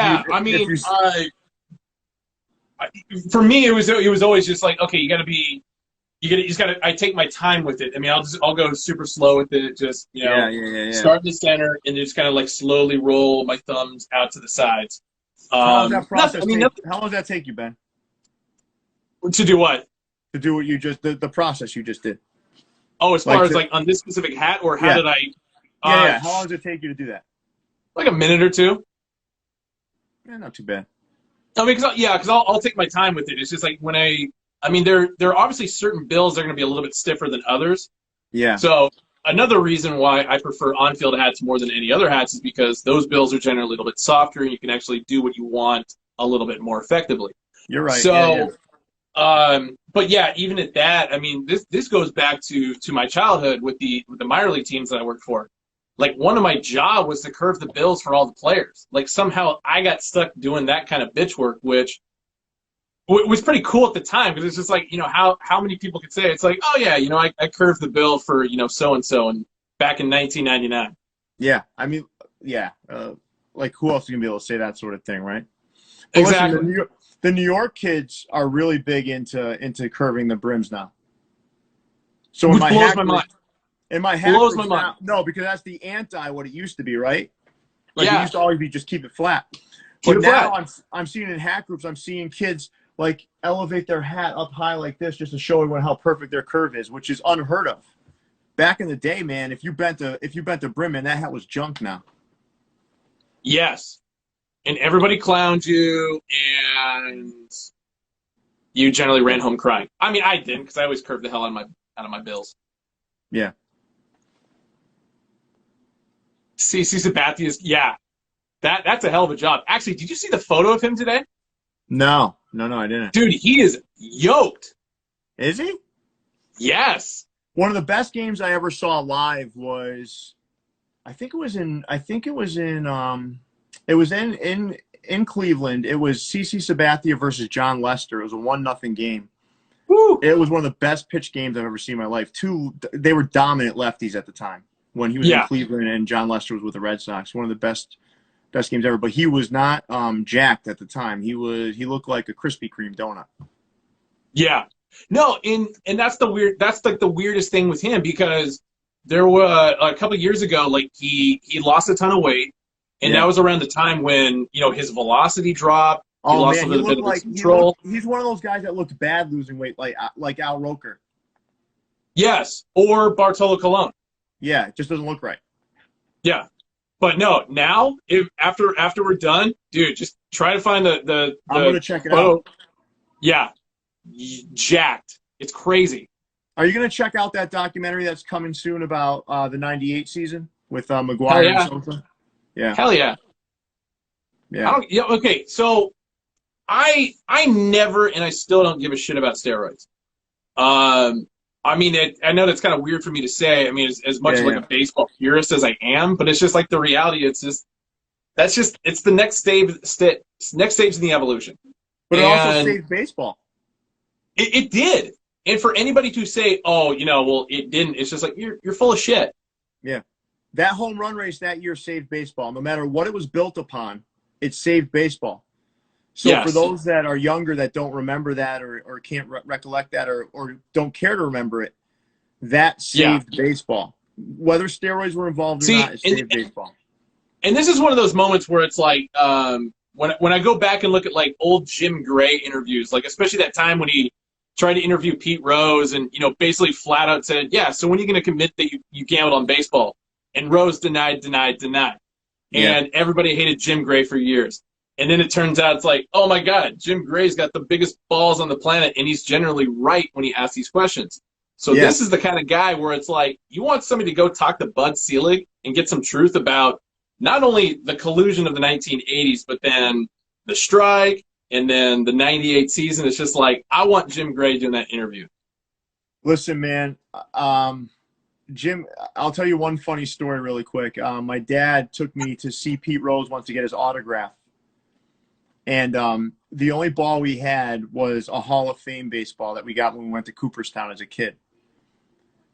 Speaker 3: for me, it was always just like, okay, I take my time with it. I mean, I'll go super slow with it. Just, start in the center and just kind of like slowly roll my thumbs out to the sides. How long does that take you, Ben?
Speaker 1: To do what?
Speaker 3: To do what you just, the process you just did.
Speaker 1: Oh, as far as like on this specific hat, or how did I?
Speaker 3: Yeah. How long does it take you to do that?
Speaker 1: Like a minute or two.
Speaker 3: Yeah, not too bad.
Speaker 1: I mean, because I'll take my time with it. It's just like when there are obviously certain bills that are going to be a little bit stiffer than others. Yeah. So another reason why I prefer on-field hats more than any other hats is because those bills are generally a little bit softer and you can actually do what you want a little bit more effectively.
Speaker 3: You're right.
Speaker 1: So, but yeah, even at that, I mean, this goes back to my childhood with the minor league teams that I worked for. Like, one of my job was to curve the bills for all the players. Like, somehow I got stuck doing that kind of bitch work, which was pretty cool at the time because it's just like, how many people could say it's like, oh yeah, I curved the bill for, so-and-so and back in 1999.
Speaker 3: Yeah. I mean, yeah. Like, who else is going to be able to say that sort of thing, right? But
Speaker 1: exactly.
Speaker 3: Listen, the New York kids are really big into curving the brims now. So in my
Speaker 1: blows my mind.
Speaker 3: In my hat
Speaker 1: blows my mind.
Speaker 3: No, because that's the anti what it used to be, right? Like,
Speaker 1: yeah.
Speaker 3: It used to always be just keep it flat. But now I'm seeing in hat groups, I'm seeing kids like elevate their hat up high like this just to show everyone how perfect their curve is, which is unheard of. Back in the day, man, if you bent the brim, man, that hat was junk now.
Speaker 1: Yes. And everybody clowned you, and you generally ran home crying. I mean, I didn't, because I always curved the hell out of my bills.
Speaker 3: Yeah.
Speaker 1: CC Sabathia's, yeah. That's a hell of a job. Actually, did you see the photo of him today?
Speaker 3: No, I didn't.
Speaker 1: Dude, he is yoked.
Speaker 3: Is he?
Speaker 1: Yes.
Speaker 3: One of the best games I ever saw live was, it was in Cleveland. It was CC Sabathia versus John Lester. It was a 1-0 game.
Speaker 1: Woo.
Speaker 3: It was one of the best pitch games I've ever seen in my life. They were dominant lefties at the time when he was in Cleveland and John Lester was with the Red Sox. One of the best games ever. But he was not jacked at the time. He looked like a Krispy Kreme donut.
Speaker 1: Yeah. No, and that's like the weirdest thing with him, because there were a couple of years ago, like he lost a ton of weight, and that was around the time when his velocity dropped. He lost a little bit of his control.
Speaker 3: He's one of those guys that looked bad losing weight, like Al Roker.
Speaker 1: Yes, or Bartolo Colon.
Speaker 3: Yeah, it just doesn't look right.
Speaker 1: Yeah. But no, now if after we're done, dude, just try to find
Speaker 3: I'm
Speaker 1: the
Speaker 3: gonna check it
Speaker 1: photo.
Speaker 3: out.
Speaker 1: Yeah, jacked. It's crazy.
Speaker 3: Are you gonna check out that documentary that's coming soon about the '98 season with
Speaker 1: Hell
Speaker 3: McGuire and
Speaker 1: yeah.
Speaker 3: Sosa? Yeah,
Speaker 1: Hell yeah. I
Speaker 3: yeah,
Speaker 1: don't. Yeah. Okay. So I never and I still don't give a shit about steroids. I mean, I know that's kind of weird for me to say. I mean, as much
Speaker 3: yeah,
Speaker 1: of like
Speaker 3: yeah.
Speaker 1: a baseball purist as I am, but it's just like the reality. It's the next stage in the evolution,
Speaker 3: But it also
Speaker 1: and
Speaker 3: saved baseball.
Speaker 1: it did. And for anybody to say, oh, well, it didn't, it's just like you're full of shit.
Speaker 3: Yeah, that home run race that year saved baseball. No matter what it was built upon, it saved baseball. So for
Speaker 1: Yes.
Speaker 3: those that are younger that don't remember that or can't recollect that or don't care to remember it, that
Speaker 1: Yeah.
Speaker 3: saved baseball. Whether steroids were involved or
Speaker 1: See,
Speaker 3: not, it saved baseball.
Speaker 1: and this is one of those moments where it's like, when I go back and look at like old Jim Gray interviews, like especially that time when he tried to interview Pete Rose and, basically flat out said, yeah, so when are you going to commit that you gambled on baseball? And Rose denied.
Speaker 3: Yeah.
Speaker 1: And everybody hated Jim Gray for years. And then it turns out it's like, oh my God, Jim Gray's got the biggest balls on the planet, and he's generally right when he asks these questions. So
Speaker 3: Yeah.
Speaker 1: this is the kind of guy where it's like, you want somebody to go talk to Bud Selig and get some truth about not only the collusion of the 1980s, but then the strike and then the 98 season. It's just like, I want Jim Gray doing that interview.
Speaker 3: Listen, man, Jim, I'll tell you one funny story really quick. My dad took me to see Pete Rose once to get his autograph. And the only ball we had was a Hall of Fame baseball that we got when we went to Cooperstown as a kid.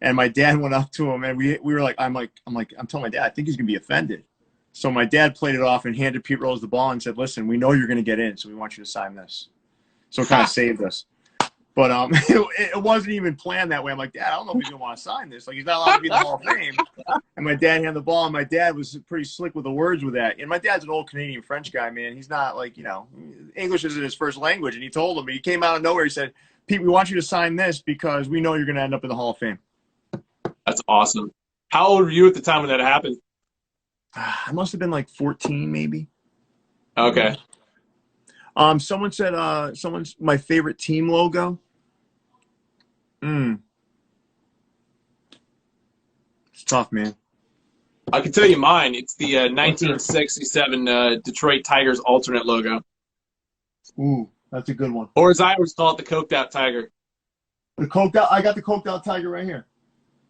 Speaker 3: And my dad went up to him, and we were like, I'm telling my dad, I think he's gonna be offended. So my dad played it off and handed Pete Rose the ball and said, "Listen, we know you're gonna get in, so we want you to sign this." So it kind of saved us. But it wasn't even planned that way. I'm like, Dad, I don't know if he's gonna want to sign this. Like, he's not allowed to be in the Hall of Fame. And my dad handed the ball, and my dad was pretty slick with the words with that. And my dad's an old Canadian French guy, man. He's not like, English isn't his first language. And he told him, he came out of nowhere. He said, "Pete, we want you to sign this because we know you're gonna end up in the Hall of Fame."
Speaker 1: That's awesome. How old were you at the time when that happened?
Speaker 3: I must have been like 14, maybe.
Speaker 1: Okay.
Speaker 3: Someone said, someone's my favorite team logo. It's tough, man.
Speaker 1: I can tell you mine. It's the 1967 Detroit Tigers alternate logo.
Speaker 3: Ooh, that's a good one.
Speaker 1: Or as I always call it, the coked out tiger.
Speaker 3: The coked out. I got the coked out tiger right here.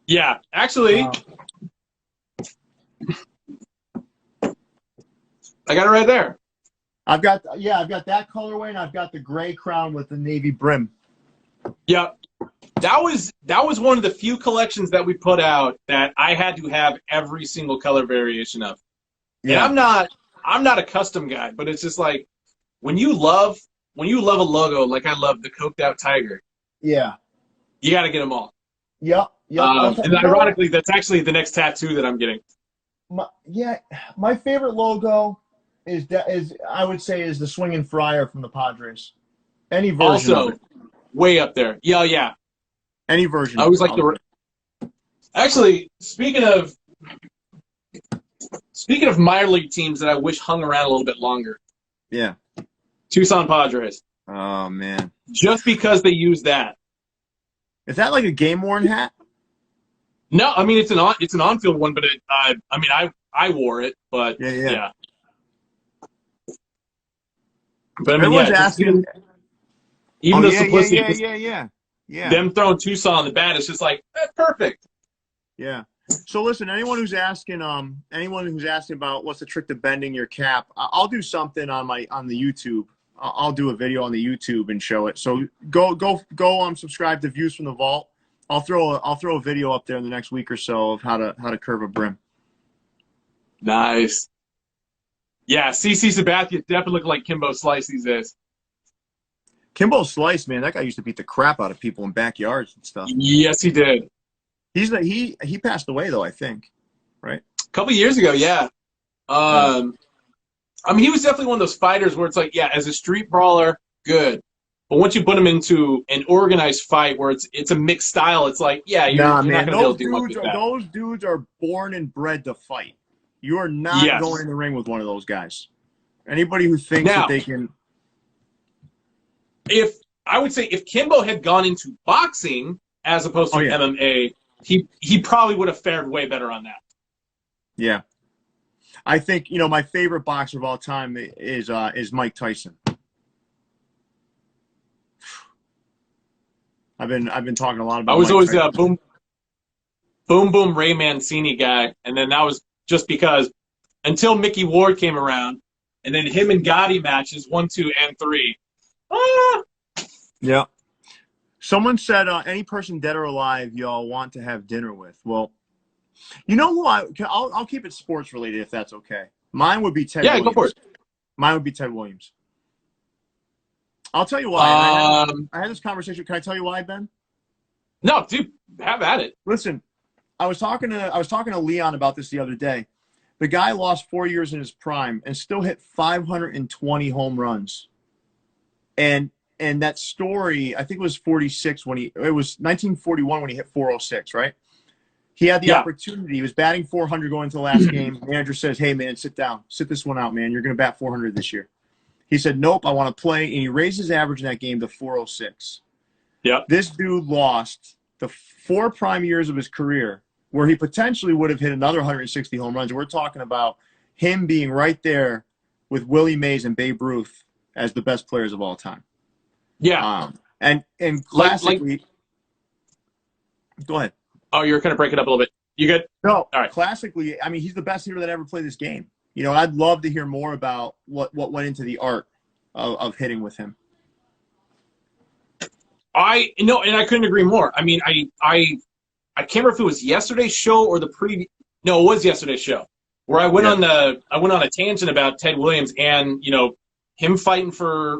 Speaker 1: Yeah, actually,
Speaker 3: Wow.
Speaker 1: I got it right there.
Speaker 3: I've got that colorway, and I've got the gray crown with the navy brim.
Speaker 1: Yep. That was one of the few collections that we put out that I had to have every single color variation of.
Speaker 3: Yeah.
Speaker 1: And I'm not a custom guy, but it's just like when you love a logo like I love the coked out tiger.
Speaker 3: Yeah.
Speaker 1: You got to get them all.
Speaker 3: Yep.
Speaker 1: And ironically, that's actually the next tattoo that I'm getting.
Speaker 3: My favorite logo is I would say is the swinging friar from the Padres. Any version
Speaker 1: Also,
Speaker 3: of it.
Speaker 1: way up there. Yeah.
Speaker 3: Any version.
Speaker 1: I always like the. Actually, speaking of minor league teams that I wish hung around a little bit longer.
Speaker 3: Yeah.
Speaker 1: Tucson Padres.
Speaker 3: Oh man.
Speaker 1: Just because they use that.
Speaker 3: Is that like a game worn hat?
Speaker 1: No, I mean it's an on-field one, but I wore it, but yeah. But I mean,
Speaker 3: everyone's asking.
Speaker 1: Even the simplicity.
Speaker 3: Yeah.
Speaker 1: Them throwing Tucson on the bat, it's just like that's perfect.
Speaker 3: Yeah. So listen, anyone who's asking about what's the trick to bending your cap, I'll do something on the YouTube. I'll do a video on the YouTube and show it. So go subscribe to Views from the Vault. I'll throw a video up there in the next week or so of how to curve a brim.
Speaker 1: Nice. Yeah, CC Sabathia definitely look like Kimbo Slice these days.
Speaker 3: Kimbo Slice, man, that guy used to beat the crap out of people in backyards and stuff.
Speaker 1: Yes, he did.
Speaker 3: He passed away though, I think, right?
Speaker 1: A couple years ago, yeah. I mean, he was definitely one of those fighters where it's like, yeah, as a street brawler, good, But once you put them into an organized fight where it's a mixed style, it's like, yeah, you're
Speaker 3: Nah,
Speaker 1: not
Speaker 3: man,
Speaker 1: going to be able to do much with that.
Speaker 3: those dudes are born and bred to fight. You are not
Speaker 1: Yes.
Speaker 3: going in the ring with one of those guys. Anybody who thinks
Speaker 1: Now,
Speaker 3: that they can.
Speaker 1: I would say if Kimbo had gone into boxing as opposed to MMA, he probably would have fared way better on that.
Speaker 3: Yeah. I think, my favorite boxer of all time is Mike Tyson. I've been talking a lot about.
Speaker 1: I was
Speaker 3: Mike
Speaker 1: always
Speaker 3: Tyson.
Speaker 1: boom Ray Mancini guy, and then that was just because until Mickey Ward came around, and then him and Gotti matches 1, 2, and 3.
Speaker 3: Yeah. Someone said any person dead or alive y'all want to have dinner with. Well, you know who I'll keep it sports related if that's okay. Mine would be Ted Williams.
Speaker 1: Go for it.
Speaker 3: Mine would be Ted Williams. I'll tell you why. I had this conversation. Can I tell you why, Ben?
Speaker 1: No, dude, have at it.
Speaker 3: Listen, I was talking to Leon about this the other day. The guy lost 4 years in his prime and still hit 520 home runs. And that story, I think it was 46 it was 1941 when he hit 406, right? He had the opportunity. He was batting 400 going into the last game. The manager says, "Hey, man, sit down. Sit this one out, man. You're going to bat 400 this year." He said, "Nope, I want to play." And he raised his average in that game to 406.
Speaker 1: Yeah.
Speaker 3: This dude lost the 4 prime years of his career where he potentially would have hit another 160 home runs. We're talking about him being right there with Willie Mays and Babe Ruth as the best players of all time.
Speaker 1: Yeah.
Speaker 3: And classically, go ahead.
Speaker 1: Oh, you're going to break it up a little bit. You good?
Speaker 3: No.
Speaker 1: All right.
Speaker 3: Classically, I mean, he's the best hitter that ever played this game. I'd love to hear more about what went into the art of hitting with him.
Speaker 1: And I couldn't agree more. I mean, I can't remember if it was yesterday's show or the previous. No, it was yesterday's show where I went on a tangent about Ted Williams and him fighting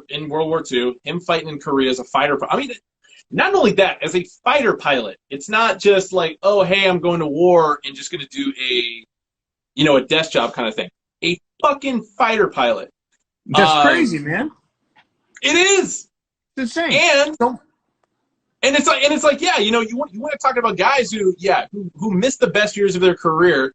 Speaker 1: in World War II, him fighting in Korea as a fighter. I mean, not only that, as a fighter pilot, it's not just like, oh, hey, I'm going to war and just going to do a desk job kind of thing. A fucking fighter pilot.
Speaker 3: That's crazy, man.
Speaker 1: It is.
Speaker 3: It's insane.
Speaker 1: And it's like, yeah, you want to talk about guys who missed the best years of their career.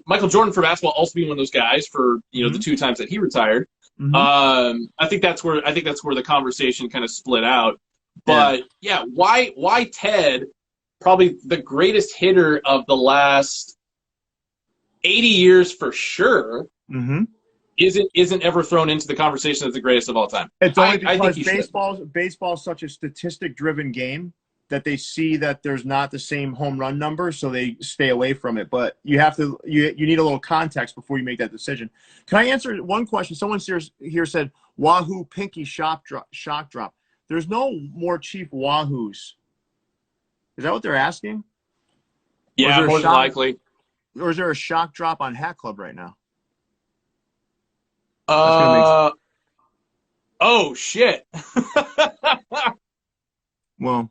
Speaker 1: Michael Jordan for basketball also being one of those guys for the 2 times that he retired. Mm-hmm. I think that's where the conversation kind of split out. But why Ted, probably the greatest hitter of the last 80 years for sure, isn't ever thrown into the conversation as the greatest of all time.
Speaker 3: It's only because baseball's such a statistic-driven game that they see that there's not the same home run number, so they stay away from it. But you need a little context before you make that decision. Can I answer one question? Someone here said, "Wahoo Pinky shock drop." There's no more Chief Wahoos. Is that what they're asking?
Speaker 1: Yeah, more than likely.
Speaker 3: Or is there a shock drop on Hat Club right now?
Speaker 1: Oh shit.
Speaker 3: Well,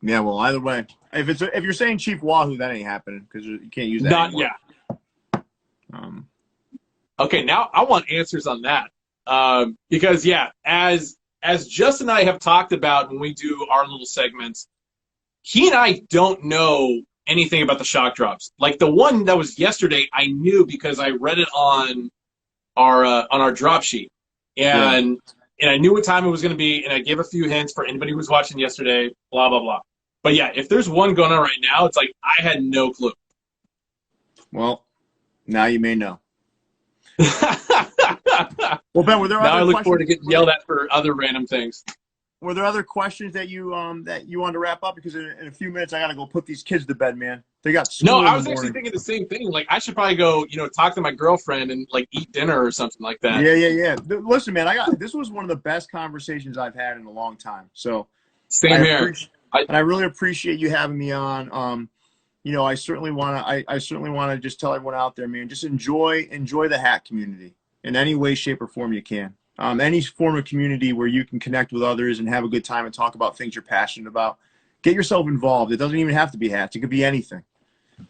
Speaker 3: yeah. Well, either way, if you're saying Chief Wahoo, that ain't happening because you can't use that.
Speaker 1: Not
Speaker 3: anymore.
Speaker 1: Yeah. Okay, now I want answers on that. Because as Justin and I have talked about when we do our little segments, he and I don't know anything about the shock drops. Like the one that was yesterday, I knew because I read it on our drop sheet, and I knew what time it was going to be, and I gave a few hints for anybody who was watching yesterday. Blah blah blah. But yeah, if there's one going on right now, it's like I had no clue.
Speaker 3: Well, now you may know. Well, Ben, were there
Speaker 1: now
Speaker 3: other
Speaker 1: I look
Speaker 3: questions?
Speaker 1: forward to getting yelled at for other random things.
Speaker 3: Were there other questions that you wanted to wrap up? Because in a few minutes I gotta go put these kids to bed, man. They got school.
Speaker 1: No, I was actually thinking the same thing. Like I should probably go, talk to my girlfriend and like eat dinner or something like that.
Speaker 3: Yeah. Listen, man, this was one of the best conversations I've had in a long time. So
Speaker 1: same here.
Speaker 3: I really appreciate you having me on. I certainly want to just tell everyone out there, man, just enjoy the hat community in any way, shape, or form you can. Any form of community where you can connect with others and have a good time and talk about things you're passionate about. Get yourself involved. It doesn't even have to be hats. It could be anything.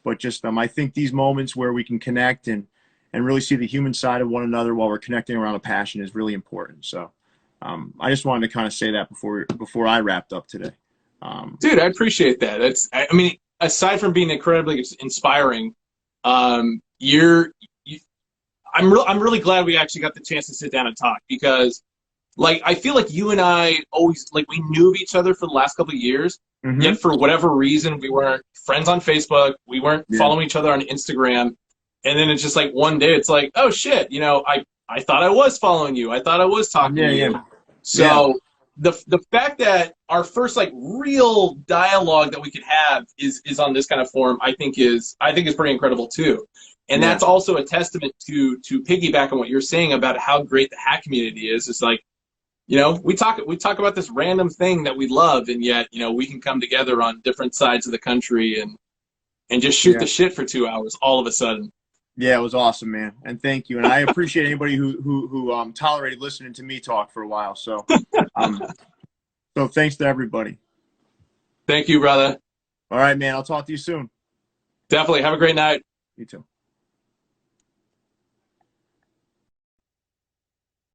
Speaker 3: But just I think these moments where we can connect and really see the human side of one another while we're connecting around a passion is really important. So I just wanted to kind of say that before I wrapped up today.
Speaker 1: Dude, I appreciate that. I mean, aside from being incredibly inspiring, you're I'm really glad we actually got the chance to sit down and talk, because like I feel like you and I always, like, we knew of each other for the last couple of years, yet for whatever reason we weren't friends on Facebook, we weren't following each other on Instagram, and then it's just like one day it's like, oh shit, you know, I thought I was following you, I thought I was talking to you. So the fact that our first like real dialogue that we could have is on this kind of forum, I think is pretty incredible too. And that's also a testament to piggyback on what you're saying about how great the hack community is. It's like, you know, we talk about this random thing that we love, and yet, you know, we can come together on different sides of the country and just shoot the shit for 2 hours all of a sudden.
Speaker 3: Yeah, it was awesome, man, and thank you. And I appreciate anybody who tolerated listening to me talk for a while. So, so thanks to everybody.
Speaker 1: Thank you, brother.
Speaker 3: All right, man. I'll talk to you soon.
Speaker 1: Definitely. Have a great night.
Speaker 3: You too.